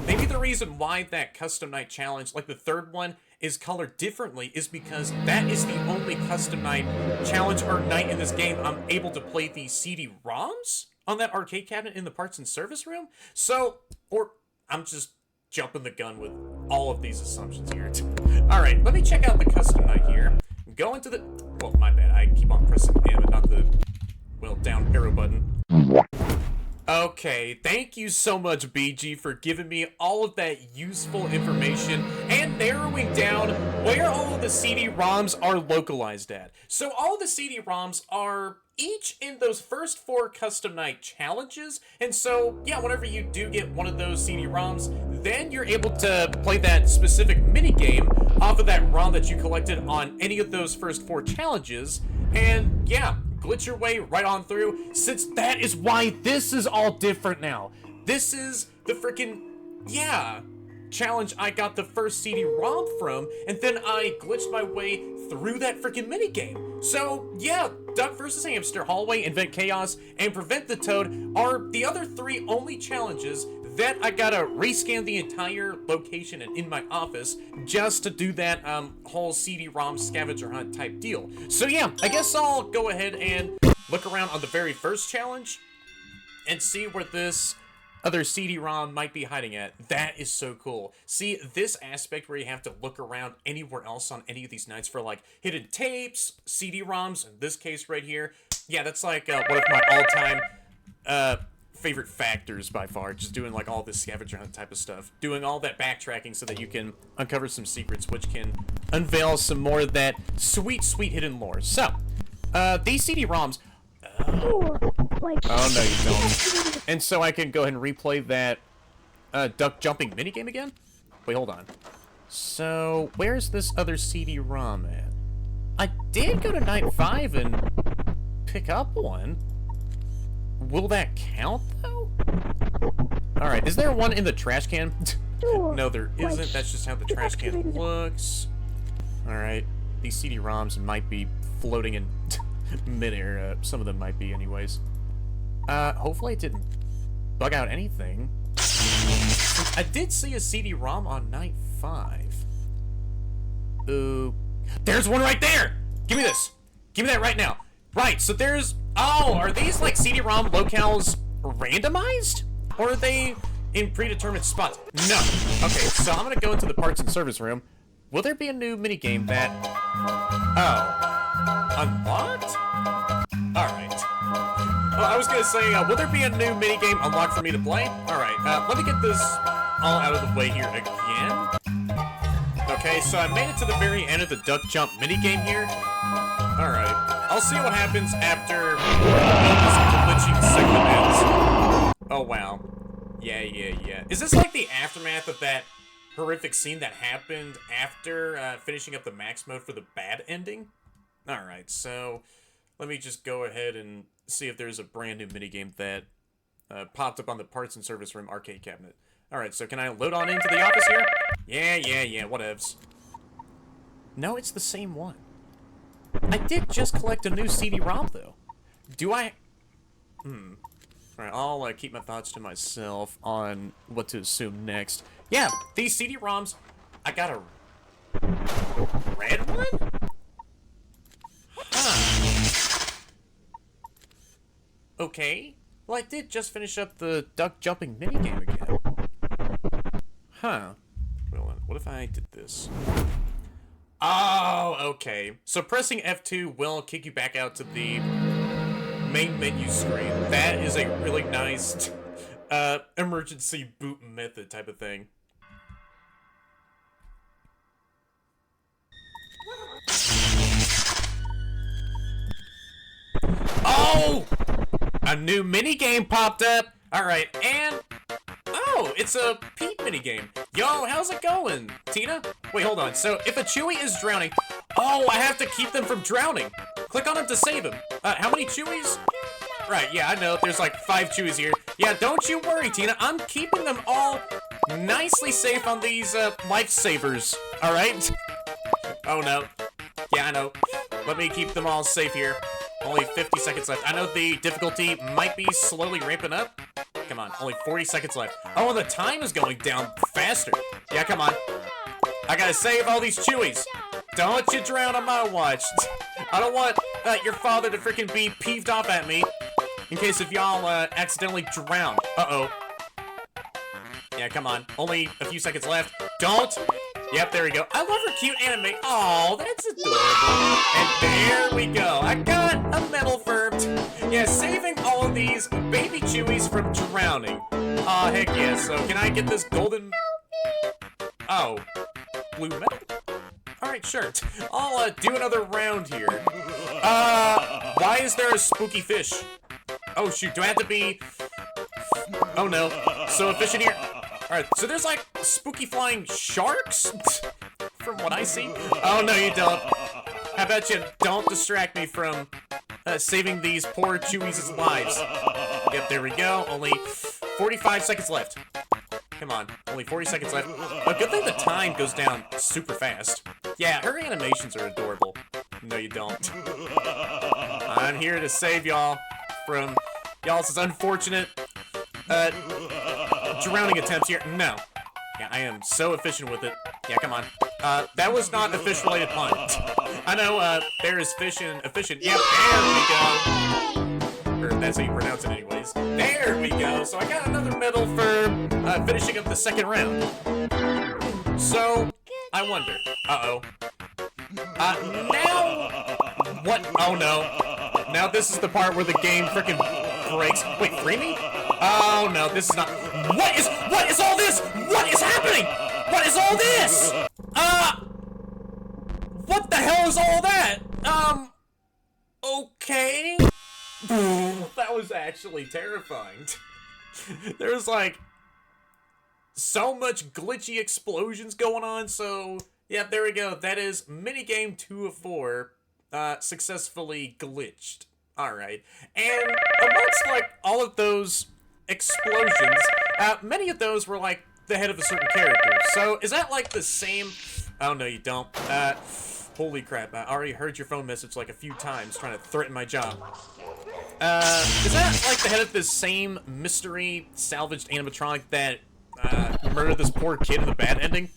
A: Maybe the reason why that custom night challenge, like the third one, is colored differently is because that is the only custom night challenge or night in this game I'm able to play the CD-ROMs on that arcade cabinet in the parts and service room. So, or I'm just jumping the gun with all of these assumptions here. Alright, let me check out the custom night here. Go into the... Well, my bad. I keep on pressing M and not the, well, down arrow button. Okay, thank you so much, BG, for giving me all of that useful information and narrowing down where all of the CD-ROMs are localized at. So all the CD-ROMs are each in those first 4 custom night challenges, and so, yeah, whenever you do get one of those CD-ROMs, then you're able to play that specific minigame off of that ROM that you collected on any of those first 4 challenges, and yeah, glitch your way right on through, since that is why this is all different now. This is the freaking, yeah, challenge I got the first CD-ROM from, and then I glitched my way through that freaking minigame. So, yeah, Duck vs. Hamster, Hallway, Invent Chaos, and Prevent the Toad are the other 3 only challenges that I gotta rescan the entire location and in my office just to do that whole CD-ROM scavenger hunt type deal. So yeah, I guess I'll go ahead and look around on the very first challenge and see where this other CD-ROM might be hiding at. That is so cool. See, this aspect where you have to look around anywhere else on any of these nights for like hidden tapes, CD-ROMs, in this case right here. Yeah, that's like one of my all-time favorite factors by far, just doing like all this scavenger hunt type of stuff, doing all that backtracking so that you can uncover some secrets which can unveil some more of that sweet hidden lore. So these CD-ROMs oh no you don't. And so I can go ahead and replay that duck jumping minigame again. Wait, hold on. So where's this other CD-ROM at? I did go to night 5 and pick up one. Will that count, though? Alright, is there one in the trash can? No, there isn't. That's just how the trash can looks. Alright, these CD-ROMs might be floating in midair. Some of them might be, anyways. Hopefully it didn't bug out anything. I did see a CD-ROM on night 5. Ooh. There's one right there! Give me this! Give me that right now! Right, so there's... Oh, are these, like, CD-ROM locales randomized? Or are they in predetermined spots? No. Okay, so I'm gonna go into the parts and service room. Will there be a new minigame that... Oh. Unlocked? Alright. Well, I was gonna say, will there be a new minigame unlocked for me to play? Alright, let me get this all out of the way here again. Okay, so I made it to the very end of the duck jump minigame here. Alright, I'll see what happens after this glitching segment ends. Oh wow. Yeah. Is this like the aftermath of that horrific scene that happened after finishing up the max mode for the bad ending? Alright, so let me just go ahead and see if there's a brand new minigame that popped up on the parts and service room arcade cabinet. Alright, so can I load on into the office here? Yeah, whatevs. No, it's the same one. I did just collect a new CD-ROM, though. Do I... Alright, I'll keep my thoughts to myself on what to assume next. Yeah, these CD-ROMs... I got a... red one? Huh. Okay. Well, I did just finish up the duck jumping minigame again. Huh. Well, what if I did this? Oh, okay. So pressing F2 will kick you back out to the main menu screen. That is a really nice emergency boot method type of thing. Oh! A new minigame popped up! Alright, and... Oh, it's a Pete minigame. Yo, how's it going, Tina? Wait, hold on. So, if a Chewie is drowning... Oh, I have to keep them from drowning. Click on him to save him. How many Chewies? Right, yeah, I know. There's like 5 Chewies here. Yeah, don't you worry, Tina. I'm keeping them all nicely safe on these lifesavers. Alright? Oh, no. Yeah, I know. Let me keep them all safe here. Only 50 seconds left. I know the difficulty might be slowly ramping up. Come on, only 40 seconds left. Oh, the time is going down faster. Yeah, come on. I gotta save all these Chewies. Don't you drown on my watch. I don't want your father to freaking be peeved off at me in case if y'all accidentally drown. Uh-oh. Yeah, come on. Only a few seconds left. Don't. Yep, there we go. I love her cute anime. Oh, that's adorable. And there we go. I got a medal for... Yeah, saving all of these baby Chewies from drowning. Aw, heck yeah. So, can I get this golden... Oh. Blue medal? Alright, sure. I'll do another round here. Why is there a spooky fish? Oh, shoot. Do I have to be... Oh, no. So efficient here. Alright, so there's like spooky flying sharks? From what I see. Oh, no, you don't. How about you don't distract me from saving these poor Chewies' lives? Yep, there we go. Only 45 seconds left. Come on, only 40 seconds left. But good thing the time goes down super fast. Yeah, her animations are adorable. No, you don't. I'm here to save y'all from y'all's unfortunate drowning attempts here. No. Yeah, I am so efficient with it. Yeah, come on. That was not a fish-related pun. I know, there is fish and efficient. Yep, there we go. Or that's how you pronounce it anyways. There we go. So I got another medal for finishing up the second round. So, I wonder. Uh-oh. Now... What? Oh, no. Now this is the part where the game frickin' breaks. Wait, free me? Oh, no, this is not... What is all this? What is happening? What is all this? What the hell is all that? Okay. That was actually terrifying. There's like so much glitchy explosions going on, so yeah, there we go. That is minigame 2 of 4 successfully glitched. Alright. And amongst like all of those explosions, many of those were like the head of a certain character. So is that like the same... Oh no, you don't. Holy crap, I already heard your phone message like a few times trying to threaten my job. Is that like the head of this same mystery salvaged animatronic that murdered this poor kid in the bad ending?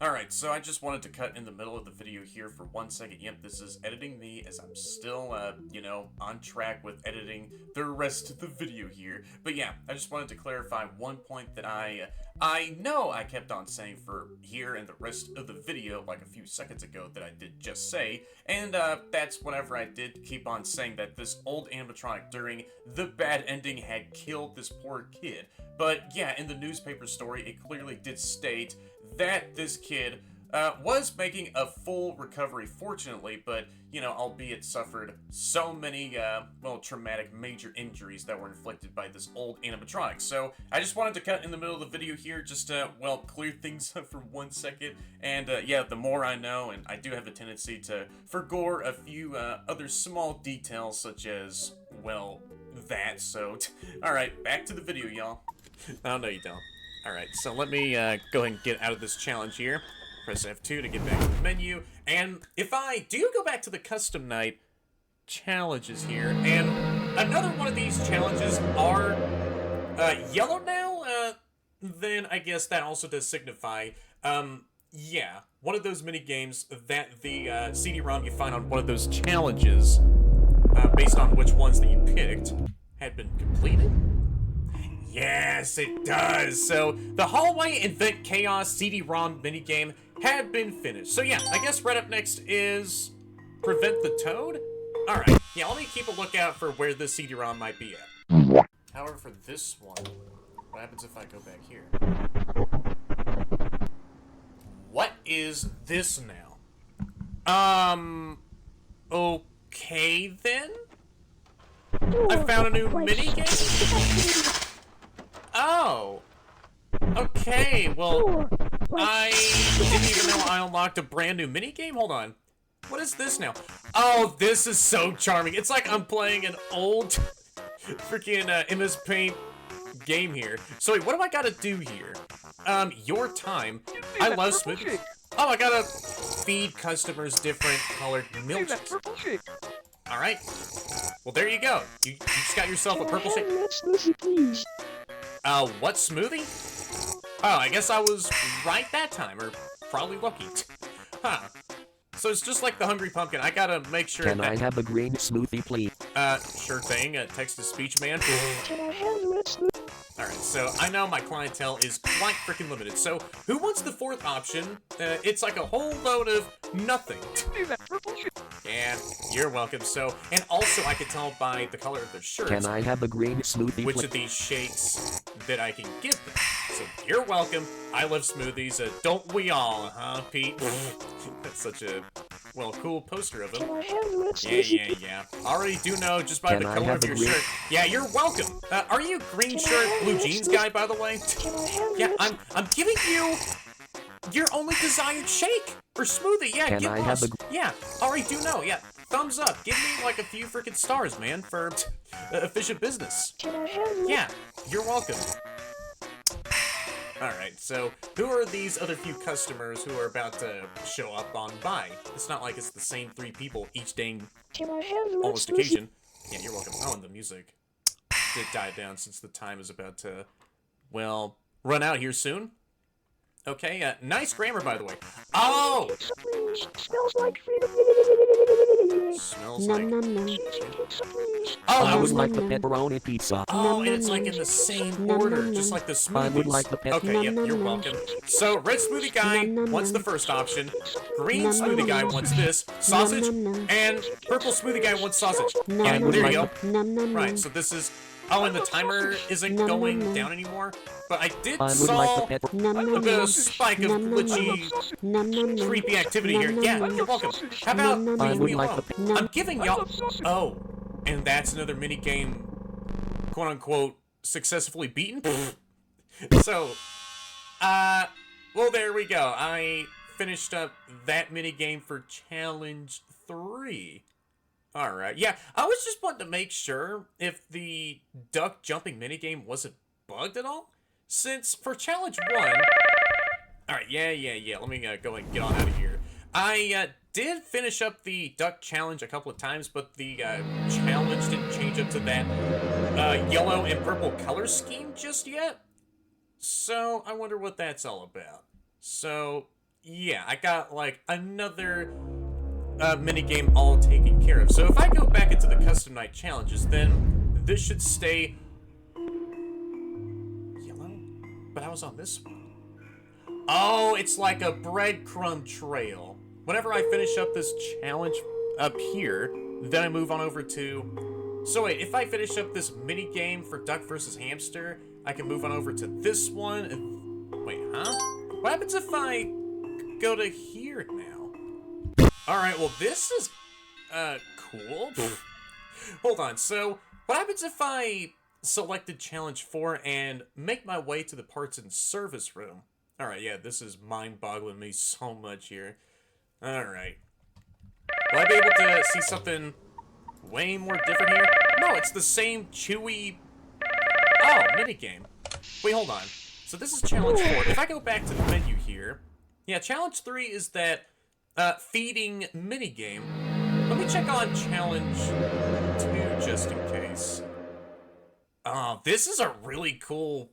A: Alright, so I just wanted to cut in the middle of the video here for 1 second. Yep, this is editing me as I'm still, you know, on track with editing the rest of the video here. But yeah, I just wanted to clarify one point that I know I kept on saying for here and the rest of the video like a few seconds ago that I did just say. And that's whenever I did keep on saying that this old animatronic during the bad ending had killed this poor kid. But yeah, in the newspaper story, it clearly did state that this kid was making a full recovery, fortunately, but, you know, albeit suffered so many, well, traumatic major injuries that were inflicted by this old animatronic. So, I just wanted to cut in the middle of the video here, just to, well, clear things up for 1 second, and, yeah, the more I know, and I do have a tendency to forgo a few, other small details, such as, well, that, so, alright, back to the video, y'all. Oh, no, you don't. Alright, so let me go ahead and get out of this challenge here. Press F2 to get back to the menu. And if I do go back to the custom night challenges here, and another one of these challenges are yellow now, then I guess that also does signify, yeah, one of those mini games that the CD-ROM you find on one of those challenges, based on which ones that you picked, had been completed? Yes, it does. So the hallway Invent Chaos CD-ROM minigame had been finished. So yeah, I guess right up next is Prevent the Toad? Alright, yeah, let me keep a lookout for where this CD-ROM might be at. However, for this one, what happens if I go back here? What is this now? Okay then? I found a new minigame? Oh. Okay, well, I didn't even know I unlocked a brand new minigame? Hold on. What is this now? Oh, this is so charming. It's like I'm playing an old freaking MS Paint game here. So wait, what do I gotta do here? Your time. I love smoothies. Oh, I gotta feed customers different colored milkshakes. Alright. Well, there you go. You just got yourself a purple shake. What smoothie? Oh, I guess I was right that time, or probably lucky. Huh. So it's just like the Hungry Pumpkin. I gotta make sure
I: Can I have a green smoothie, please?
A: Sure thing. Text-to-speech man.
F: Can I have a red smoothie?
A: Alright, so I know my clientele is quite freaking limited. So, who wants the fourth option? It's like a whole load of nothing. Yeah, you're welcome. So, and also I can tell by the color of their shirts.
I: Can I have a green smoothie,
A: which of these shakes that I can give them. So, you're welcome. I love smoothies. Don't we all, huh, Pete? That's such a, well, cool poster of him.
F: Can I have a red smoothie?
A: Yeah. Already do know just by
I: Can
A: the
I: I
A: color
I: have
A: of
I: a
A: your
I: green-
A: shirt. Yeah, you're welcome. Are you green shirt, blue jeans guy, by the way?
F: Can I have a
A: Yeah,
F: red
A: I'm giving you your only desired shake or smoothie. Yeah,
I: Can
A: give
I: I
A: us.
I: have
A: Yeah, already do know. Yeah, thumbs up. Give me like a few freaking stars, man, for efficient business.
F: Can I have a
A: Yeah, you're welcome. Alright, so who are these other few customers who are about to show up on by? It's not like it's the same 3 people each dang
F: Can I have a red
A: almost
F: smoothie?
A: occasion. Yeah, you're welcome. Oh, and the music did die down since the time is about to, well, run out here soon. Okay, nice grammar, by the way. Oh!
F: Please. Smells like freedom.
A: Smells like...
F: Oh,
A: I
I: I
A: was
I: would
A: like...
I: like the pepperoni pizza.
A: Oh, and it's like in the same order, just like the smoothies.
I: I would like the pep-
A: Okay, yep, you're welcome. So, red smoothie guy wants the first option, green smoothie guy wants this, sausage, and purple smoothie guy wants sausage. Yeah,
I: would
A: there you
I: like
A: go. Right, so this is... Oh, and the timer isn't going down anymore, but I did
I: I would
A: saw
I: like the pepper-
A: a bit of spike of glitchy, creepy activity here. Yeah, you're welcome. How about
I: I
A: leave
I: would
A: me
I: like
A: alone?
I: the
A: I'm giving y'all... Oh, and that's another mini game, quote-unquote, successfully beaten? So, well, there we go. I finished up that mini game for Challenge 3. Alright, yeah, I was just wanting to make sure if the duck jumping minigame wasn't bugged at all. Since for Challenge 1... Alright, yeah, let me go and get on out of here. I did finish up the duck challenge a couple of times, but the challenge didn't change up to that yellow and purple color scheme just yet. So, I wonder what that's all about. So, yeah, I got, like, another... minigame all taken care of. So if I go back into the custom night challenges, then this should stay yellow. But I was on this one. Oh, it's like a breadcrumb trail. Whenever I finish up this challenge up here, then I move on over to... So wait, if I finish up this minigame for Duck versus Hamster, I can move on over to this one. And... Wait, huh? What happens if I go to here now? Alright, well this is, cool. Hold on, so, what happens if I selected Challenge 4 and make my way to the parts and service room? Alright, yeah, this is mind-boggling me so much here. Alright. Will I be able to see something way more different here? No, it's the same chewy... Oh, minigame. Wait, hold on. So this is Challenge 4. If I go back to the menu here... Yeah, Challenge 3 is that... feeding minigame. Let me check on Challenge 2 just in case. Oh, this is a really cool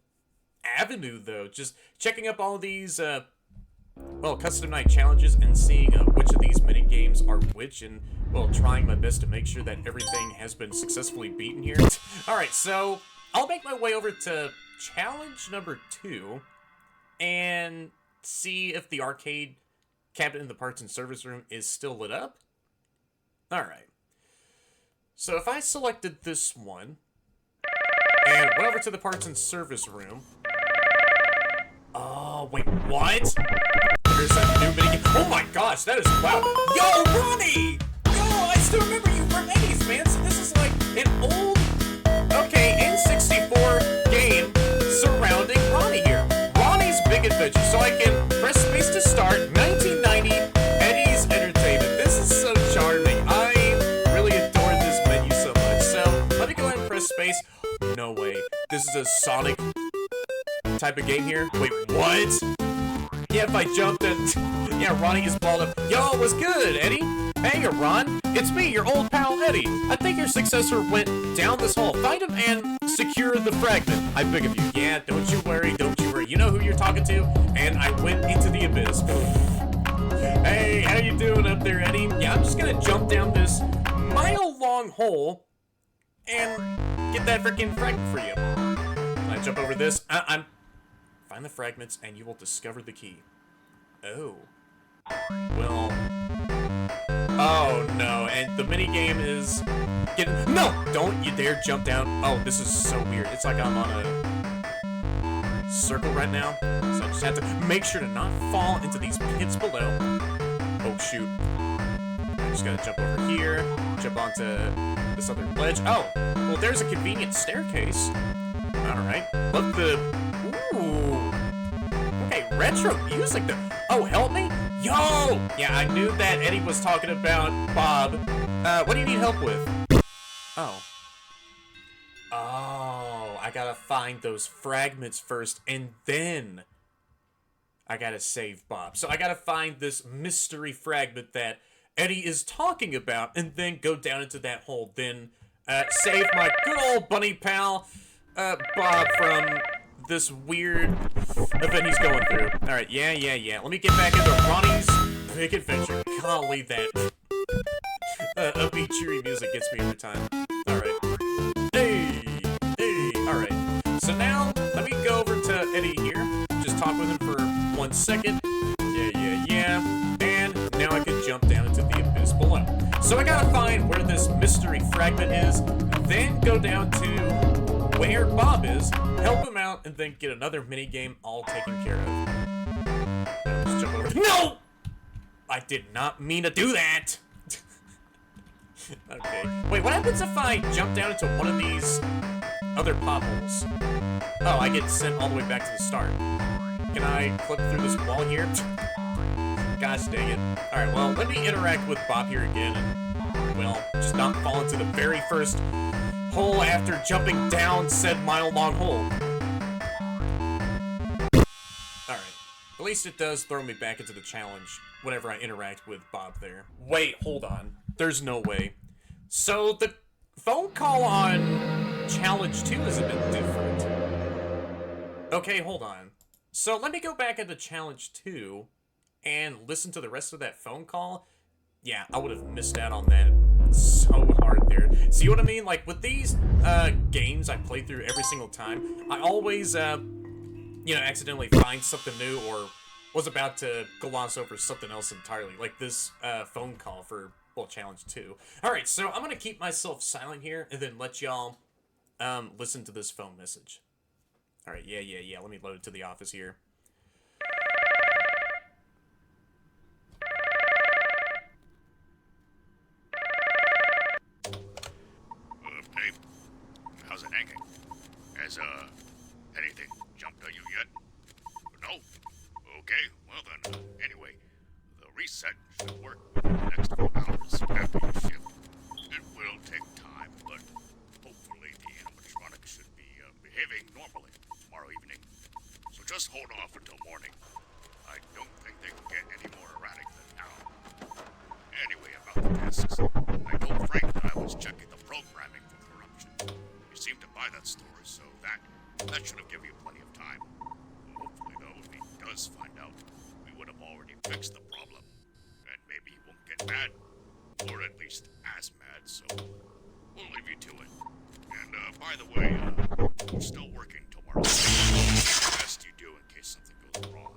A: avenue, though. Just checking up all these, well, custom night challenges and seeing which of these minigames are which and Well, trying my best to make sure that everything has been successfully beaten here. Alright, so I'll make my way over to challenge number 2 and see if the arcade cabinet in the parts and service room is still lit up. Alright. So if I selected this one and went over to the parts and service room. Oh, wait, what? There's a new minigame. Oh my gosh, that is wow. Yo, Ronnie! Yo, I still remember you from Eddie's, man. So this is like an old, okay, N64 game surrounding Ronnie here. Ronnie's Big Adventure. So I can press space to start. 1990, Eddie's Entertainment. This is so charming. I really adore this menu so much. So let me go ahead and press space. No way. This is a Sonic type of game here. Wait, what? Yeah, if I jumped and... yeah, Ronnie is balled up. Yo, what's good, Eddie? Hey, Ron. It's me, your old pal, Eddie. I think your successor went down this hall. Find him and secure the fragment. I beg of you. Yeah, don't you worry, don't you worry. You know who you're talking to. And I went into the abyss. Hey, how you doing up there, Eddie? Yeah, I'm just gonna jump down this mile-long hole and get that freaking fragment for you. Can I jump over this? I'm... Find the fragments and you will discover the key. Oh. Well... Oh no, and the minigame is getting... No! Don't you dare jump down. Oh, this is so weird. It's like I'm on a circle right now. So I just have to make sure to not fall into these pits below. Oh shoot. I just gotta jump over here, jump onto this other ledge. Oh, well there's a convenient staircase. Alright. Look, the... Ooh. Okay, retro music though. Oh, help me? Yo! Yeah, I knew that Eddie was talking about Bob. What do you need help with? Oh. Oh, I gotta find those fragments first, and then I gotta save Bob. So I gotta find this mystery fragment that Eddie is talking about, and then go down into that hole. Then save my good old bunny pal, Bob, from this weird event he's going through. Alright, yeah. Let me get back into Ronnie's Big Adventure. Golly, that upbeat, cheery music gets me every time. Alright. Hey! Alright. So now, let me go over to Eddie here. Just talk with him for 1 second. Yeah. And now I can jump down into the abyss below. So I gotta find where this mystery fragment is, then go down to where Bob is, help him out, and then get another minigame all taken care of. Just jump over. No! I did not mean to do that! Okay. Wait, what happens if I jump down into one of these other potholes? Oh, I get sent all the way back to the start. Can I clip through this wall here? Gosh dang it. Alright, well, let me interact with Bob here again, and, well, just not fall into the very first hole after jumping down said mile-long hole. Alright. At least it does throw me back into the challenge whenever I interact with Bob there. Wait, hold on. There's no way. So the phone call on challenge 2 is a bit different. Okay, hold on. So let me go back into challenge 2 and listen to the rest of that phone call. Yeah, I would have missed out on that so hard there. See what I mean? Like, with these games I play through every single time, I always, accidentally find something new or was about to gloss over something else entirely. Like this phone call for, well, Challenge 2. Alright, so I'm gonna keep myself silent here and then let y'all listen to this phone message. Alright, yeah. Let me load it to the office here.
D: Hey, how's it hanging? Has, anything jumped on you yet? No? Okay, well then, anyway, the reset should work within the next few hours after your shift. It will take time, but hopefully the animatronic should be, behaving normally tomorrow evening. So just hold off until morning. I don't think they can get any more erratic than now. Anyway, about the discs. I told Frank that I was checking the programming for corruption. You seem to buy that story, so that should have given you plenty of time. Hopefully, though, if he does find out, we would have already fixed the problem. And maybe he won't get mad. or at least as mad, so we'll leave you to it. And, by the way, we're still working tomorrow. The best you do in case something goes wrong.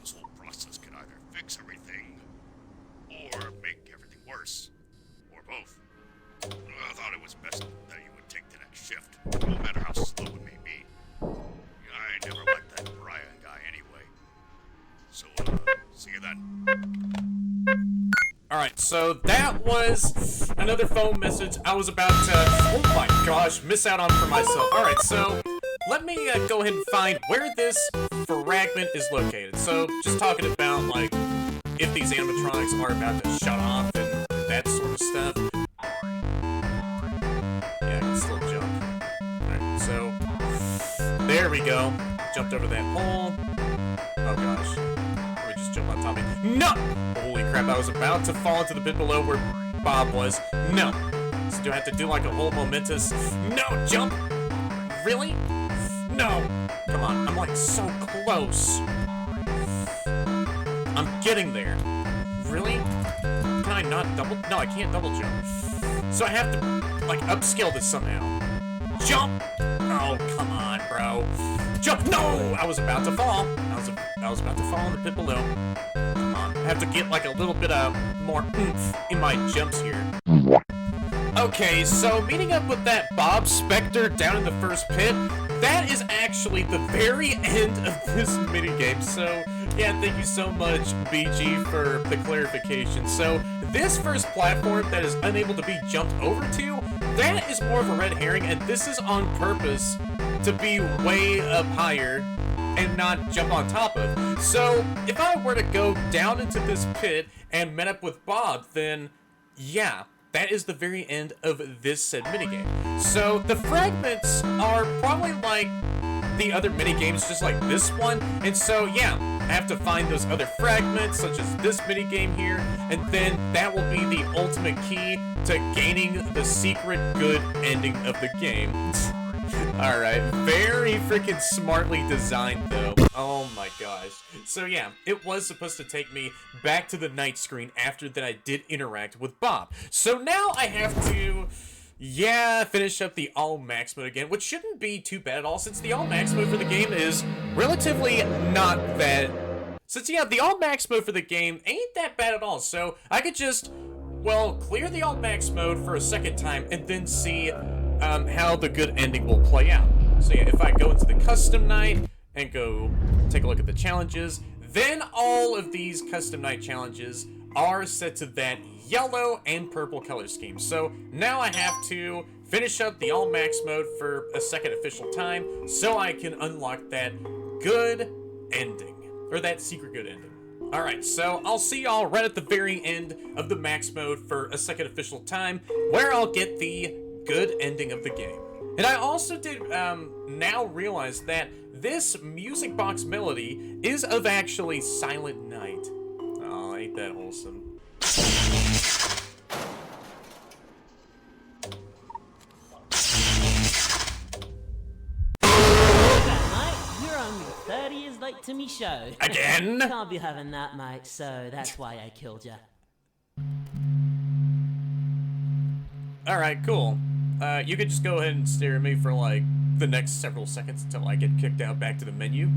D: This whole process can either fix everything, or make everything worse, or both. I thought it was best that you would take the next shift, no matter how slow it may be. I never liked that Brian guy anyway. So, see you then.
A: Alright, so that was another phone message I was about to, oh my gosh, miss out on for myself. Alright, so let me go ahead and find where this fragment is located. So, just talking about, like, if these animatronics are about to shut off and that sort of stuff. Yeah, I can still jump. Alright, so, there we go. Jumped over that hole. Oh gosh. Let me just jump on top of it. No! Holy crap, I was about to fall into the pit below where Bob was. No. So do I have to do like a whole momentous... No, jump! Really? No! Come on, I'm like so close. I'm getting there. Really? Can I not double... No, I can't double jump. So I have to, like, upscale this somehow. Jump! Oh, come on, bro. Jump! No! I was about to fall. I was about to fall in the pit below. Come on. I have to get, like, a little bit of more oomph in my jumps here. Okay, so meeting up with that Bob Spector down in the first pit, that is actually the very end of this minigame. So, yeah, thank you so much, BG, for the clarification. So, this first platform that is unable to be jumped over to, that is more of a red herring, and this is on purpose to be way up higher and not jump on top of. So, if I were to go down into this pit and met up with Bob, then, yeah, that is the very end of this said minigame. So, the fragments are probably like the other minigames, just like this one, and so, yeah, I have to find those other fragments, such as this minigame here, and then that will be the ultimate key to gaining the secret good ending of the game. Alright, very freaking smartly designed, though. Oh my gosh. So yeah, it was supposed to take me back to the night screen after that I did interact with Bob. So now I have to, yeah, finish up the all max mode again, which shouldn't be too bad at all, since the all max mode for the game is relatively not that... Since, yeah, the all max mode for the game ain't that bad at all, so I could just, well, clear the all max mode for a second time and then see how the good ending will play out. So yeah, if I go into the custom night and go take a look at the challenges, then all of these custom night challenges are set to that yellow and purple color scheme. So now I have to finish up the all max mode for a second official time so I can unlock that good ending, or that secret good ending. Alright, so I'll see y'all right at the very end of the max mode for a second official time, where I'll get the good ending of the game. And I also did now realize that this music box melody is of actually Silent Night. Oh, ain't that wholesome.
H: You're only 30 years late to me show.
A: Again?
H: Can't be having that, mate, so that's why I killed ya.
A: Alright, cool. You could just go ahead and stare at me for, like, the next several seconds until I get kicked out back to the menu.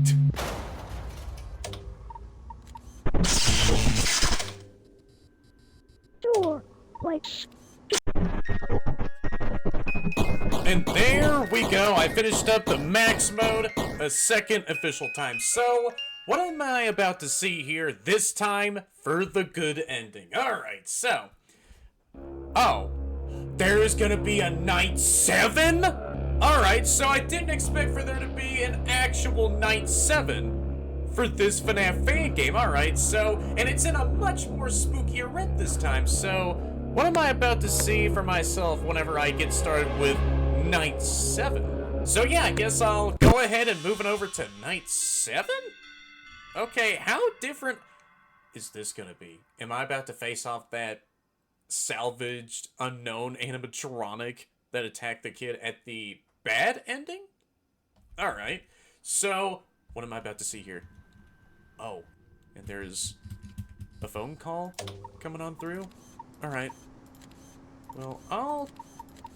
F: Sure, like...
A: And there we go, I finished up the max mode a second official time. So, what am I about to see here this time for the good ending? Alright, so... Oh. There's gonna be a night 7? Alright, so I didn't expect for there to be an actual night 7 for this FNAF fan game. Alright, so, and it's in a much more spookier rent this time, so what am I about to see for myself whenever I get started with night 7? So yeah, I guess I'll go ahead and move it over to night 7? Okay, how different is this gonna be? Am I about to face off that salvaged, unknown animatronic that attacked the kid at the bad ending? Alright, so what am I about to see here? Oh, and there's a phone call coming on through? Alright. Well, I'll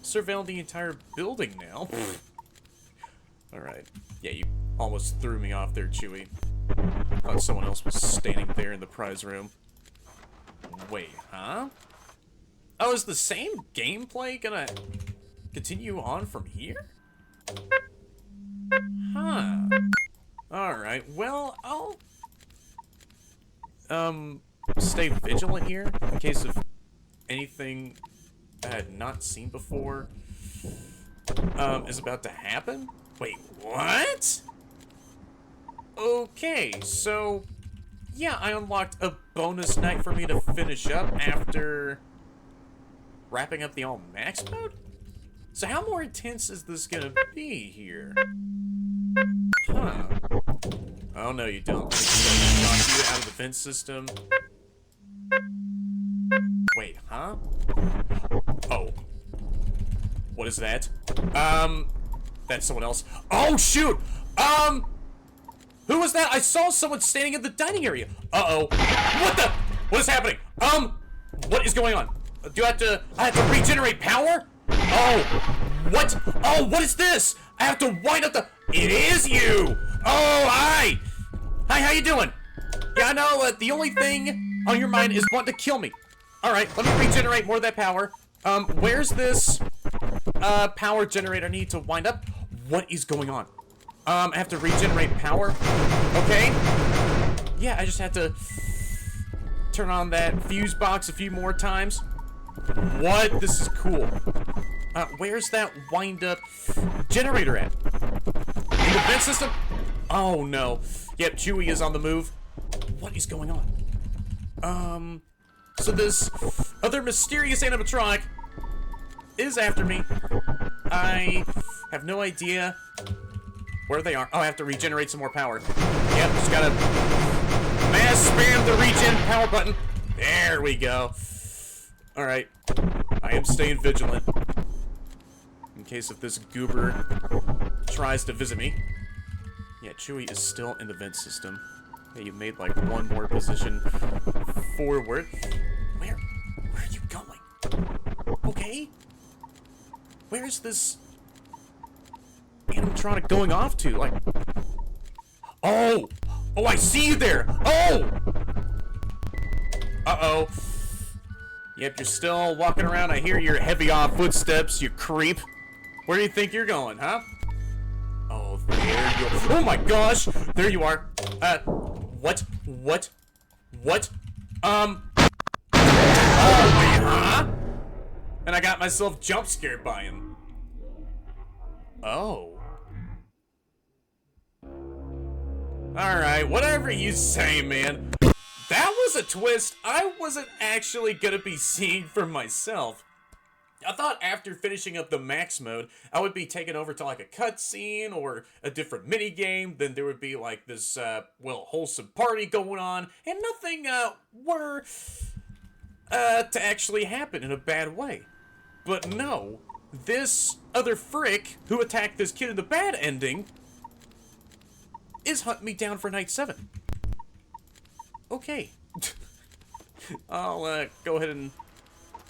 A: surveil the entire building now. Alright. Yeah, you almost threw me off there, Chewie. Thought someone else was standing there in the prize room. Wait, huh? Oh, is the same gameplay gonna continue on from here? Huh. Alright, well, I'll stay vigilant here in case of anything I had not seen before is about to happen. Wait, what? Okay, so yeah, I unlocked a bonus night for me to finish up after wrapping up the all max mode? So how more intense is this gonna be here? Huh. Oh no, you don't. Let me just knock you out of the vent system. Wait, huh? Oh. What is that? That's someone else. Oh shoot! Who was that? I saw someone standing in the dining area. Uh-oh. What is happening? What is going on? I have to regenerate power? Oh, what? Oh, what is this? I have to wind up the... It is you! Oh, hi! Hi, how you doing? Yeah, I know, the only thing on your mind is wanting to kill me. Alright, let me regenerate more of that power. Where's this, power generator I need to wind up? What is going on? I have to regenerate power. Okay. Yeah, I just had to turn on that fuse box a few more times. What? This is cool. Where's that wind-up generator at? In the vent system? Oh, no. Yep, Chewie is on the move. What is going on? So this other mysterious animatronic is after me. I have no idea where they are. Oh, I have to regenerate some more power. Yep, just gotta mass spam the regen power button. There we go. Alright. I am staying vigilant. In case if this goober tries to visit me. Yeah, Chewie is still in the vent system. Yeah, you made like one more position forward. Where are you going? Okay. Where's this animatronic going off to? Like, oh, I see you there. Oh, uh-oh. Yep, you're still walking around. I hear your heavy footsteps, you creep. Where do you think you're going, huh? Oh, there you are. Oh my gosh, there you are. What? Oh, wait, huh? And I got myself jump scared by him. Oh. Alright, whatever you say, man. That was a twist I wasn't actually gonna be seeing for myself. I thought after finishing up the max mode, I would be taken over to like a cutscene or a different mini game. Then there would be like this, well, wholesome party going on, and nothing, were, to actually happen in a bad way. But no, this other frick who attacked this kid in the bad ending is hunting me down for night 7. Okay. I'll, go ahead and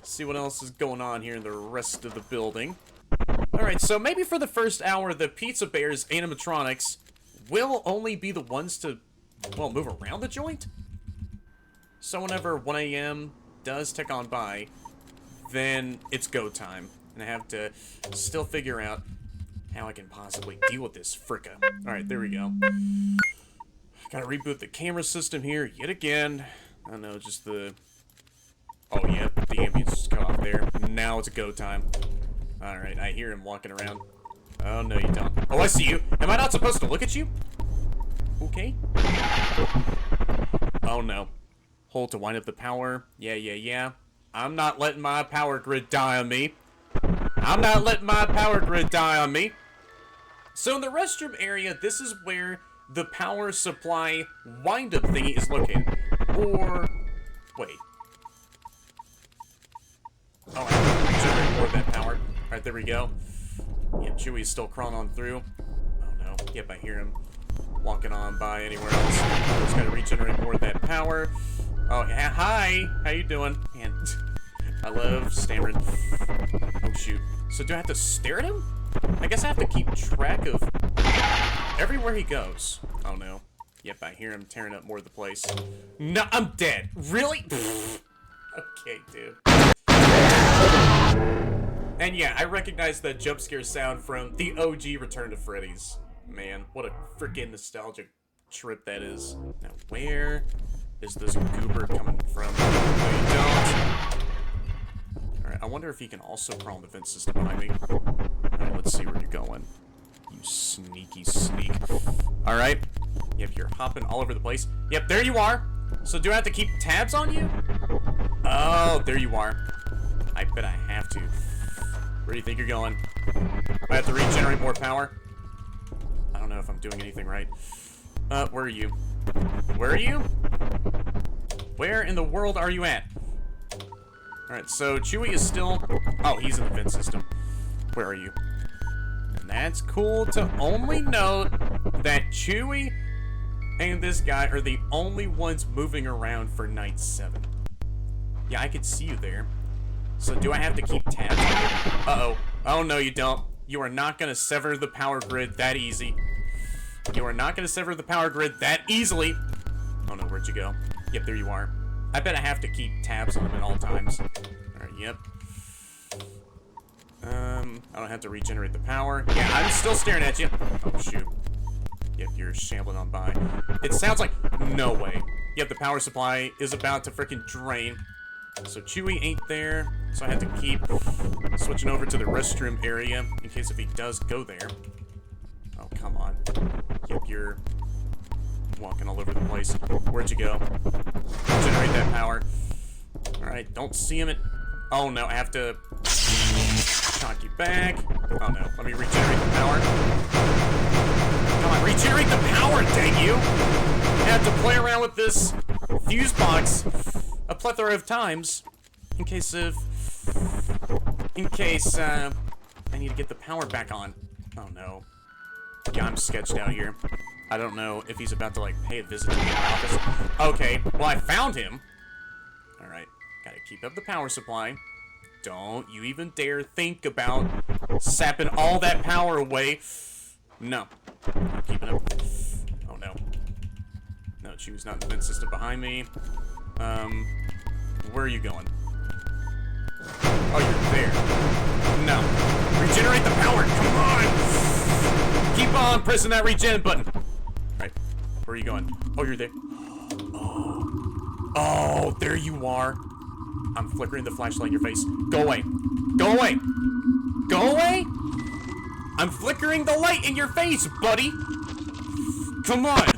A: see what else is going on here in the rest of the building. Alright, so maybe for the first hour, the PizzaBear's animatronics will only be the ones to, well, move around the joint? So whenever 1 AM does tick on by, then it's go time. And I have to still figure out how I can possibly deal with this fricka. Alright, there we go. Gotta reboot the camera system here yet again. I don't know, just the... Oh, yeah, the ambience just cut off there. Now it's a go time. Alright, I hear him walking around. Oh, no, you don't. Oh, I see you. Am I not supposed to look at you? Okay. Oh, no. Hold to wind up the power. Yeah. I'm not letting my power grid die on me. So in the restroom area, this is where the power supply wind-up thingy is located. Or... wait. Oh, I have to generate more of that power. Alright, there we go. Yeah, Chewie's still crawling on through. Oh no. Yep, I hear him walking on by anywhere else. Just gotta regenerate more of that power. Oh, yeah, hi! How you doing? And I love stammering. Oh, shoot. So do I have to stare at him? I guess I have to keep track of everywhere he goes. Oh, no. Yep, I hear him tearing up more of the place. No, I'm dead. Really? Okay, dude. And yeah, I recognize that jump scare sound from the OG Return to Freddy's. Man, what a freaking nostalgic trip that is. Now, where is this goober coming from? No, you don't. Alright, I wonder if he can also crawl in the vent system behind me. Alright, let's see where you're going. You sneaky sneak. Alright. Yep, you're hopping all over the place. Yep, there you are. So do I have to keep tabs on you? Oh, there you are. I bet I have to. Where do you think you're going? I have to regenerate more power? I don't know if I'm doing anything right. Where are you? Where are you? Where in the world are you at? Alright, so Chewie is still... Oh, he's in the vent system. Where are you? And that's cool to only note that Chewie and this guy are the only ones moving around for Night 7. Yeah, I could see you there. So do I have to keep tabs on you? Uh-oh. Oh, no, you don't. You are not going to sever the power grid that easy. You are not going to sever the power grid that easily. Oh, no, where'd you go? Yep, there you are. I bet I have to keep tabs on him at all times. Alright, yep. I don't have to regenerate the power. Yeah, I'm still staring at you. Oh, shoot. Yep, you're shambling on by. It sounds like... No way. Yep, the power supply is about to freaking drain. So Chewie ain't there, so I have to keep switching over to the restroom area in case if he does go there. Oh, come on. Yep, you're walking all over the place. Where'd you go? Generate that power. Alright, don't see him at... Oh, no, I have to shock you back. Oh, no, let me regenerate the power. Come on, regenerate the power, dang you! I have to play around with this fuse box a plethora of times in case I need to get the power back on. Oh no. Yeah, I'm sketched out here. I don't know if he's about to like pay a visit to my office. Okay, well I found him. Alright, gotta keep up the power supply. Don't you even dare think about sapping all that power away. No. I'm keeping up. Oh no. No, she was not in the vent system behind me. Where are you going? Oh, you're there. No. Regenerate the power, come on! Keep on pressing that regen button. Right, where are you going? Oh, you're there. Oh, there you are. I'm flickering the flashlight in your face. Go away. Go away. Go away! I'm flickering the light in your face, buddy! Come on!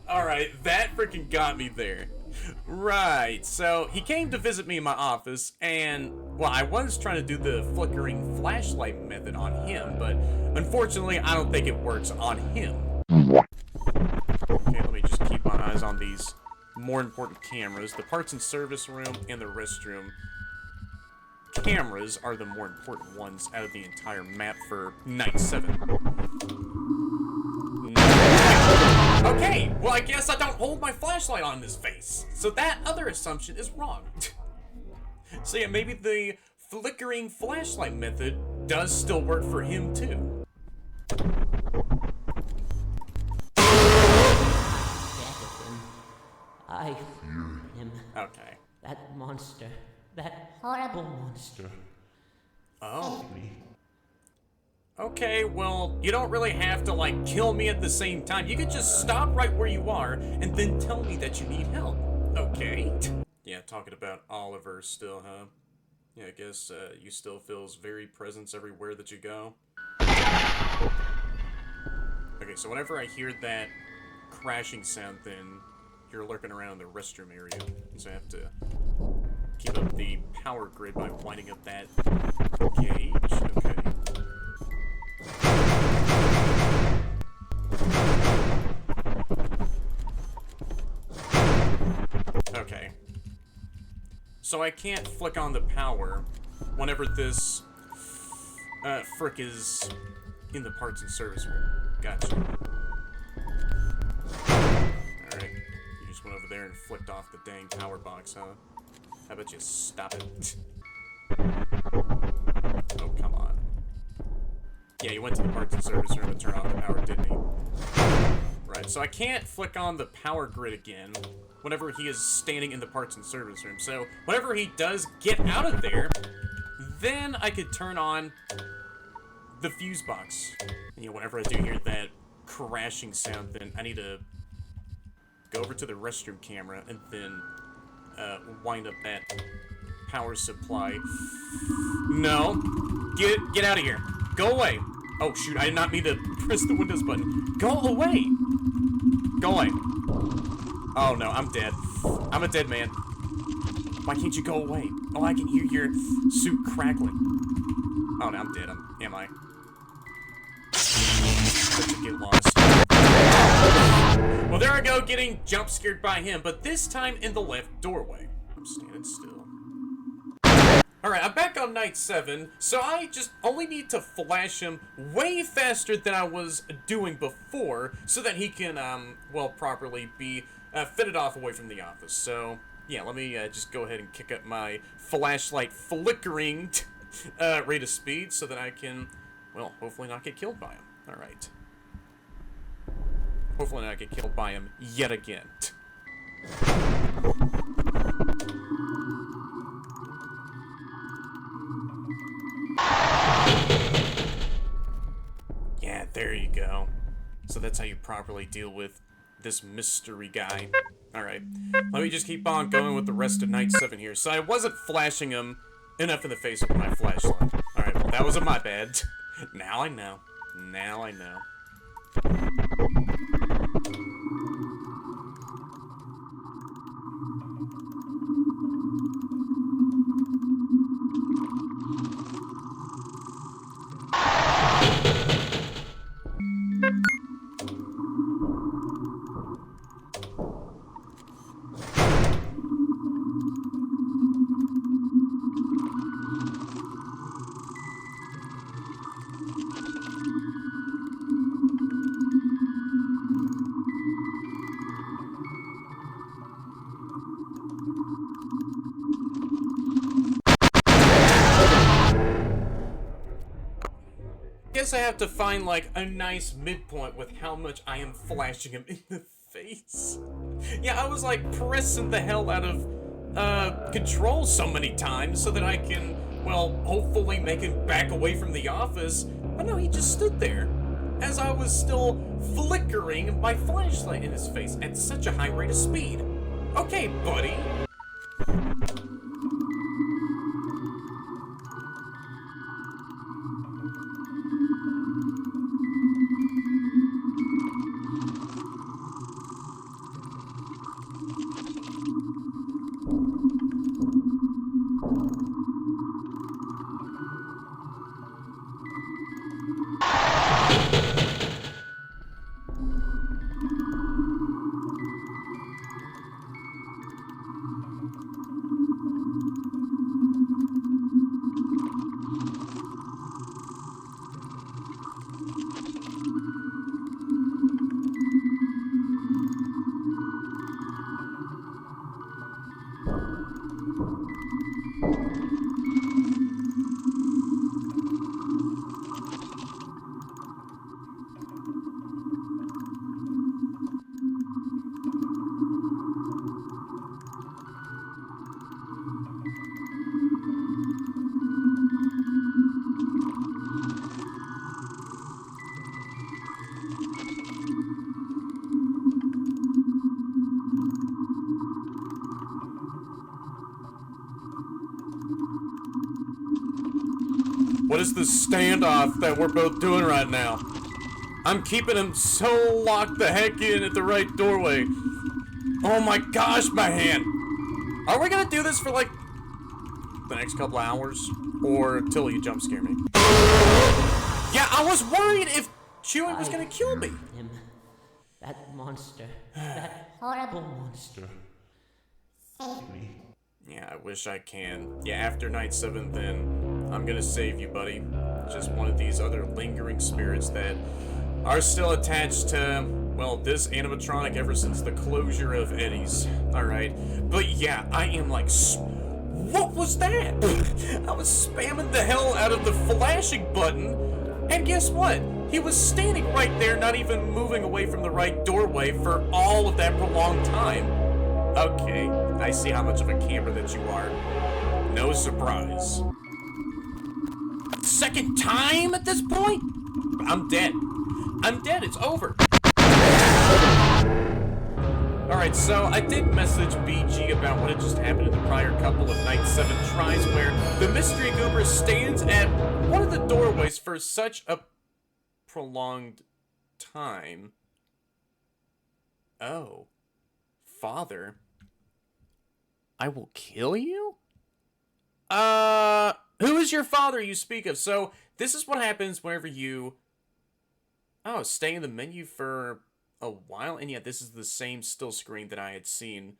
A: Alright, that freaking got me there. Right, so he came to visit me in my office, and, well, I was trying to do the flickering flashlight method on him, but unfortunately, I don't think it works on him. Okay, let me just keep my eyes on these more important cameras. The parts and service room and the restroom. Cameras are the more important ones out of the entire map for Night 7. Okay, well I guess I don't hold my flashlight on his face. So that other assumption is wrong. So yeah, maybe the flickering flashlight method does still work for him too.
H: I fear him.
A: Okay.
H: That monster. That horrible monster.
A: Oh. Okay, well, you don't really have to, like, kill me at the same time. You could just stop right where you are and then tell me that you need help. Okay. Yeah, talking about Oliver still, huh? Yeah, I guess, you still feel his very presence everywhere that you go. Okay, so whenever I hear that crashing sound, then you're lurking around the restroom area. So I have to keep up the power grid by winding up that gauge. Okay. Okay. So I can't flick on the power whenever this frick is in the parts and service room. Gotcha. Alright. You just just went over there and flicked off the dang power box, huh? How about you stop it? Oh, come on. Yeah, he went to the parts and service room and turned off the power, didn't he? Right, so I can't flick on the power grid again whenever he is standing in the parts and service room. So whenever he does get out of there, then I could turn on the fuse box. You know, whenever I do hear that crashing sound, then I need to go over to the restroom camera and then wind up that power supply. No. Get out of here. Go away. Oh, shoot. I did not mean to press the Windows button. Go away. Go away. Oh, no. I'm dead. I'm a dead man. Why can't you go away? Oh, I can hear your suit crackling. Oh, no. I'm dead. Am I? Let you get lost. Well, there I go, getting jump scared by him, but this time in the left doorway. I'm standing still. Alright, I'm back on night 7, so I just only need to flash him way faster than I was doing before, so that he can, well, properly be fitted off away from the office. So, yeah, let me just go ahead and kick up my flashlight flickering rate of speed, so that I can, well, hopefully not get killed by him. Alright. Hopefully not get killed by him yet again. Yeah, there you go. So that's how you properly deal with this mystery guy. Alright. Let me just keep on going with the rest of night 7 here. So I wasn't flashing him enough in the face with my flashlight. Alright, well that wasn't my bad. Now I know. Now I know. Guess I have to find like a nice midpoint with how much I am flashing him in the face. Yeah, I was like pressing the hell out of control so many times so that I can, well, hopefully make him back away from the office. But no, he just stood there as I was still flickering my flashlight in his face at such a high rate of speed. Okay, buddy. What is this standoff that we're both doing right now? I'm keeping him so locked the heck in at the right doorway. Oh my gosh, my hand. Are we gonna do this for like the next couple hours? Or till you jump scare me? Yeah, I was worried if Chewie was gonna kill me.
H: Him. That monster. That horrible monster. Save me.
A: Yeah, I wish I can. Yeah, after night 7, then I'm gonna save you, buddy. Just one of these other lingering spirits that are still attached to, well, this animatronic ever since the closure of Eddie's. Alright. But yeah, I am like, what was that? I was spamming the hell out of the flashing button, and guess what? He was standing right there, not even moving away from the right doorway for all of that prolonged time. Okay, I see how much of a camera that you are. No surprise. Second time at this point? I'm dead. I'm dead, it's over. Alright, so I did message BG about what had just happened in the prior couple of Night 7 tries where the mystery goober stands at one of the doorways for such a prolonged time. Oh. Father? I will kill you? Who is your father you speak of? So, this is what happens whenever you... Oh, stay in the menu for a while? And yeah, this is the same still screen that I had seen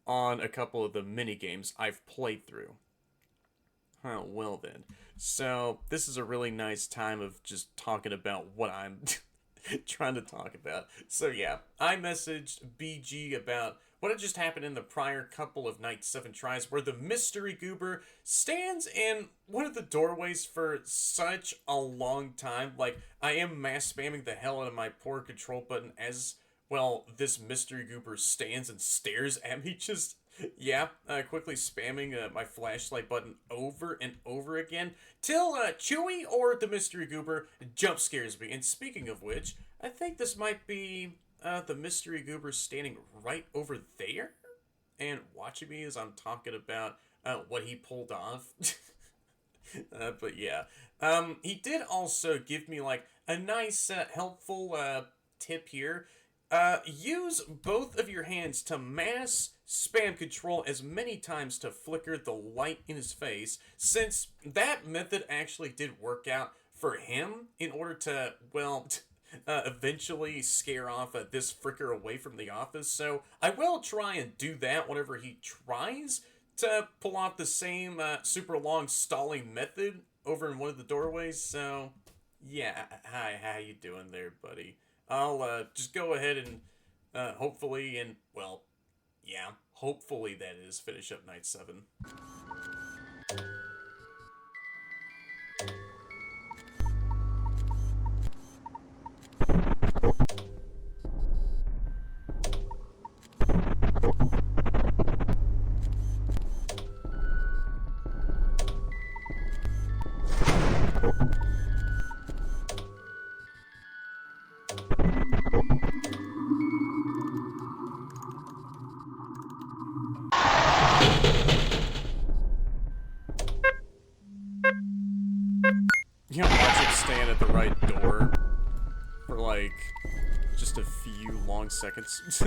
A: on a couple of the mini-games I've played through. Oh, well then. So, this is a really nice time of just talking about what I'm trying to talk about. So yeah, I messaged BG about what had just happened in the prior couple of Night 7 tries where the mystery goober stands in one of the doorways for such a long time. Like, I am mass spamming the hell out of my poor control button as, well, this mystery goober stands and stares at me just... Yeah, quickly spamming my flashlight button over and over again till Chewy or the mystery goober jump scares me. And speaking of which, I think this might be the mystery goober standing right over there and watching me as I'm talking about what he pulled off. But yeah, he did also give me like a nice helpful tip here. Use both of your hands to mass spam control as many times to flicker the light in his face, since that method actually did work out for him in order to, well, eventually scare off this fricker away from the office. So I will try and do that whenever he tries to pull off the same super long stalling method over in one of the doorways. So yeah, hi, how you doing there, buddy? I'll just go ahead and hopefully, and well, yeah, hopefully that is, finish up Night 7. You know, watch it stand at the right door for like just a few long seconds.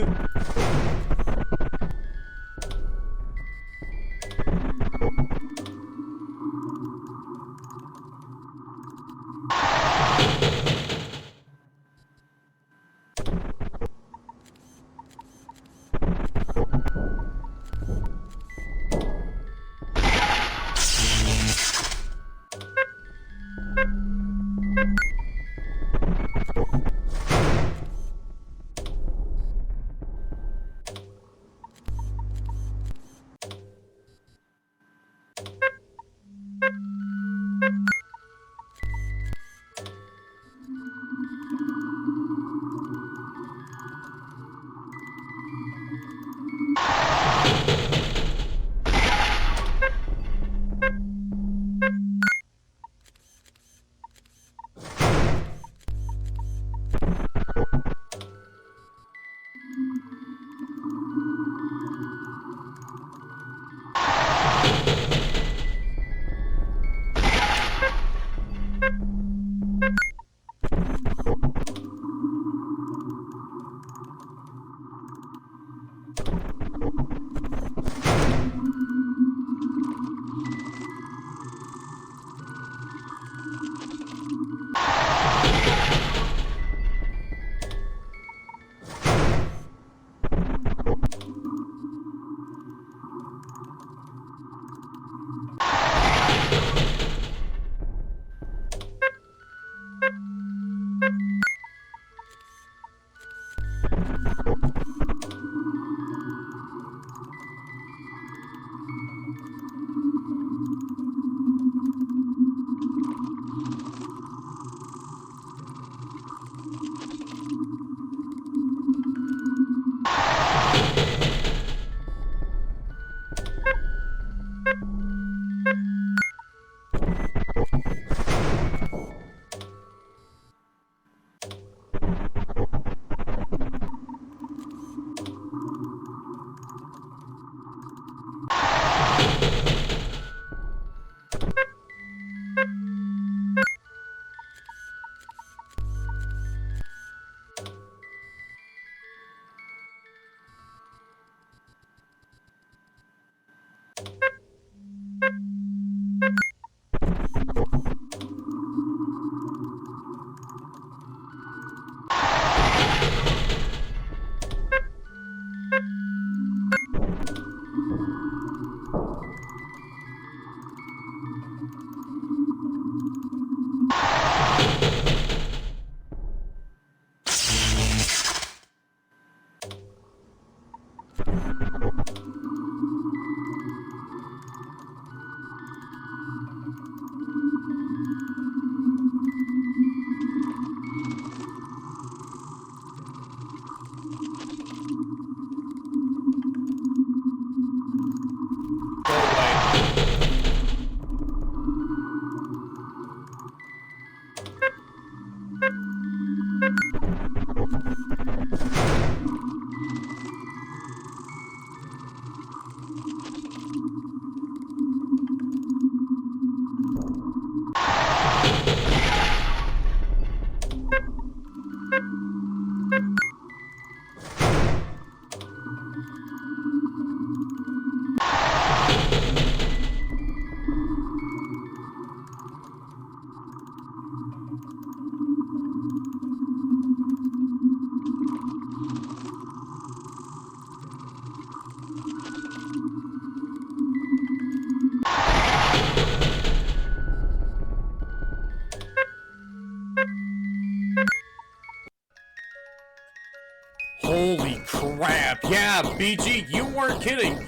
A: crap. Yeah, BG, you weren't kidding.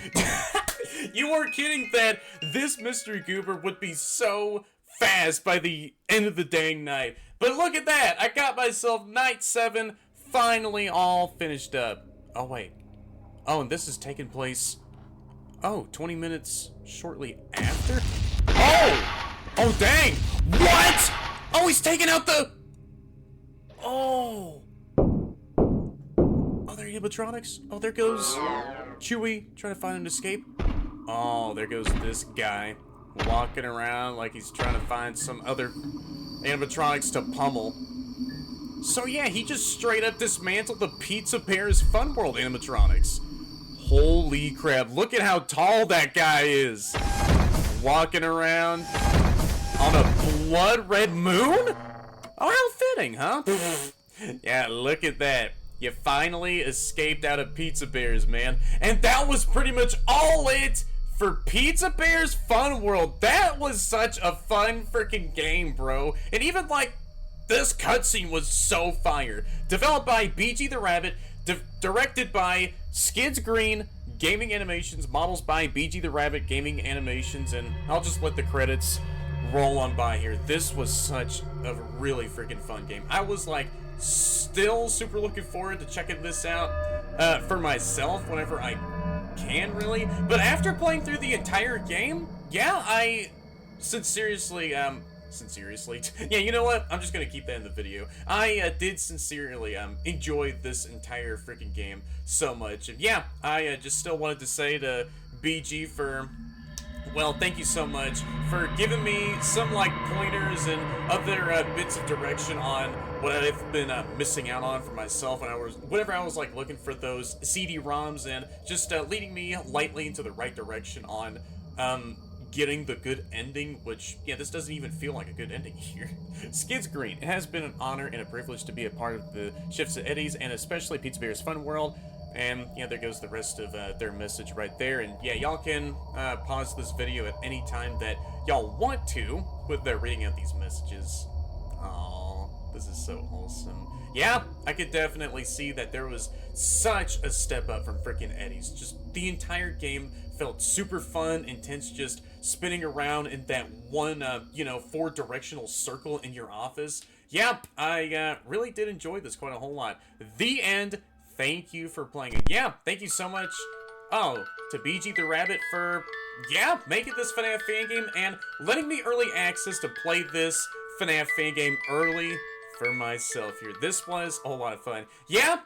A: You weren't kidding that this Mystery Goober would be so fast by the end of the dang night. But look at that. I got myself night 7 finally all finished up. Oh, wait. Oh, and this is taking place... Oh, 20 minutes shortly after? Oh! Oh, dang! What? Oh, he's taking out the... Oh! Oh, there are animatronics. Oh, there goes Chewie trying to find an escape. Oh, there goes this guy walking around like he's trying to find some other animatronics to pummel. So yeah, he just straight up dismantled the PizzaBear's Funworld animatronics. Holy crap, look at how tall that guy is. Walking around on a blood red moon? Oh, how fitting, huh? Yeah, look at that. You finally escaped out of PizzaBear's, man. And that was pretty much all it for PizzaBear's Funworld. That was such a fun freaking game, bro. And even, like, this cutscene was so fire. Developed by BGtheRabbit, directed by Skids Green Gaming Animations, models by BGtheRabbit Gaming Animations, and I'll just let the credits roll on by here. This was such a really freaking fun game. I was like still super looking forward to checking this out for myself whenever I can, really. But after playing through the entire game, yeah, I sincerely, yeah, you know what? I'm just gonna keep that in the video. I did sincerely enjoy this entire freaking game so much, and yeah, I just still wanted to say to BG for, well, thank you so much for giving me some like pointers and other bits of direction on what I've been missing out on for myself whenever I was like looking for those CD-ROMs, and just leading me lightly into the right direction on getting the good ending, which, yeah, this doesn't even feel like a good ending here. Skids Green, it has been an honor and a privilege to be a part of the Shifts at Eddie's, and especially PizzaBear's Funworld. And yeah, there goes the rest of their message right there. And yeah, y'all can pause this video at any time that y'all want to with their reading out these messages. Aww, this is so awesome. Yeah, I could definitely see that there was such a step up from freaking Eddie's. Just the entire game felt super fun, intense, just spinning around in that one, you know, 4-directional circle in your office. Yep, I really did enjoy this quite a whole lot. The end. Thank you for playing it. Yeah, thank you so much, oh, to BGtheRabbit for, yeah, making this FNAF fan game and letting me early access to play this FNAF fan game early for myself here. This was a whole lot of fun. Yeah,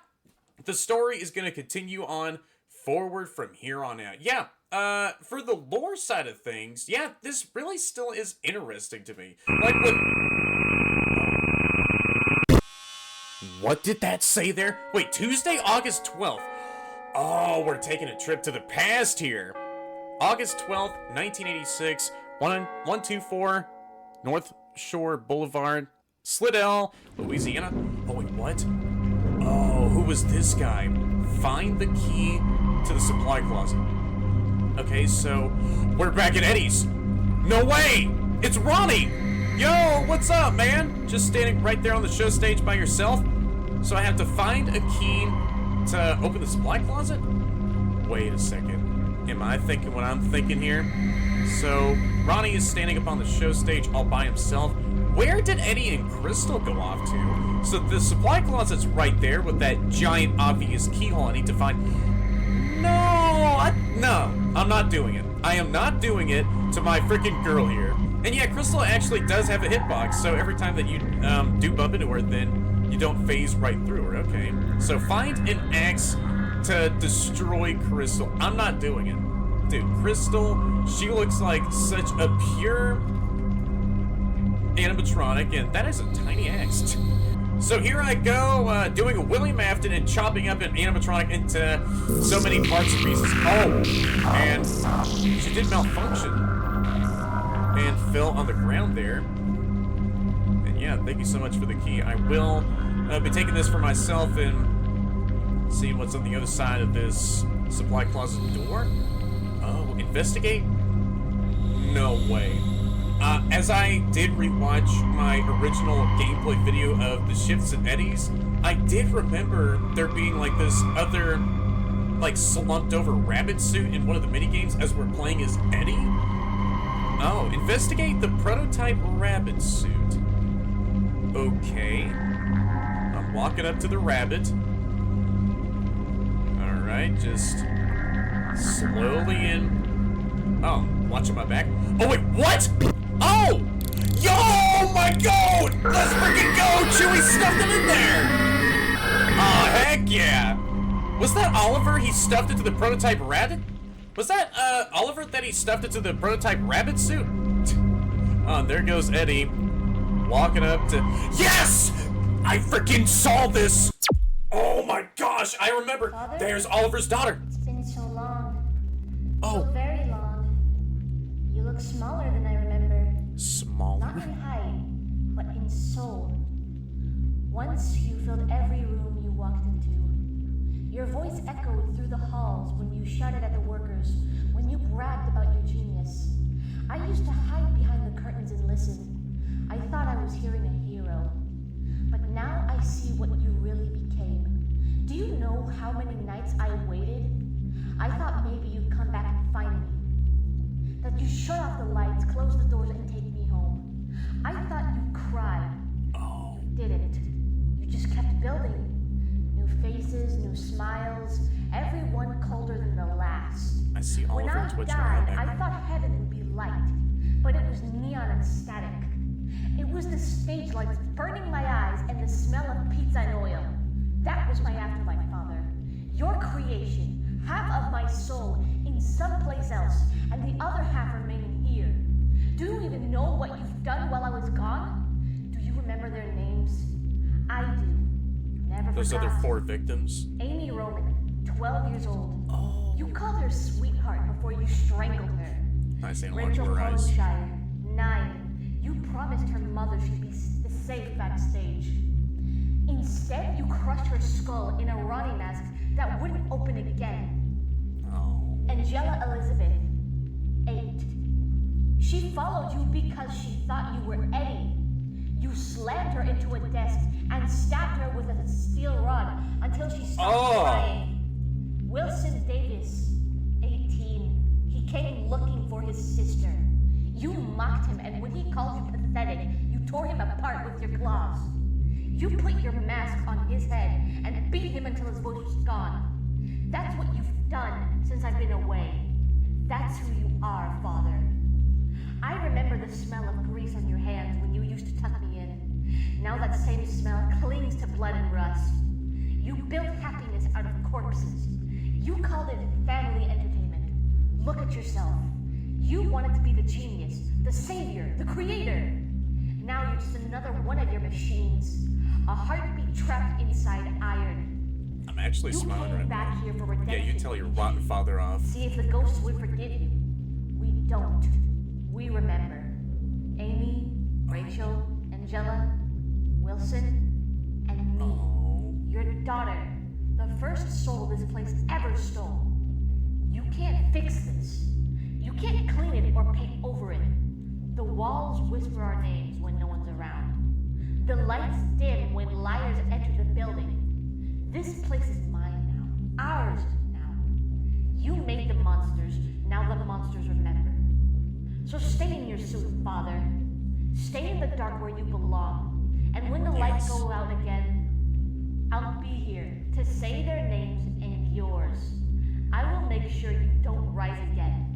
A: the story is going to continue on forward from here on out. Yeah, for the lore side of things, yeah, this really still is interesting to me. Like, what did that say there? Wait, Tuesday, August 12th. Oh, we're taking a trip to the past here. August 12th, 1986, 124 North Shore Boulevard, Slidell, Louisiana. Oh, wait, what? Oh, who was this guy? Find the key to the supply closet. Okay, so we're back at Eddie's. No way! It's Ronnie! Yo, what's up, man? Just standing right there on the show stage by yourself? So I have to find a key to open the supply closet? Wait a second. Am I thinking what I'm thinking here? So Ronnie is standing up on the show stage all by himself. Where did Eddie and Crystal go off to? So the supply closet's right there with that giant obvious keyhole I need to find. No, I'm not doing it. I am not doing it to my freaking girl here. And yeah, Crystal actually does have a hitbox, so every time that you do bump into her, then you don't phase right through her. Okay, so find an axe to destroy Crystal. I'm not doing it. Dude, Crystal, she looks like such a pure animatronic, and that is a tiny axe. So here I go, doing a William Afton and chopping up an animatronic into so many parts and pieces. Oh, and she did malfunction and fell on the ground there. And yeah, thank you so much for the key. I will be taking this for myself and seeing what's on the other side of this supply closet door. Oh, investigate? No way. As I did rewatch my original gameplay video of the Shifts at Eddie's, I did remember there being like this other like, slumped over rabbit suit in one of the minigames as we're playing as Eddie? Oh, investigate the prototype rabbit suit. Okay. I'm walking up to the rabbit. Alright, just slowly in. Oh, watching my back. Oh, wait, what? Oh! Yo, my god! Let's freaking go! Chewie stuffed him in there! Oh, heck yeah! Was that Oliver he stuffed into the prototype rabbit? Was that, Oliver that he stuffed into the prototype rabbit suit? Oh, and there goes Eddie. Walking up to... Yes! I freaking saw this! Oh my gosh, I remember.
E: Father?
A: There's Oliver's daughter.
E: It's been so long.
A: Oh.
E: So very long. You look smaller than I remember.
A: Small.
E: Not in height, but in soul. Once you filled every room you walked into. Your voice echoed through the halls when you shouted at the workers, when you bragged about your genius. I used to hide behind the curtains and listen. I thought I was hearing a hero. But now I see what you really became. Do you know how many nights I waited? I thought maybe you'd come back and find me. That you shut off the lights, close the doors, and take me home. I thought you cried.
A: Oh.
E: You didn't. You just kept building. New faces, new smiles, everyone colder than the last.
A: I see
E: When
A: Oliver
E: I
A: twitching
E: died,
A: around
E: I
A: there.
E: thought heaven would be light, but it was neon and static. It was the stage lights burning my eyes and the smell of pizza and oil. That was my afterlife, Father. Your creation, half of my soul in someplace else, and the other half remaining here. Do you even know what you've done while I was gone? Do you remember their names? I do. Never
A: Those
E: forgot.
A: other 4 victims.
E: Amy Roman, 12 years old.
A: Oh.
E: You called her sweetheart before you strangled her.
A: I see enlarge
E: Rachel
A: your eyes.
E: Holmshire, 9. You promised her mother she'd be safe backstage. Instead, you crushed her skull in a Ronnie mask that wouldn't open again.
A: Oh.
E: Angela Elizabeth, 8. She followed you because she thought you were Eddie. You slammed her into a desk and stabbed her with a steel rod until she stopped crying. Wilson Davis, 18. He came looking for his sister. You mocked him, and when he called you pathetic, you tore him apart with your claws. You put your mask on his head and beat him until his voice was gone. That's what you've done since I've been away. That's who you are, Father. I remember the smell of grease on your hands when you used to tuck me in. Now that same smell clings to blood and rust. You built happiness out of corpses. You called it family entertainment. Look at yourself. You wanted to be the genius, the savior, the creator. Now you're just another one of your machines. A heartbeat trapped inside iron.
A: I'm actually
E: You
A: smiling
E: came
A: right
E: back
A: now.
E: here for redemption.
A: Yeah, you tell your rotten father off.
E: See if the ghosts would forgive you. We don't. We remember. Amy, Rachel, Angela, Wilson, and me.
A: Oh.
E: Your daughter. The first soul this place ever stole. You can't fix this. You can't clean it or paint over it. The walls whisper our names when no one's around. The lights dim when liars enter the building. This place is mine now. Ours now. You made the monsters. Now the monsters remember. So stay in your suit, Father. Stay in the dark where you belong. And when the lights go out again, I'll be here to say their names and yours. I will make sure you don't rise again.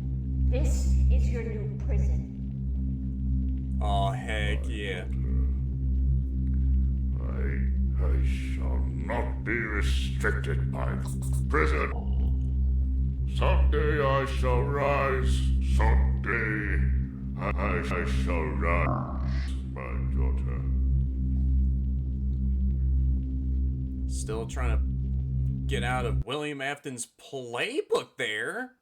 E: This is your new prison.
A: Oh, heck yeah.
J: I shall not be restricted by prison. Someday I shall rise. Someday I shall rise, my daughter.
A: Still trying to get out of William Afton's playbook there.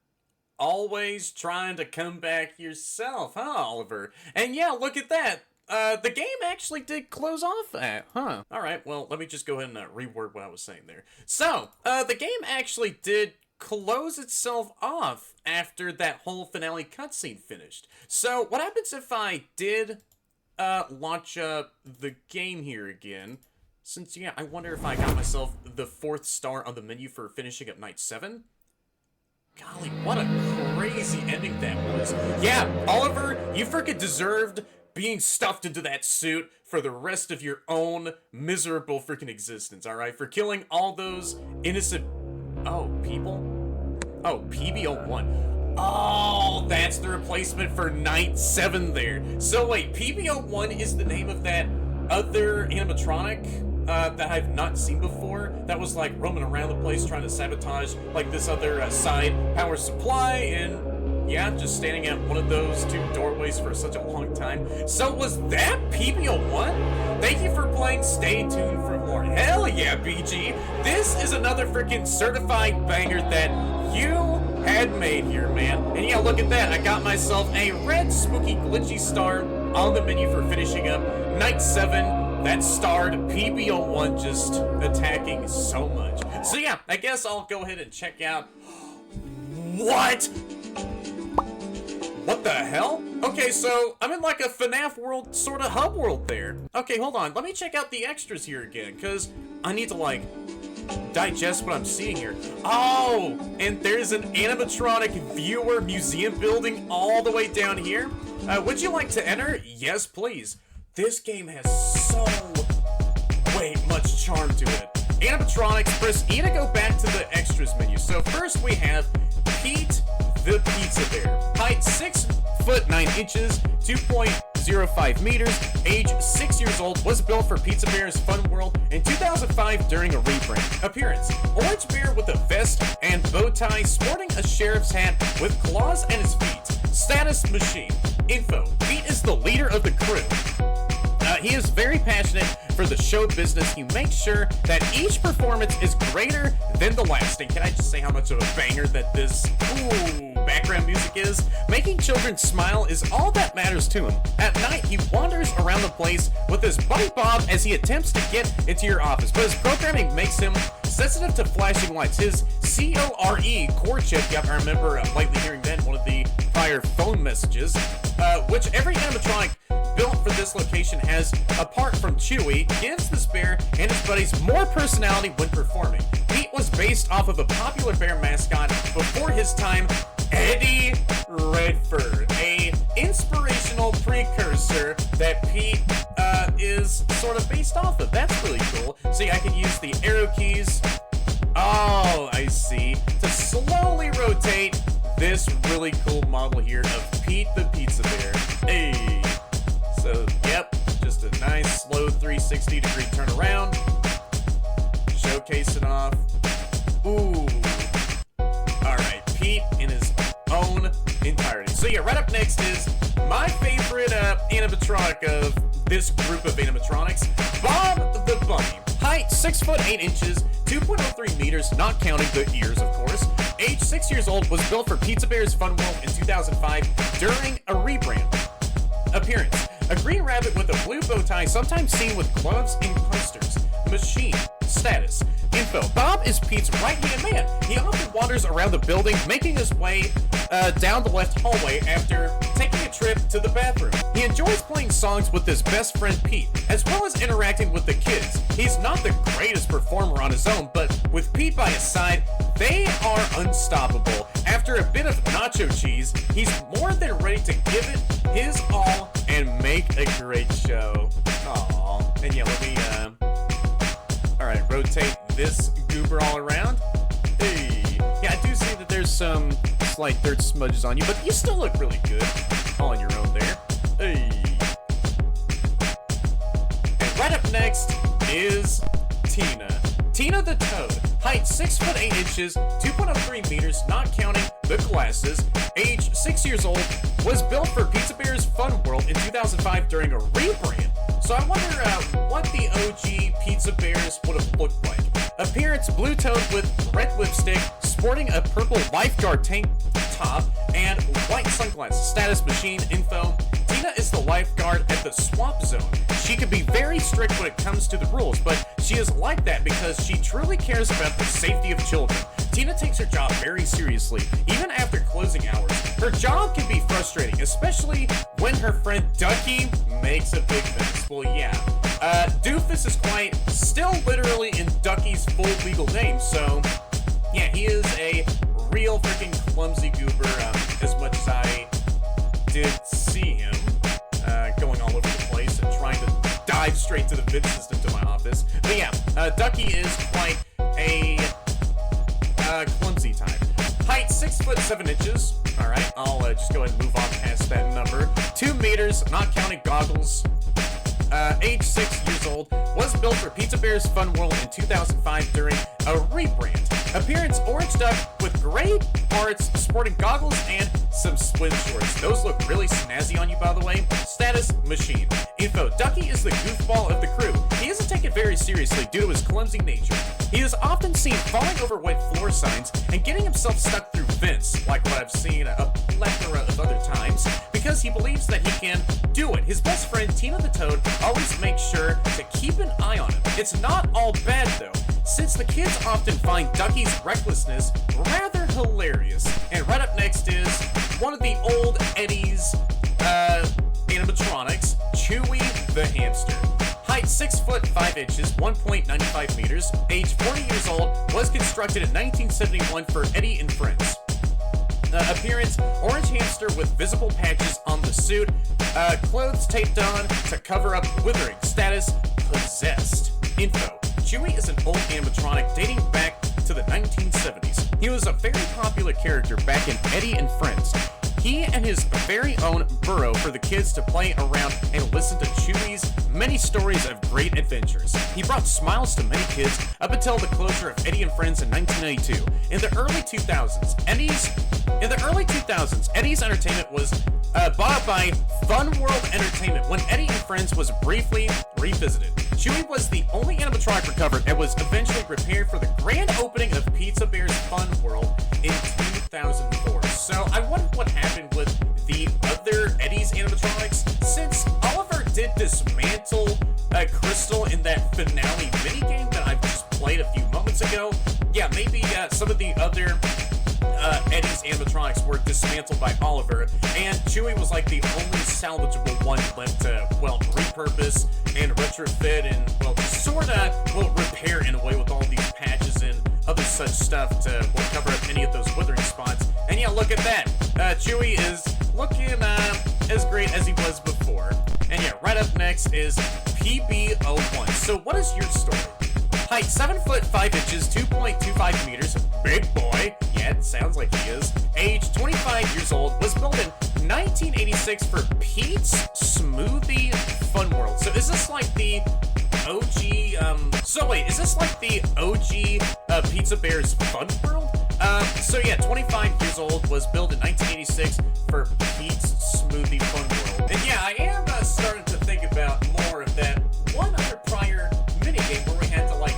A: Always trying to come back yourself, huh, Oliver? And yeah, look at that. The game actually did close off at, huh? Alright, well, let me just go ahead and reword what I was saying there. So, the game actually did close itself off after that whole finale cutscene finished. So, what happens if I did launch up the game here again? Since, yeah, I wonder if I got myself the 4th star on the menu for finishing up night 7. Golly, what a crazy ending that was. Yeah, Oliver, you freaking deserved being stuffed into that suit for the rest of your own miserable freaking existence, alright? For killing all those innocent... Oh, people? Oh, PB01. Oh, that's the replacement for Night 7 there. So wait, PB01 is the name of that other animatronic that I've not seen before, that was like roaming around the place trying to sabotage like this other side power supply, and yeah, just standing at one of those 2 doorways for such a long time. So was that PB01? Thank you for playing. Stay tuned for more. Hell yeah, BG. This is another freaking certified banger that you had made here, man. And yeah, look at that. I got myself a red spooky glitchy star on the menu for finishing up night 7. That starred PB01 just attacking so much. So yeah, I guess I'll go ahead and check out... What? What the hell? Okay, so I'm in like a FNAF world, sort of hub world there. Okay, hold on. Let me check out the extras here again, because I need to like digest what I'm seeing here. Oh, and there's an animatronic viewer museum building all the way down here. Would you like to enter? Yes, please. This game has so much charm to it. Animatronics, press E to go back to the extras menu. So first we have Pete the Pizza Bear. Height 6 foot 9 inches, 2.05 meters, age 6 years old, was built for PizzaBear's Funworld in 2005 during a rebrand. Appearance: orange bear with a vest and bow tie, sporting a sheriff's hat with claws and his feet. Status: machine. Info: Pete is the leader of the crew. He is very passionate for the show business. He makes sure that each performance is greater than the last. And can I just say how much of a banger that this background music is? Making children smile is all that matters to him. At night, he wanders around the place with his buddy Bob as he attempts to get into your office, but his programming makes him sensitive to flashing lights. His core chip, yep, I remember lightly hearing that in one of the prior phone messages, which every animatronic built for this location has, apart from Chewie, gives this bear and his buddies more personality when performing. Pete was based off of a popular bear mascot before his time, Eddie Redford, a inspirational precursor that Pete is sort of based off of. That's really cool. See, I can use the arrow keys. Oh, I see. To slowly rotate this really cool model here of Pete the Pizza Bear. Hey. So, yep, just a nice slow 360-degree turnaround. Showcase it off. Ooh. Alright, Pete in his own entirety. So yeah, right up next is my favorite animatronic of this group of animatronics, Bob the Bunny. Height 6 foot 8 inches, 2.03 meters, not counting the ears, of course. Age 6 years old, was built for PizzaBear's Funworld in 2005 during a rebrand. Appearance: a green rabbit with a blue bow tie, sometimes seen with gloves and posters. Machine. Status: info: Bob is Pete's right-hand man. He often wanders around the building, making his way down the left hallway after taking a trip to the bathroom. He enjoys playing songs with his best friend Pete, as well as interacting with the kids. He's not the greatest performer on his own, but with Pete by his side, they are unstoppable. After a bit of nacho cheese, he's more than ready to give it his all and make a great show. Aww. And yeah, let me, alright, rotate this goober all around. Hey. Yeah, I do see that there's some slight dirt smudges on you, but you still look really good all on your own there. Hey. And right up next is Tina. Tina the Toad. Height 6 foot 8 inches, 2.03 meters, not counting the glasses. Age 6 years old, was built for PizzaBear's Funworld in 2005 during a rebrand. So I wonder what the OG PizzaBear's would have looked like. Appearance: blue toad with red lipstick, sporting a purple lifeguard tank top and white sunglasses. Status: machine. Info: Tina is the lifeguard at the swamp zone. She can be very strict when it comes to the rules, but she is like that because she truly cares about the safety of children. Tina takes her job very seriously, even after closing hours. Her job can be frustrating, especially when her friend Ducky makes a big mess. Well, yeah, Doofus is quite still literally in Ducky's full legal name, so yeah, he is a real freaking clumsy goober, as much as I did see him going all over the place and trying to dive straight to the vid system to my office. But yeah, Ducky is quite a clumsy type. Height 6 foot 7 inches. Alright, I'll just go ahead and move on past that number. 2 meters, not counting goggles. Age 6 years old, was built for PizzaBear's Funworld in 2005 during a rebrand. Appearance orange duck with gray parts, sporting goggles and some swim shorts. Those look really snazzy on you, by the way. Status, machine. Info, Ducky is the goofball of the crew. He isn't taken very seriously due to his clumsy nature. He is often seen falling over wet floor signs and getting himself stuck through vents, like what I've seen a plethora of other times, because he believes that he can do it. His best friend, Tina the Toad, always makes sure to keep an eye on him. It's not all bad, though, since the kids often find Ducky's recklessness rather hilarious. And right up next is one of the old Eddie's animatronics, Chewy the hamster. Height 6 foot 5 inches, 1.95 meters, age 40 years old, was constructed in 1971 for Eddie and Friends. Appearance, orange hamster with visible patches on the suit, clothes taped on to cover up withering. Status, possessed. Info, Chewy is an old animatronic dating back to the 1970s. He was a very popular character back in Eddie and Friends. He and his very own burrow for the kids to play around and listen to Chewy's many stories of great adventures. He brought smiles to many kids up until the closure of Eddie and Friends in 1992. In the early 2000s, Eddie's Entertainment was bought out by Funworld Entertainment when Eddie and Friends was briefly revisited. Chewy was the only animatronic recovered and was eventually repaired for the grand opening of PizzaBear's Funworld in 2004. So I wonder what happened with the other Eddie's animatronics, since Oliver did dismantle Crystal in that finale minigame that I just played a few moments ago. Yeah, maybe some of the other Eddie's animatronics were dismantled by Oliver, and Chewy was like the only salvageable one left to, well, repurpose and retrofit and, well, sorta, well, repair in a way with all these patches and other such stuff to, well, cover up any of those withering spots. And yeah, look at that. Chewy is looking as great as he was before. And yeah, right up next is PB01. So what is your story? Height 7 foot 5 inches, 2.25 meters, big boy. Yeah, it sounds like he is. Age 25 years old, was built in 1986 for Pete's Smoothie Funworld. So is this like the OG, is this like the OG PizzaBear's Funworld? So yeah, 25 years old, was built in 1986 for Pete's Smoothie Funworld. And yeah, I am starting to think about more of that one other prior minigame where we had to like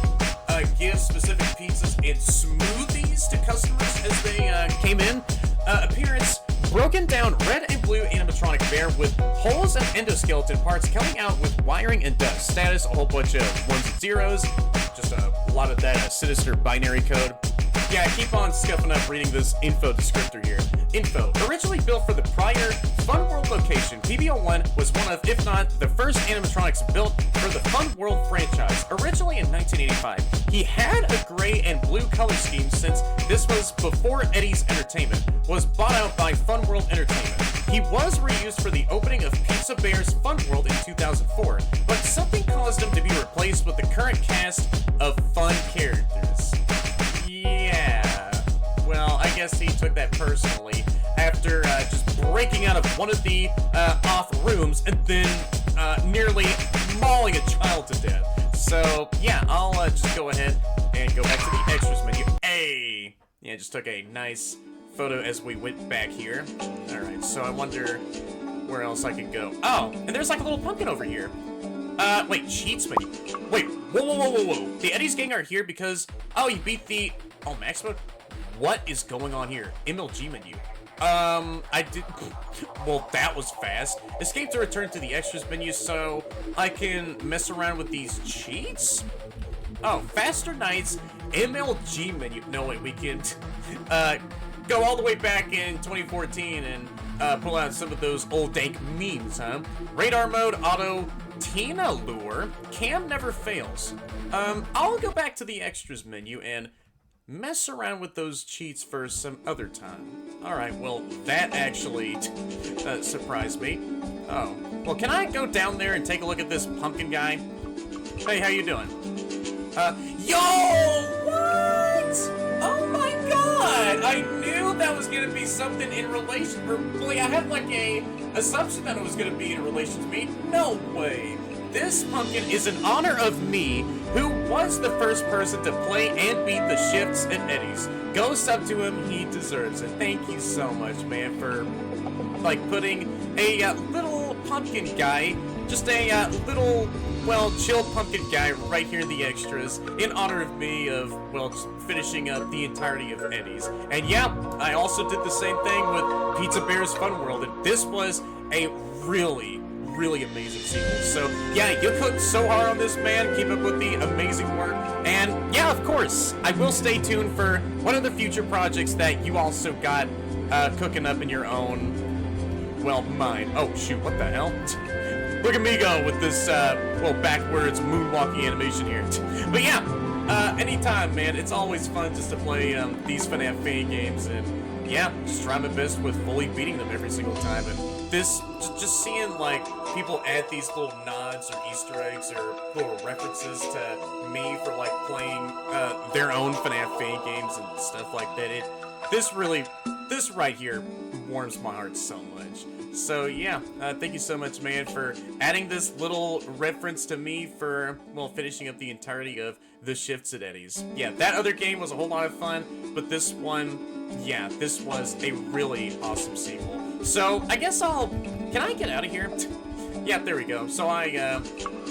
A: give specific pizzas and smoothies to customers as they came in. Appearance, broken down red and blue animatronic bear with holes and endoskeleton parts coming out with wiring and dust. Status, a whole bunch of ones and zeros, just a lot of that sinister binary code. Yeah, I keep on scuffing up reading this info descriptor here. Info, originally built for the prior Funworld location, PB01 was one of, if not the first animatronics built for the Funworld franchise, originally in 1985. He had a gray and blue color scheme since this was before Eddie's Entertainment was bought out by Funworld Entertainment. He was reused for the opening of PizzaBear's Funworld in 2004, but something caused him to be replaced with the current cast of fun characters. Yeah, well, I guess he took that personally after just breaking out of one of the off rooms and then nearly mauling a child to death. So yeah, I'll just go ahead and go back to the extras menu. Hey, yeah, just took a nice photo as we went back here. All right, so I wonder where else I could go. Oh, and there's like a little pumpkin over here. Wait, cheats menu. Wait, whoa. The Eddie's gang are here because, oh, you beat the, oh, max mode? What is going on here? MLG menu. I did, well, that was fast. Escape to return to the extras menu so I can mess around with these cheats? Oh, faster nights, MLG menu. No, wait, we can, go all the way back in 2014 and pull out some of those old dank memes, huh? Radar mode, auto Tina lure. Cam never fails. I'll go back to the extras menu and mess around with those cheats for some other time. Alright, well, that actually surprised me. Oh. Well, can I go down there and take a look at this pumpkin guy? Hey, how you doing? Yo! What? Oh my god! I knew that was gonna be something in relation, or, boy, I had like a assumption that it was gonna be in relation to me. No way! This pumpkin is in honor of me, who was the first person to play and beat the shifts at Eddie's. Go sub to him, he deserves it. Thank you so much, man, for, like, putting a little pumpkin guy, just a little, well, chill pumpkin guy right here in the extras, in honor of me of, well, just finishing up the entirety of Eddie's. And yeah, I also did the same thing with PizzaBear's Funworld, and this was a really amazing sequel. So yeah, you cooked so hard on this, man. Keep up with the amazing work. And yeah, of course, I will stay tuned for one of the future projects that you also got cooking up in your own, well, mind. Oh shoot, what the hell? Look at me go with this, well, backwards moonwalking animation here. But yeah, anytime, man. It's always fun just to play these FNAF fan games, and yeah, just try my best with fully beating them every single time. And this, just seeing like people add these little nods or Easter eggs or little references to me for like playing their own FNAF fan games and stuff like that. This right here warms my heart so much. So yeah, thank you so much, man, for adding this little reference to me for, well, finishing up the entirety of the shifts at Eddie's. Yeah, that other game was a whole lot of fun, but this one, yeah, this was a really awesome sequel. So I guess can I get out of here? Yeah, there we go. So I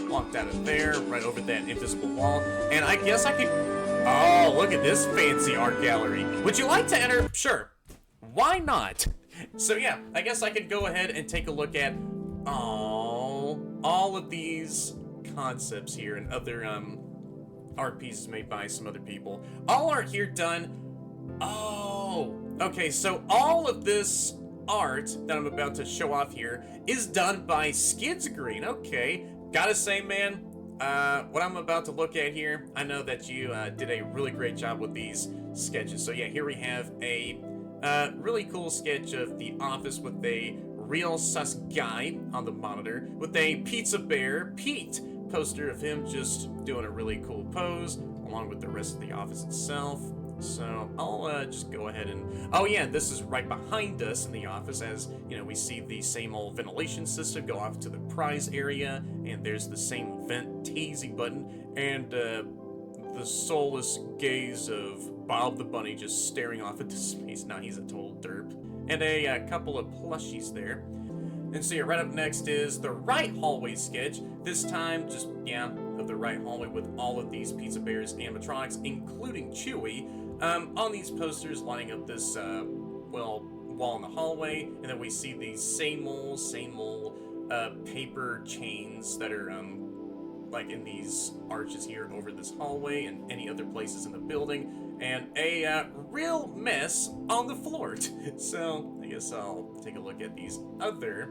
A: walked out of there, right over that invisible wall, and I guess I could, oh, look at this fancy art gallery. Would you like to enter? Sure. Why not? So yeah, I guess I could go ahead and take a look at all of these concepts here and other art pieces made by some other people. All art here done. Oh, okay, so all of this art that I'm about to show off here is done by Skids Green. Okay, gotta say, man, what I'm about to look at here, I know that you did a really great job with these sketches. So yeah, here we have a really cool sketch of the office with a real sus guy on the monitor with a Pizza Bear Pete poster of him just doing a really cool pose along with the rest of the office itself. So I'll just go ahead and, oh yeah, this is right behind us in the office, as you know, we see the same old ventilation system go off to the prize area, and there's the same vent tasing button, and the soulless gaze of Bob the Bunny just staring off into space. Now he's a total derp. And a couple of plushies there. And so yeah, right up next is the right hallway sketch. This time, just, yeah, of the right hallway with all of these Pizza Bears animatronics, including Chewy, on these posters lining up this, well, wall in the hallway. And then we see these same old paper chains that are, like in these arches here over this hallway and any other places in the building, and a real mess on the floor. So I guess I'll take a look at these other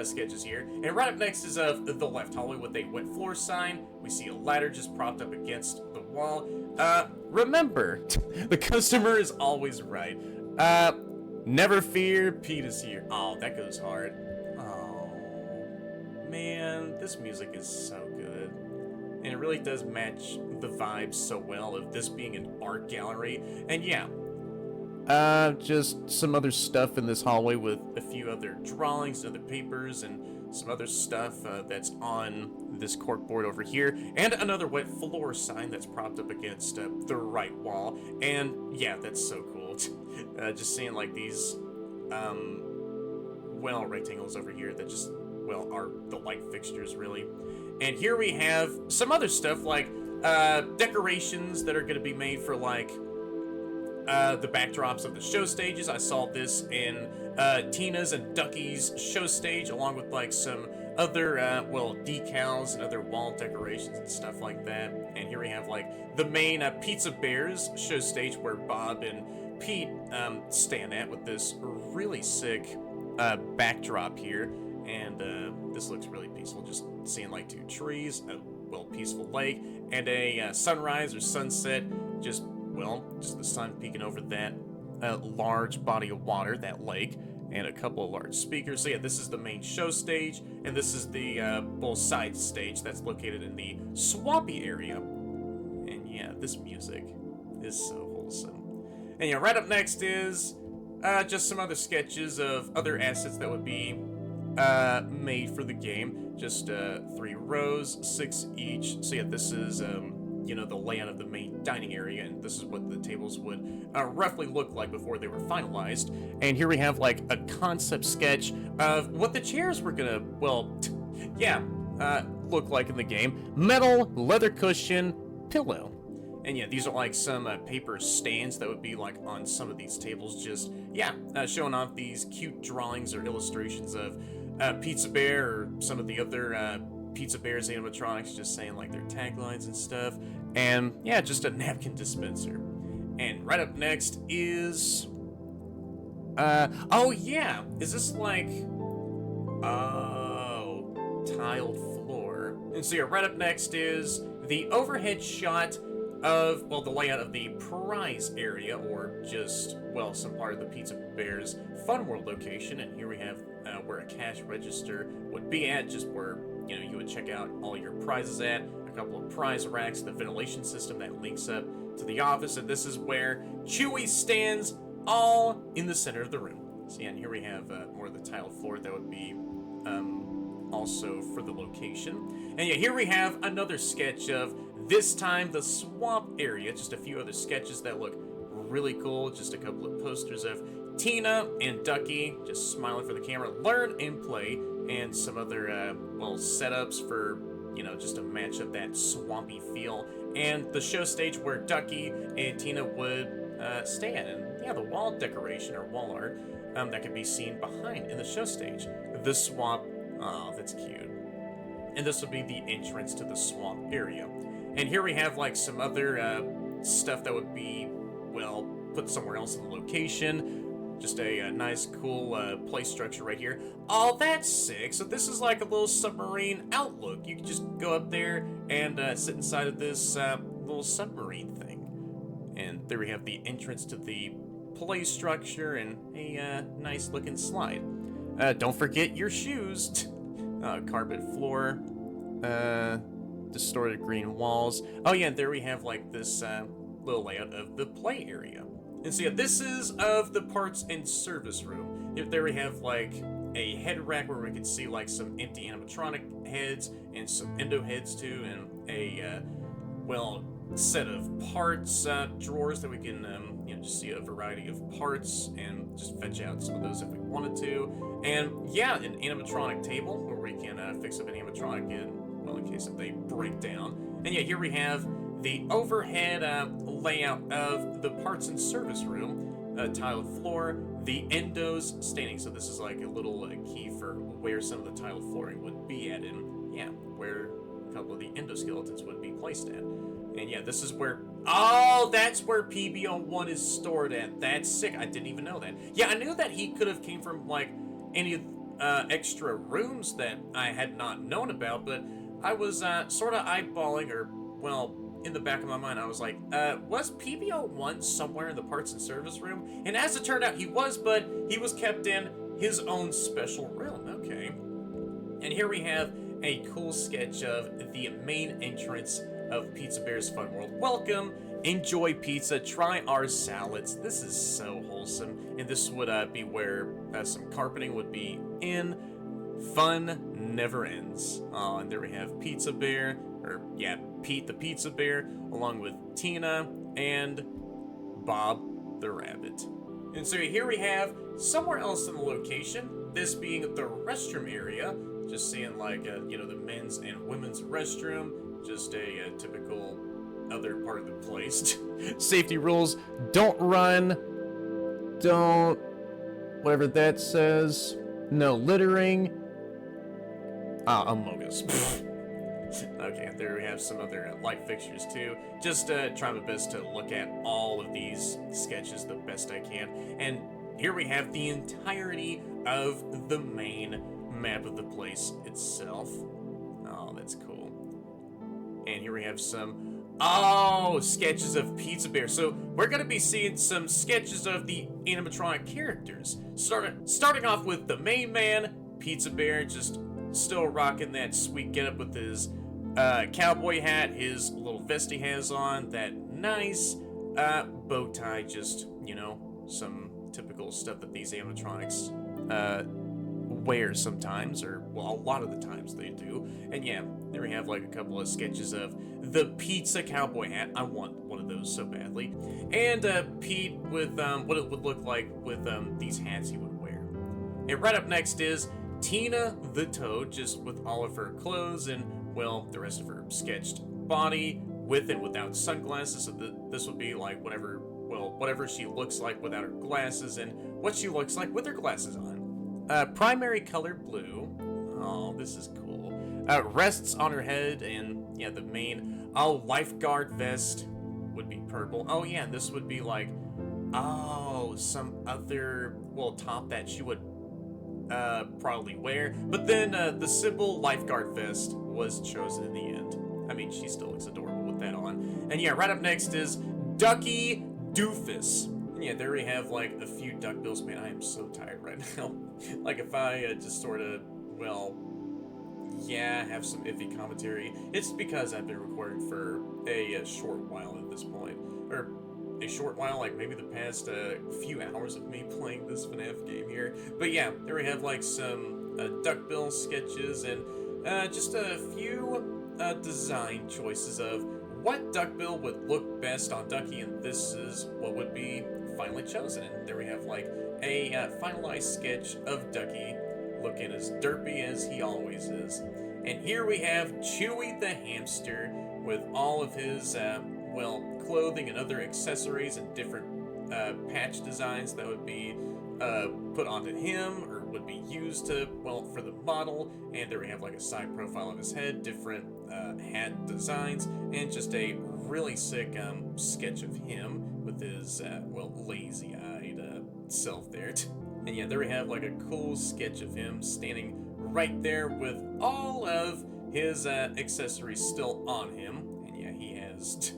A: sketches here. And right up next is the left hallway with a wet floor sign. We see a ladder just propped up against the wall. Remember, the customer is always right. Never fear, Pete is here. Oh, that goes hard. Man, this music is so good. And it really does match the vibes so well of this being an art gallery. And yeah, just some other stuff in this hallway with a few other drawings, other papers, and some other stuff that's on this corkboard over here. And another wet floor sign that's propped up against the right wall. And yeah, that's so cool. Just seeing like these, well, rectangles over here that just, well, are the light fixtures, really. And here we have some other stuff, like decorations that are going to be made for, like, the backdrops of the show stages. I saw this in Tina's and Ducky's show stage, along with, like, some other, well, decals and other wall decorations and stuff like that. And here we have, like, the main Pizza Bear's show stage where Bob and Pete stand at with this really sick backdrop here. And this looks really peaceful, just seeing like 2 trees, a peaceful lake, and a sunrise or sunset, just the sun peeking over that large body of water, that lake, and a couple of large speakers. So yeah, this is the main show stage, and this is the both side stage that's located in the swampy area. And yeah, this music is so wholesome. And yeah, right up next is just some other sketches of other assets that would be made for the game. Just 3 rows, 6 each. So yeah, this is the layout of the main dining area, and this is what the tables would roughly look like before they were finalized. And here we have like a concept sketch of what the chairs were gonna, look like in the game. Metal, leather cushion, pillow. And yeah, these are like some paper stands that would be like on some of these tables, just, showing off these cute drawings or illustrations of Pizza Bear or some of the other Pizza Bear's animatronics, just saying like their taglines and stuff. And yeah, just a napkin dispenser. And right up next is is this like tiled floor? And so yeah, right up next is the overhead shot of the layout of the prize area, or just some part of the Pizza Bear's Funworld location. And here we have where a cash register would be at, just where you would check out all your prizes at, a couple of prize racks, the ventilation system that links up to the office, and this is where Chewie stands, all in the center of the room. So yeah, and here we have more of the tiled floor that would be also for the location. And yeah, here we have another sketch of, this time, the swamp area. Just a few other sketches that look really cool. Just a couple of posters of Tina and Ducky just smiling for the camera, learn and play, and some other setups for just to match up that swampy feel, and the show stage where Ducky and Tina would stand. And yeah, the wall decoration or wall art that can be seen behind in the show stage. The swamp, that's cute. And this would be the entrance to the swamp area. And here we have like some other stuff that would be put somewhere else in the location. Just a nice, cool play structure right here. Oh, that's sick. So this is like a little submarine outlook. You can just go up there and sit inside of this little submarine thing. And there we have the entrance to the play structure and a nice looking slide. Don't forget your shoes. Carpet floor. Distorted green walls. Oh yeah, and there we have like this little layout of the play area. And so yeah, this is of the parts and service room. There we have like a head rack where we can see like some empty animatronic heads and some endo heads too, and a set of parts drawers that we can just see a variety of parts and just fetch out some of those if we wanted to. And yeah, an animatronic table where we can fix up an animatronic in case if they break down. And yeah, here we have the overhead layout of the parts and service room, tiled floor, the endos standing. So this is like a little key for where some of the tiled flooring would be at, and yeah, where a couple of the endoskeletons would be placed at. And yeah, this is where, that's where PB01 is stored at. That's sick. I didn't even know that. Yeah, I knew that he could have came from like any extra rooms that I had not known about, but I was sort of eyeballing, or in the back of my mind, I was like, was PB01 somewhere in the parts and service room? And as it turned out, he was, but he was kept in his own special room. Okay. And here we have a cool sketch of the main entrance of Pizza Bear's Funworld. Welcome, enjoy pizza, try our salads. This is so wholesome. And this would be where some carpeting would be in. Fun never ends. And there we have Pizza Bear, Pete the Pizza Bear, along with Tina and Bob the Rabbit. And so here we have somewhere else in the location, this being the restroom area, just seeing like, the men's and women's restroom, just a typical other part of the place. Safety rules, don't run, don't, whatever that says, no littering, Among Us. Okay, there we have some other light fixtures too. Just try my best to look at all of these sketches the best I can. And here we have the entirety of the main map of the place itself. Oh, that's cool. And here we have some sketches of PizzaBear. So we're gonna be seeing some sketches of the animatronic characters. Starting off with the main man, PizzaBear, just still rocking that sweet getup with his cowboy hat, his little vest he has on, that nice bow tie, just, you know, some typical stuff that these animatronics wear sometimes, or, well, a lot of the times they do. And yeah, there we have like a couple of sketches of the pizza cowboy hat. I want one of those so badly. And Pete with what it would look like with these hats he would wear. And right up next is Tina the Toad, just with all of her clothes and, well, the rest of her sketched body, with and without sunglasses. So this would be like whatever she looks like without her glasses, and what she looks like with her glasses on. Primary color blue. Oh, this is cool. Rests on her head, and yeah, the main lifeguard vest would be purple. Oh yeah, this would be like some other top that she would probably wear. But then the simple lifeguard vest was chosen in the end. I mean, she still looks adorable with that on. And yeah, right up next is Ducky Doofus. And yeah, there we have like a few duck bills. Man, I am so tired right now. Like if I just sort of, have some iffy commentary, it's because I've been recording for a short while at this point. Or a short while, like maybe the past few hours of me playing this FNAF game here. But yeah, there we have like some duckbill sketches and just a few design choices of what duckbill would look best on Ducky, and this is what would be finally chosen. And there we have like a finalized sketch of Ducky looking as derpy as he always is. And here we have Chewy the hamster with all of his clothing and other accessories and different patch designs that would be put onto him, or would be used to, for the model. And there we have like a side profile of his head, different hat designs, and just a really sick sketch of him with his, lazy-eyed self there. And yeah, there we have like a cool sketch of him standing right there with all of his accessories still on him. And yeah, he has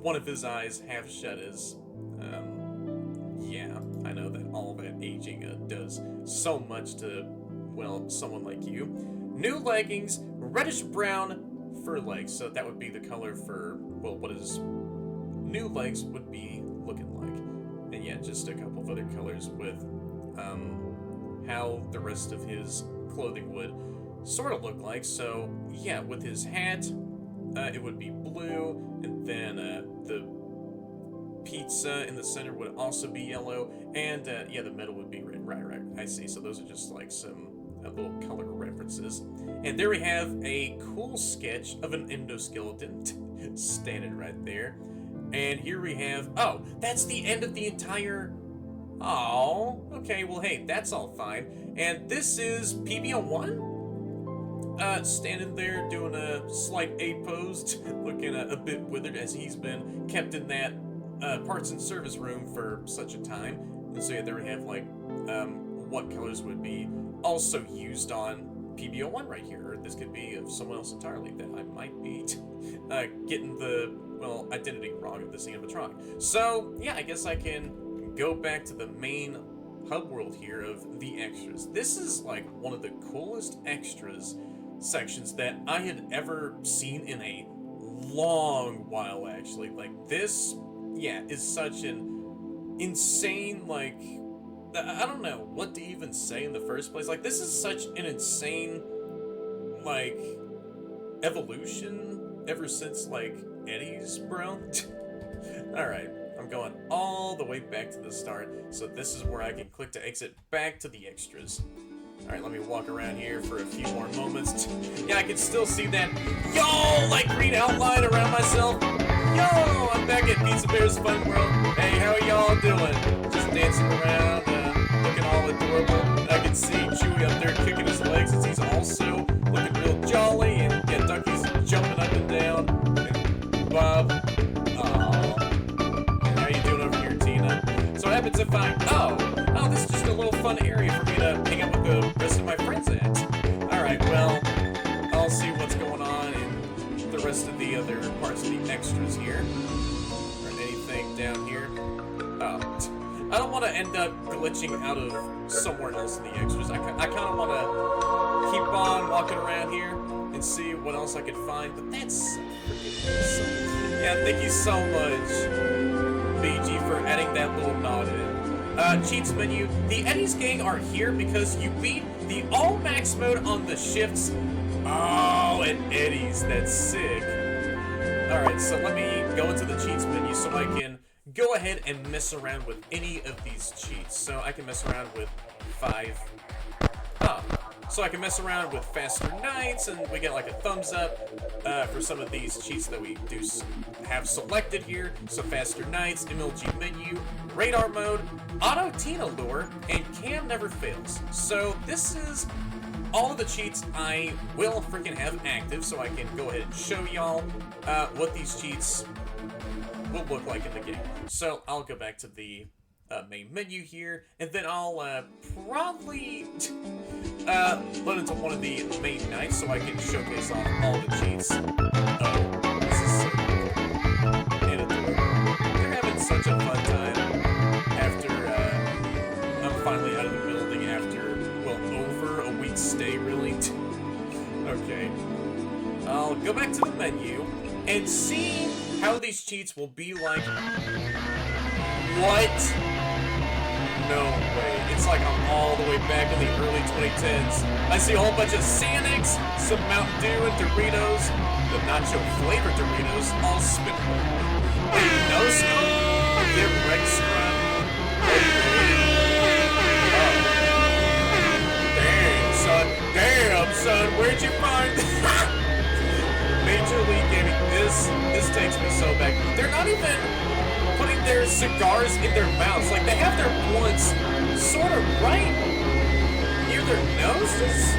A: one of his eyes half shut as, I know that all that aging does so much to, someone like you. New leggings, reddish brown fur legs. So that would be the color for, what his new legs would be looking like. And yeah, just a couple of other colors with how the rest of his clothing would sort of look like. So yeah, with his hat, it would be blue, and then the pizza in the center would also be yellow, and the middle would be red. Right, I see. So those are just like some little color references. And there we have a cool sketch of an endoskeleton standing right there. And here we have, that's the end of the entire, okay, well, hey, that's all fine. And this is PB01, standing there doing a slight A pose, looking a bit withered as he's been kept in that parts and service room for such a time. And so yeah, there we have like what colors would be also used on PB01 right here, or this could be of someone else entirely that I might be getting the identity wrong of this animatronic. So yeah, I guess I can go back to the main hub world here of the extras. This is like one of the coolest extras sections that I had ever seen in a long while, actually. Like this, is such an insane, I don't know what to even say in the first place. Like, this is such an insane, evolution ever since, Eddie's, bro. Alright, I'm going all the way back to the start, so this is where I can click to exit back to the extras. Alright, let me walk around here for a few more moments. Yeah, I can still see that, green outline around myself. I'm back at PizzaBear's Funworld. Hey, how are y'all doing? Just dancing around, looking all adorable. I can see Chewy up there kicking his legs as he's also looking real jolly, and yeah, Ducky's jumping up and down. And Bob, and how you doing over here, Tina? So what happens if I, this is just a little fun area for me to hang out with the rest of my friends at. extras here. Or anything down here. Oh, I don't want to end up glitching out of somewhere else in the extras. I kind of want to keep on walking around here and see what else I could find, but that's freaking awesome. Yeah, thank you so much, BG, for adding that little nod in. Cheats menu. The Eddie's gang are here because you beat the all max mode on the shifts. Oh, and Eddie's, that's sick. Alright, so let me go into the cheats menu so I can go ahead and mess around with any of these cheats. So I can mess around with 5. So I can mess around with faster nights, and we get like a thumbs up for some of these cheats that we do have selected here. So faster nights, MLG menu, radar mode, auto Tina lure, and cam never fails. So this is all of the cheats I will freaking have active, so I can go ahead and show y'all what these cheats will look like in the game. So I'll go back to the main menu here, and then I'll probably load into one of the main nights so I can showcase off all the cheats. Oh, this is so cool. And they're having such a fun time after I'm finally out of the building after, well, over a week's stay, really. Okay. I'll go back to the menu and see how these cheats will be like. What? No way. It's like I'm all the way back in the early 2010s. I see a whole bunch of Xanax, some Mountain Dew and Doritos, the nacho flavored Doritos, all spin. No scope, get Rex run. Damn, son, where'd you find Major League Gaming? This takes me so back. They're not even putting their cigars in their mouths. Like, they have their blunts sort of right near their noses.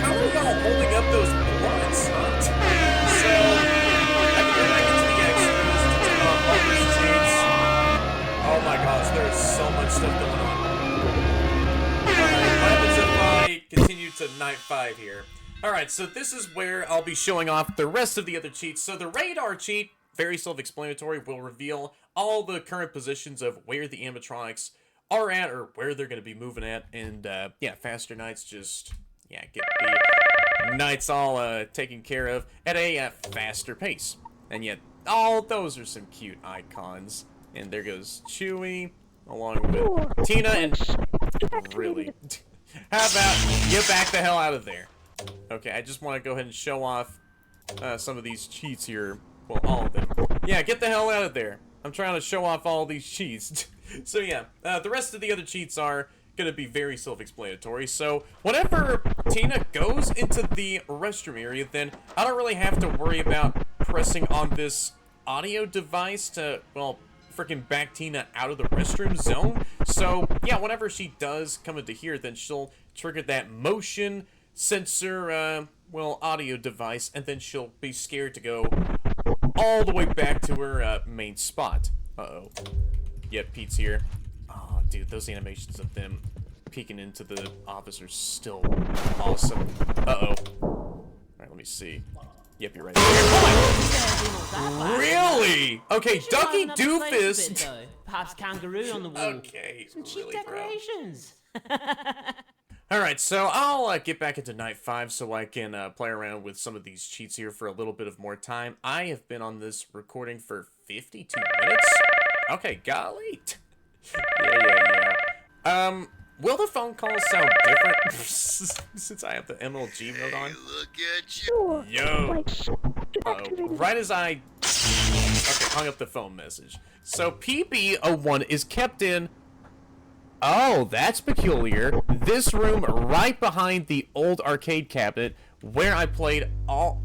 A: How are y'all holding up those blunts? So, I can go back into the extras to turn on all these cheats. Oh my gosh, there's so much stuff going on. Alright, what happens if I continue to night 5 here? Alright, so this is where I'll be showing off the rest of the other cheats. So the radar cheat, very self-explanatory, will reveal all the current positions of where the animatronics are at or where they're going to be moving at. And, yeah, faster nights just, yeah, get the nights all taken care of at a faster pace. And yet, all those are some cute icons. And there goes Chewie, along with Tina, and really, how about you back the hell out of there? Okay, I just want to go ahead and show off some of these cheats here. Well, all of them. Yeah, get the hell out of there. I'm trying to show off all these cheats. So yeah, the rest of the other cheats are going to be very self-explanatory. So whenever Tina goes into the restroom area, then I don't really have to worry about pressing on this audio device to, well, freaking back Tina out of the restroom zone. So yeah, whenever she does come into here, then she'll trigger that motion sensor, well, audio device, and then she'll be scared to go all the way back to her main spot. Uh-oh. Yep, Pete's here. Oh, dude, those animations of them peeking into the office are still awesome. Uh-oh. Alright, let me see. Yep, you're right. Really? Okay, Ducky Doofus.
H: Perhaps kangaroo on the wall.
A: Okay,
H: some cheap
A: really,
H: decorations.
A: Alright, so I'll get back into night 5 so I can play around with some of these cheats here for a little bit of more time. I have been on this recording for 52 minutes. Okay, golly. Yeah. Will the phone calls sound different since I have the MLG mode on?
B: Look at you.
A: Yo. Uh-oh. Right as I... Okay, hung up the phone message. So PB01 is kept in... Oh, that's peculiar. This room right behind the old arcade cabinet where I played all...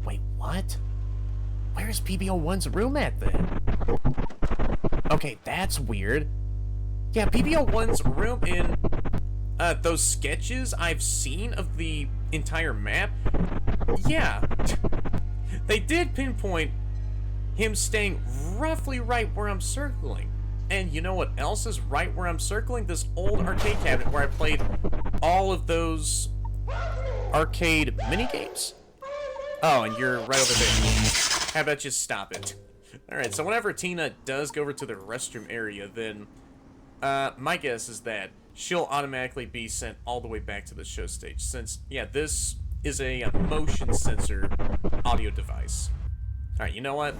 A: Wait, what? Where's PB01's room at then? Okay, that's weird. Yeah, PB01's room in those sketches I've seen of the entire map. Yeah. They did pinpoint him staying roughly right where I'm circling. And you know what else is right where I'm circling? This old arcade cabinet where I played all of those arcade minigames. Oh, and you're right over there. How about you stop it? Alright, so whenever Tina does go over to the restroom area, then my guess is that she'll automatically be sent all the way back to the show stage, since, yeah, this is a motion sensor audio device. Alright, you know what?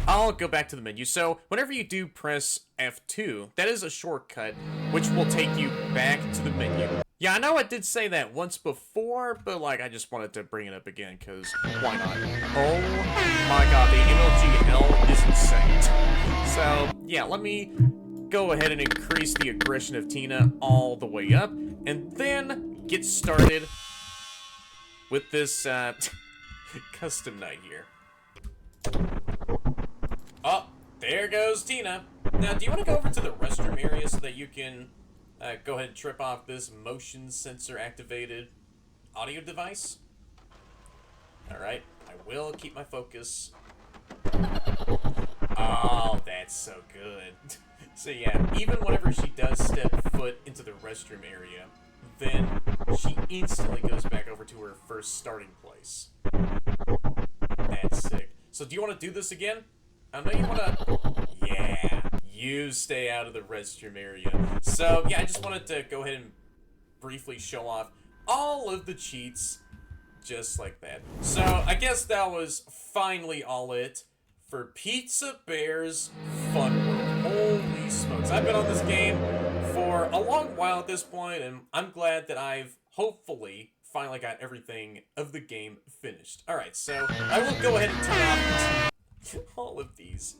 A: I'll go back to the menu. So, whenever you do press F2, that is a shortcut, which will take you back to the menu. Yeah, I know I did say that once before, but, like, I just wanted to bring it up again, because why not? Oh my god, the MLG is insane. So, yeah, let me go ahead and increase the aggression of Tina all the way up, and then get started with this, custom night here. Oh, there goes Tina. Now, do you want to go over to the restroom area so that you can go ahead and trip off this motion sensor activated audio device? Alright, I will keep my focus. Oh, that's so good. So yeah, even whenever she does step foot into the restroom area, then she instantly goes back over to her first starting place. That's sick. So do you want to do this again? I know you want to... Yeah, you stay out of the restroom area. So yeah, I just wanted to go ahead and briefly show off all of the cheats just like that. So I guess that was finally all it for PizzaBear's Funworld. Holy smokes. I've been on this game for a long while at this point, and I'm glad that I've hopefully finally got everything of the game finished. Alright, so I will go ahead and turn off all of these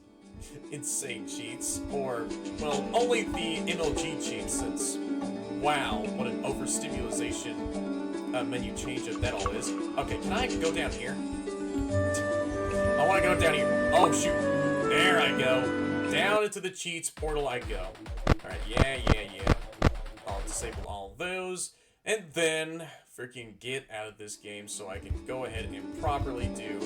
A: insane cheats, or, well, only the MLG cheats, since, wow, what an overstimulation menu change up that all is. Okay, can I go down here? I want to go down here. Oh, shoot. There I go. Down into the cheats portal I go. Alright, yeah. I'll disable all those, and then freaking get out of this game so I can go ahead and properly do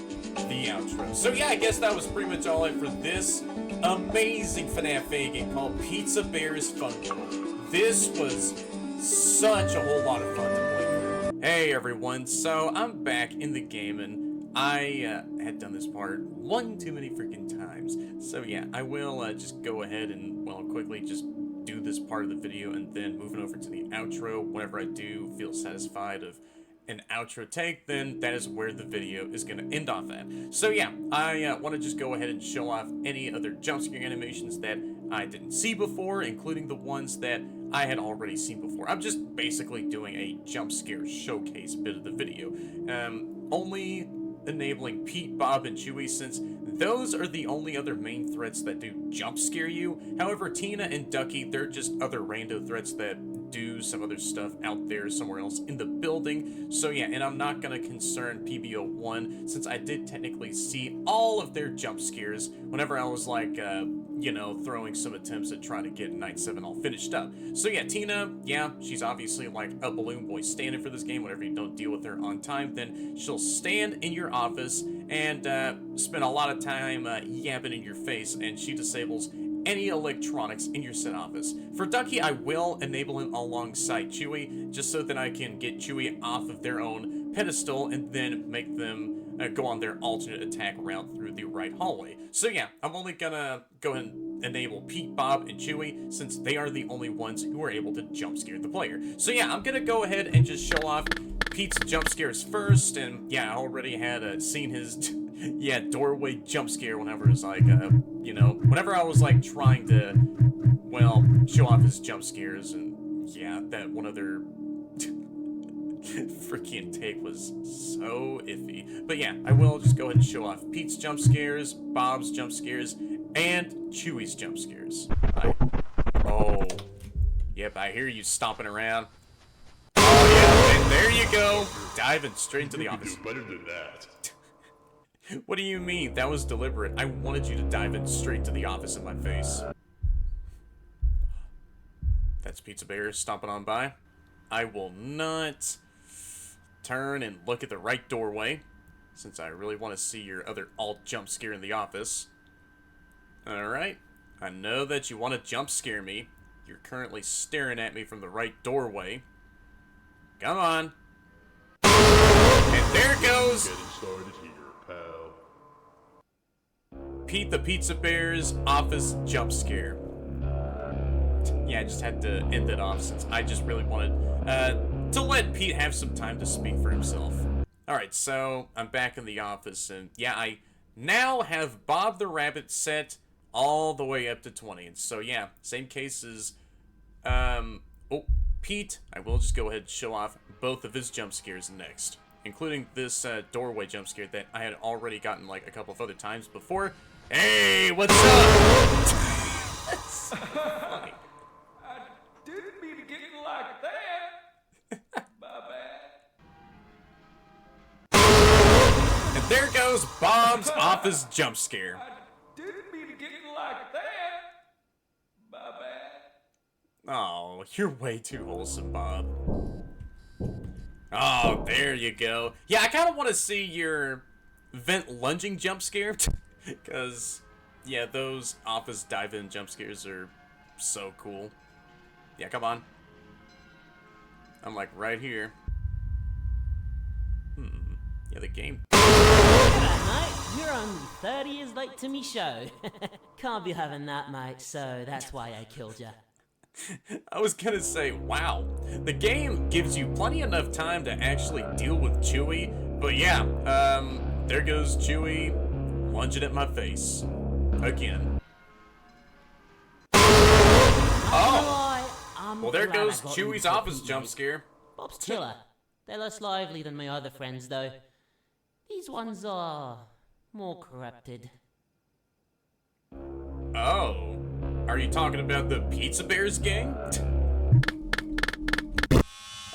A: the outro. So yeah, I guess that was pretty much all it for this amazing FNAF game called PizzaBear's Funworld. This was such a whole lot of fun to play through. Hey everyone, so I'm back in the game, and I had done this part one too many freaking times. So yeah, I will just go ahead and, well, quickly just do this part of the video, and then moving over to the outro. Whenever I do feel satisfied of an outro take, then that is where the video is going to end off at. So yeah, I want to just go ahead and show off any other jumpscare animations that I didn't see before, including the ones that I had already seen before. I'm just basically doing a jumpscare showcase bit of the video. Only enabling Pete, Bob, and Chewie, since those are the only other main threats that do jump scare you. However, Tina and Ducky, they're just other rando threats that do some other stuff out there somewhere else in the building. So yeah, and I'm not gonna concern PBO1, since I did technically see all of their jump scares whenever I was like, you know, throwing some attempts at trying to get Night 7 all finished up. So yeah, Tina, yeah, she's obviously like a balloon boy standing for this game. Whenever you don't deal with her on time, then she'll stand in your office and spend a lot of time yapping in your face, and she disables any electronics in your set office. For Ducky, I will enable him alongside Chewie, just so that I can get Chewie off of their own pedestal and then make them go on their alternate attack route through the right hallway. So yeah, I'm only gonna go ahead and enable Pete, Bob, and Chewie, since they are the only ones who are able to jump scare the player. So yeah, I'm gonna go ahead and just show off Pete's jump scares first, and yeah, I already had seen his yeah, doorway jump scare whenever it was like, you know, whenever I was like trying to, well, show off his jump scares, and yeah, that one other freaking take was so iffy. But yeah, I will just go ahead and show off Pete's jump scares, Bob's jump scares, and Chewie's jump scares. Oh, yep, I hear you stomping around. Oh yeah, and there you go, diving straight into the office.
J: You better than that.
A: What do you mean? That was deliberate. I wanted you to dive in straight to the office in my face. That's PizzaBear's stomping on by. I will not turn and look at the right doorway, since I really want to see your other alt jump scare in the office. Alright, I know that you want to jump scare me. You're currently staring at me from the right doorway. Come on. And there goes...
J: Getting started here, pal.
A: Pete the Pizza Bear's office jump scare. Yeah, I just had to end it off since I just really wanted to let Pete have some time to speak for himself. Alright, so I'm back in the office, and yeah, I now have Bob the Rabbit set all the way up to 20. And so yeah, same case as Pete. I will just go ahead and show off both of his jump scares next, including this doorway jump scare that I had already gotten like a couple of other times before. Hey, what's up? That's so funny.
C: I didn't mean to get you like that. My bad.
A: And there goes Bob's office jump scare.
C: I didn't mean to get you like that. My bad.
A: Oh, you're way too wholesome, Bob. Oh, there you go. Yeah, I kind of want to see your vent lunging jump scare. Because, yeah, those office dive-in jump scares are so cool. Yeah, come on. I'm like right here. Yeah, the game.
H: G'day, mate. You're only 30 years late to me show. Can't be having that, mate, so that's why I killed ya.
A: I was gonna say, wow. The game gives you plenty enough time to actually deal with Chewie, but yeah, there goes Chewie lunging at my face. Again. Oh! Well, there goes Chewie's office jump scare.
H: Bob's chiller. They're less lively than my other friends, though. These ones are more corrupted.
A: Oh. Are you talking about the PizzaBear's gang?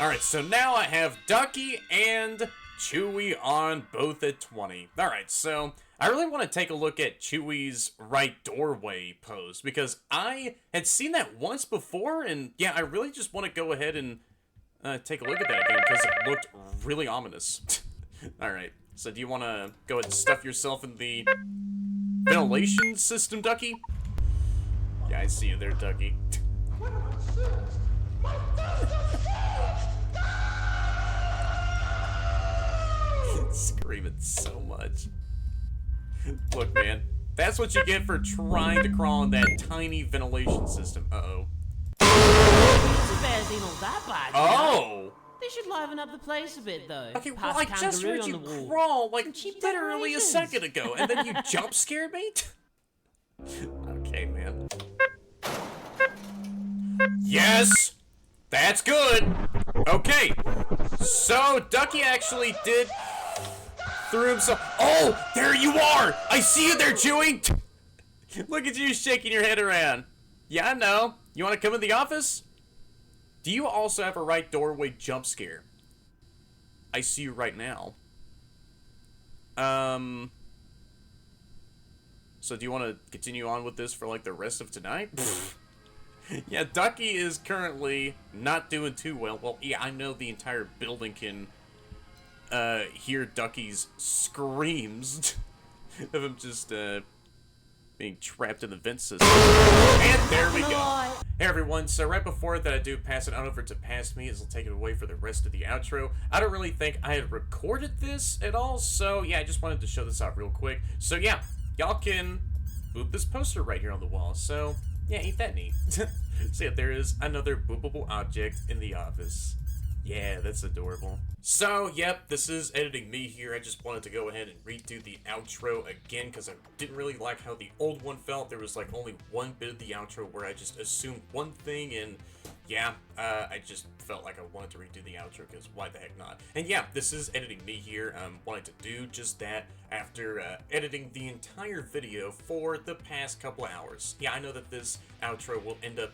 A: Alright, so now I have Ducky and Chewie on both at 20. Alright, so I really want to take a look at Chewie's right doorway pose, because I had seen that once before, and yeah, I really just want to go ahead and take a look at that again, because it looked really ominous. Alright, so do you want to go ahead and stuff yourself in the ventilation system, Ducky? Yeah, I see you there, Ducky. Screaming so much. Look, man, that's what you get for trying to crawl in that tiny ventilation system. Uh-oh.
H: PizzaBear's ain't all that bad.
A: Oh!
H: They should liven up the place a bit, though.
A: Okay, well, I just heard you crawl, like, literally a second ago, and then you jump scared me? Okay, man. Yes! That's good! Okay, so Ducky actually did threw himself. Oh, there you are! I see you there, Chewie! Look at you shaking your head around. Yeah, I know. You want to come in the office? Do you also have a right doorway jump scare? I see you right now. So do you want to continue on with this for like the rest of tonight? Yeah, Ducky is currently not doing too well. Well, yeah, I know the entire building can hear Ducky's screams of him just being trapped in the vent system. And there we go. Hey everyone, so right before that I do pass it on over to Past Me, as I'll take it away for the rest of the outro. I don't really think I had recorded this at all, so yeah, I just wanted to show this out real quick. So yeah, y'all can boop this poster right here on the wall, so yeah, ain't that neat. So yeah, there is another boopable object in the office. Yeah, that's adorable. So, yep, this is editing me here. I just wanted to go ahead and redo the outro again because I didn't really like how the old one felt. There was like only one bit of the outro where I just assumed one thing, and yeah, I just felt like I wanted to redo the outro because why the heck not? And yeah, this is editing me here. Wanted to do just that after editing the entire video for the past couple of hours. Yeah, I know that this outro will end up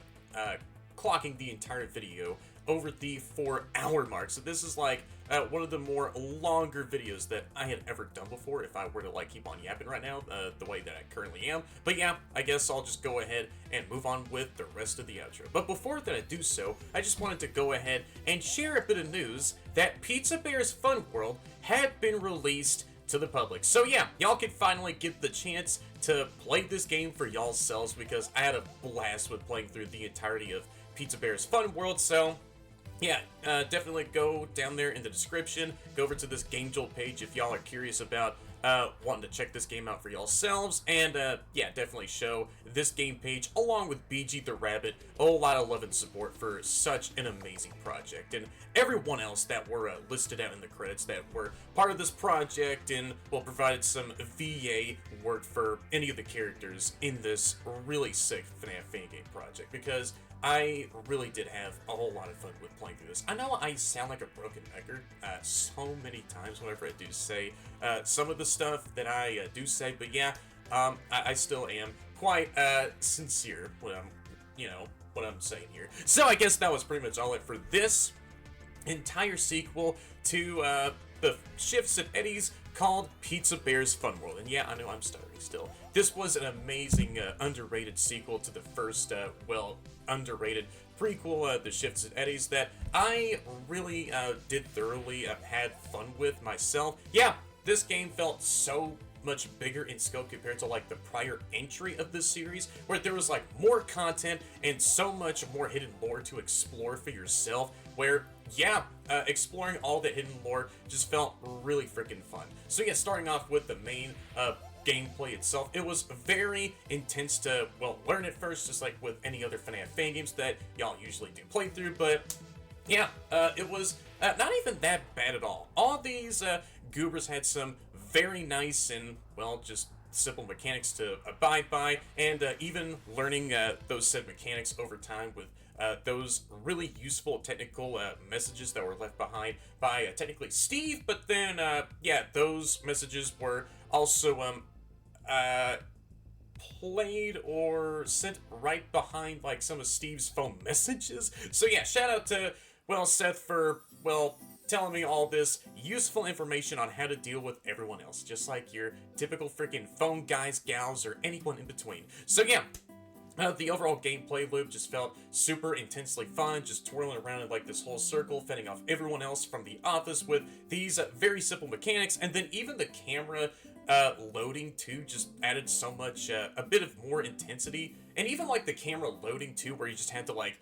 A: clocking the entire video over the 4-hour mark. So this is like one of the more longer videos that I had ever done before if I were to like keep on yapping right now the way that I currently am. But yeah, I guess I'll just go ahead and move on with the rest of the outro. But before that I do so, I just wanted to go ahead and share a bit of news that PizzaBear's Funworld had been released to the public. So yeah, y'all can finally get the chance to play this game for y'all selves because I had a blast with playing through the entirety of PizzaBear's Funworld. So yeah, definitely go down there in the description, go over to this Game Jolt page if y'all are curious about wanting to check this game out for yourselves, and yeah, definitely show this game page along with BGtheRabbit a whole lot of love and support for such an amazing project, and everyone else that were listed out in the credits that were part of this project and, well, provided some VA work for any of the characters in this really sick FNAF fan game project, because I really did have a whole lot of fun with playing through this. I know I sound like a broken record so many times whenever I do say some of the stuff that I do say, but yeah, I still am quite sincere when I'm, what I'm saying here. So I guess that was pretty much all it for this entire sequel to the Shifts at Eddie's called PizzaBear's Funworld. And yeah, I know I'm stuttering still. This was an amazing, underrated sequel to the first, underrated prequel, The Shifts at Eddie's, that I really did thoroughly had fun with myself. Yeah, this game felt so much bigger in scope compared to like the prior entry of this series, where there was like more content and so much more hidden lore to explore for yourself, where yeah, exploring all the hidden lore just felt really freaking fun. So yeah, starting off with the main gameplay itself, it was very intense to, well, learn it first, just like with any other FNAF fan games that y'all usually do play through, but yeah, it was not even that bad at all. All these goobers had some very nice and, well, just simple mechanics to abide by, and even learning those said mechanics over time with those really useful technical messages that were left behind by technically Steve, but then yeah, those messages were also played or sent right behind like some of Steve's phone messages. So yeah, shout out to, well, Seth for, well, telling me all this useful information on how to deal with everyone else, just like your typical freaking phone guys, gals, or anyone in between. So yeah, the overall gameplay loop just felt super intensely fun, just twirling around in like this whole circle, fending off everyone else from the office with these very simple mechanics, and then even the camera loading too just added so much, a bit of more intensity, and even like the camera loading too, where you just had to like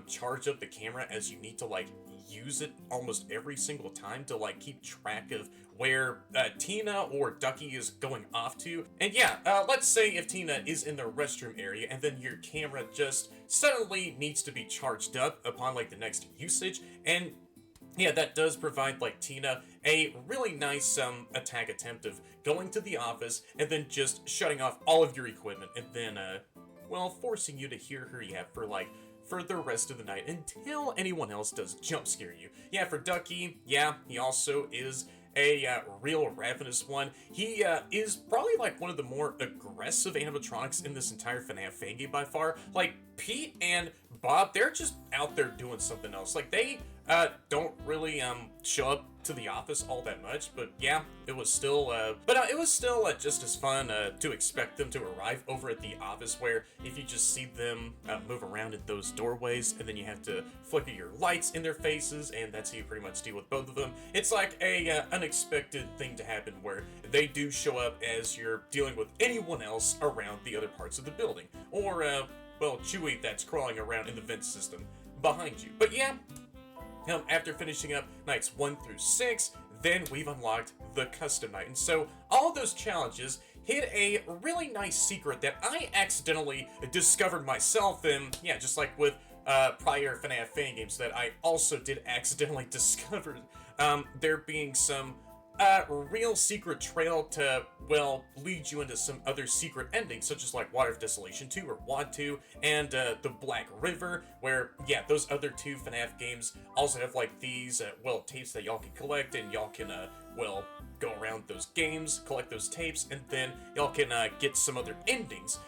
A: charge up the camera as you need to like use it almost every single time to like keep track of where Tina or Ducky is going off to. And yeah, let's say if Tina is in the restroom area and then your camera just suddenly needs to be charged up upon like the next usage, and yeah, that does provide like Tina a really nice attack attempt of going to the office and then just shutting off all of your equipment and then well, forcing you to hear her for the rest of the night until anyone else does jump scare you. Yeah, for Ducky, yeah, he also is a real ravenous one. He is probably like one of the more aggressive animatronics in this entire FNAF fan game by far. Like, Pete and Bob, they're just out there doing something else. Like, they don't really show up to the office all that much, but yeah, it was still just as fun to expect them to arrive over at the office, where if you just see them move around in those doorways and then you have to flicker your lights in their faces, and that's how you pretty much deal with both of them. It's like a unexpected thing to happen where they do show up as you're dealing with anyone else around the other parts of the building, or well, Chewie that's crawling around in the vent system behind you. But yeah, after finishing up nights 1 through 6, then we've unlocked the custom night. And so all of those challenges hid a really nice secret that I accidentally discovered myself, and yeah, just like with prior FNAF fan games that I also did accidentally discover, there being some real secret trail to, well, lead you into some other secret endings, such as like Water of Desolation 2 or WAD 2, and the Black River, where, yeah, those other two FNAF games also have like these, well, tapes that y'all can collect, and y'all can, well, go around those games, collect those tapes, and then y'all can get some other endings.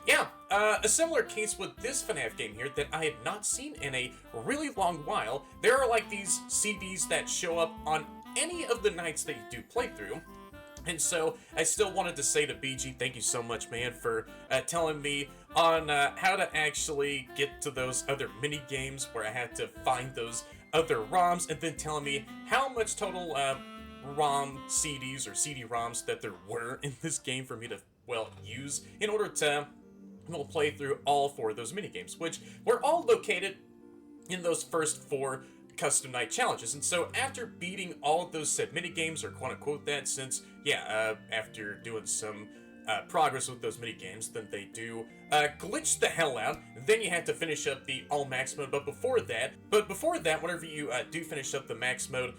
A: Yeah, a similar case with this FNAF game here that I had not seen in a really long while. There are like these CDs that show up on any of the nights that you do play through. And so I still wanted to say to BG, thank you so much, man, for telling me on how to actually get to those other mini games where I had to find those other ROMs, and then telling me how much total ROM CDs or CD-ROMs that there were in this game for me to, well, use in order to, well, play through all 4 of those mini games, which were all located in those first 4 custom night challenges. And so after beating all of those said mini games, or quote unquote that, since after doing some progress with those mini games, then they do glitch the hell out. Then you have to finish up the all max mode. But before that, whenever you do finish up the max mode,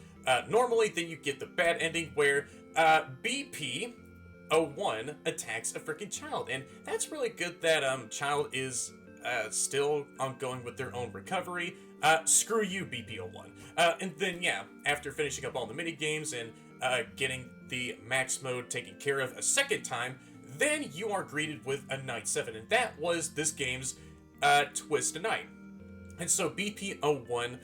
A: normally then you get the bad ending where BP01 attacks a freaking child. And that's really good that child is still ongoing with their own recovery. Screw you, BP01. And then after finishing up all the mini games and getting the max mode taken care of a second time, then you are greeted with a Night 7, and that was this game's twist of night. And so BP01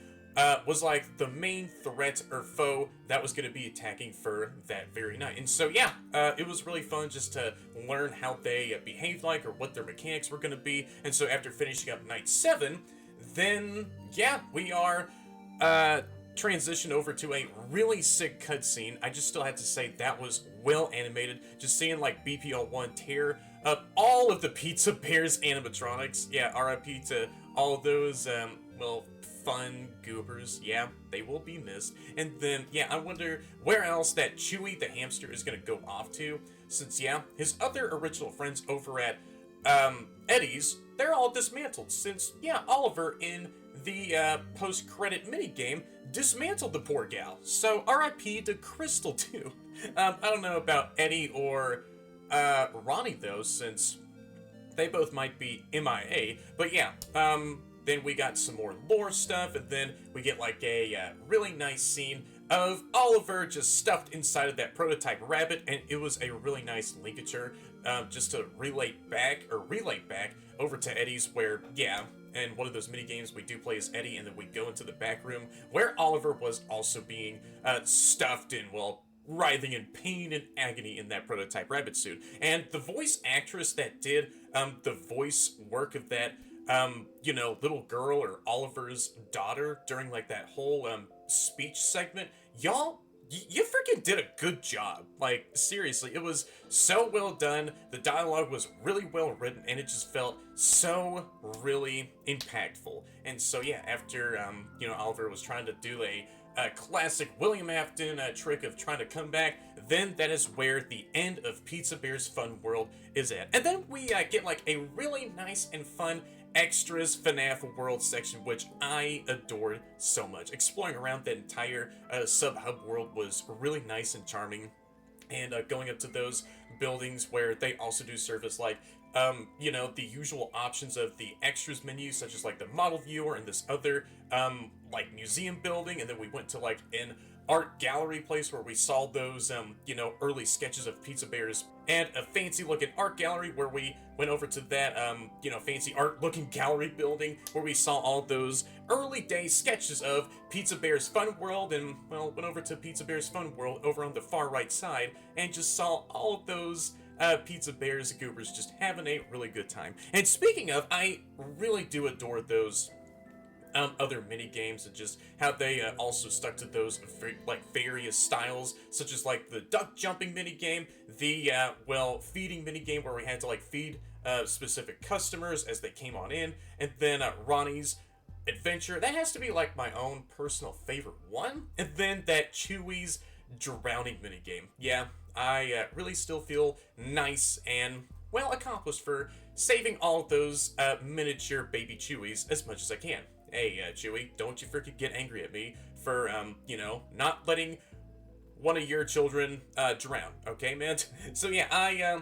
A: was like the main threat or foe that was going to be attacking for that very night. And so it was really fun just to learn how they behaved like, or what their mechanics were going to be. And so after finishing up Night 7, then we are transition over to a really sick cutscene. I just still have to say that was well animated. Just seeing like BP01 tear up all of the Pizza Bear's animatronics. RIP to all those fun goobers. They will be missed. And then I wonder where else that Chewy the hamster is gonna go off to, since his other original friends over at Eddie's, they're all dismantled, since Oliver in the post-credit minigame dismantled the poor gal. So RIP to Crystal too. I don't know about Eddie or Ronnie though, since they both might be MIA. But then we got some more lore stuff, and then we get like a really nice scene of Oliver just stuffed inside of that prototype rabbit, and it was a really nice ligature just to relay back over to Eddie's, where and one of those mini games we do play as Eddie, and then we go into the back room where Oliver was also being stuffed and writhing in pain and agony in that prototype rabbit suit. And the voice actress that did the voice work of that little girl, or Oliver's daughter, during like that whole speech segment, y'all, you freaking did a good job. Like, seriously, it was so well done. The dialogue was really well written, and it just felt so really impactful. And so after Oliver was trying to do a classic William Afton trick of trying to come back, then that is where the end of Pizza Bear's Funworld is at. And then we get like a really nice and fun extras FNAF world section, which I adored so much. Exploring around that entire sub-hub world was really nice and charming, and going up to those buildings where they also do service like the usual options of the extras menu, such as like the model viewer and this other like museum building. And then we went to like an art gallery place where we saw those early sketches of Pizza Bear's, and a fancy looking art gallery where we went over to that fancy art looking gallery building where we saw all those early day sketches of Pizza Bear's Funworld, and went over to Pizza Bear's Funworld over on the far right side and just saw all of those Pizza Bear's goobers just having a really good time. And speaking of, I really do adore those other mini games, and just how they also stuck to those various styles, such as like the duck jumping mini game, the feeding mini game where we had to like feed specific customers as they came on in, and then Ronnie's adventure, that has to be like my own personal favorite one, and then that Chewy's drowning mini game. I really still feel nice and well accomplished for saving all of those miniature baby Chewies as much as I can. Hey, Chewy, don't you freaking get angry at me for, not letting one of your children drown, okay, man? So I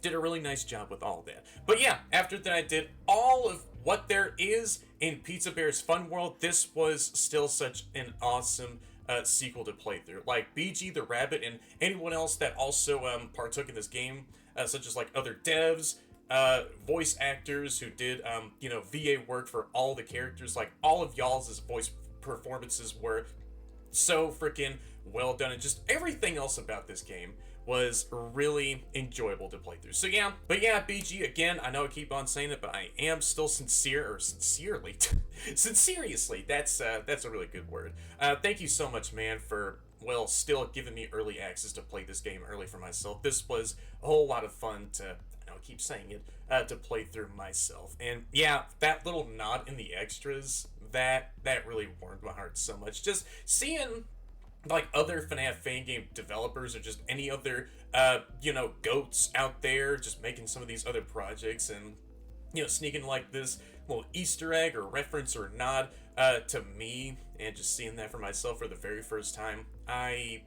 A: did a really nice job with all of that. But after that I did all of what there is in Pizza Bear's Funworld, this was still such an awesome sequel to play through. Like, BGtheRabbit and anyone else that also partook in this game, such as like other devs, voice actors who did VA work for all the characters, like all of y'all's voice performances were so freaking well done, and just everything else about this game was really enjoyable to play through. So BG, again, I know I keep on saying it, but I am still sincerely, sinceriously, that's a really good word. Thank you so much, man, for still giving me early access to play this game early for myself. This was a whole lot of fun to, I keep saying it, to play through myself. And that little nod in the extras that really warmed my heart so much. Just seeing like other FNAF fan game developers or just any other goats out there just making some of these other projects and sneaking like this little Easter egg or reference or nod to me, and just seeing that for myself for the very first time. I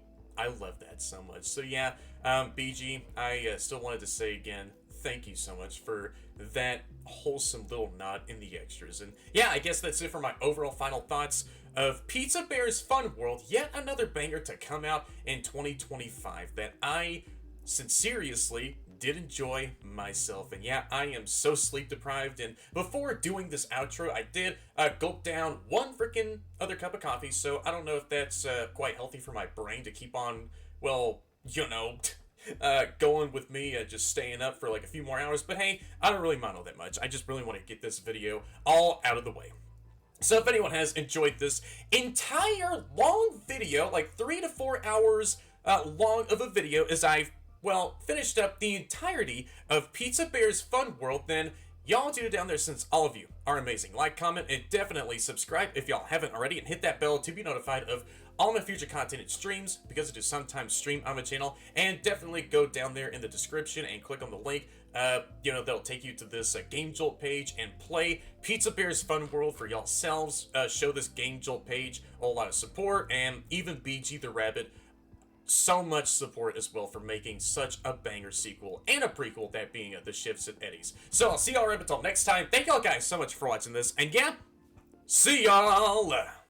A: love that so much. So yeah, BG, I still wanted to say again, thank you so much for that wholesome little nod in the extras. And yeah, I guess that's it for my overall final thoughts of PizzaBear's Funworld, yet another banger to come out in 2025 that I sincerely did enjoy myself. And yeah, I am so sleep deprived, and before doing this outro I did gulp down one freaking other cup of coffee, so I don't know if that's quite healthy for my brain to keep on, well, going with me, just staying up for like a few more hours. But hey, I don't really mind all that much. I just really want to get this video all out of the way. So if anyone has enjoyed this entire long video, like 3 to 4 hours long of a video, as I've, well, finished up the entirety of PizzaBear's Funworld, then y'all do it down there, since all of you are amazing. Like, comment, and definitely subscribe if y'all haven't already, and hit that bell to be notified of all my future content and streams, because I do sometimes stream on my channel. And definitely go down there in the description and click on the link. That'll take you to this Game Jolt page, and play PizzaBear's Funworld for y'all selves. Show this Game Jolt page a lot of support, and even BGtheRabbit so much support as well for making such a banger sequel and a prequel, that being the Shifts at Eddie's. So I'll see y'all right until next time. Thank y'all guys so much for watching this, and yeah, see y'all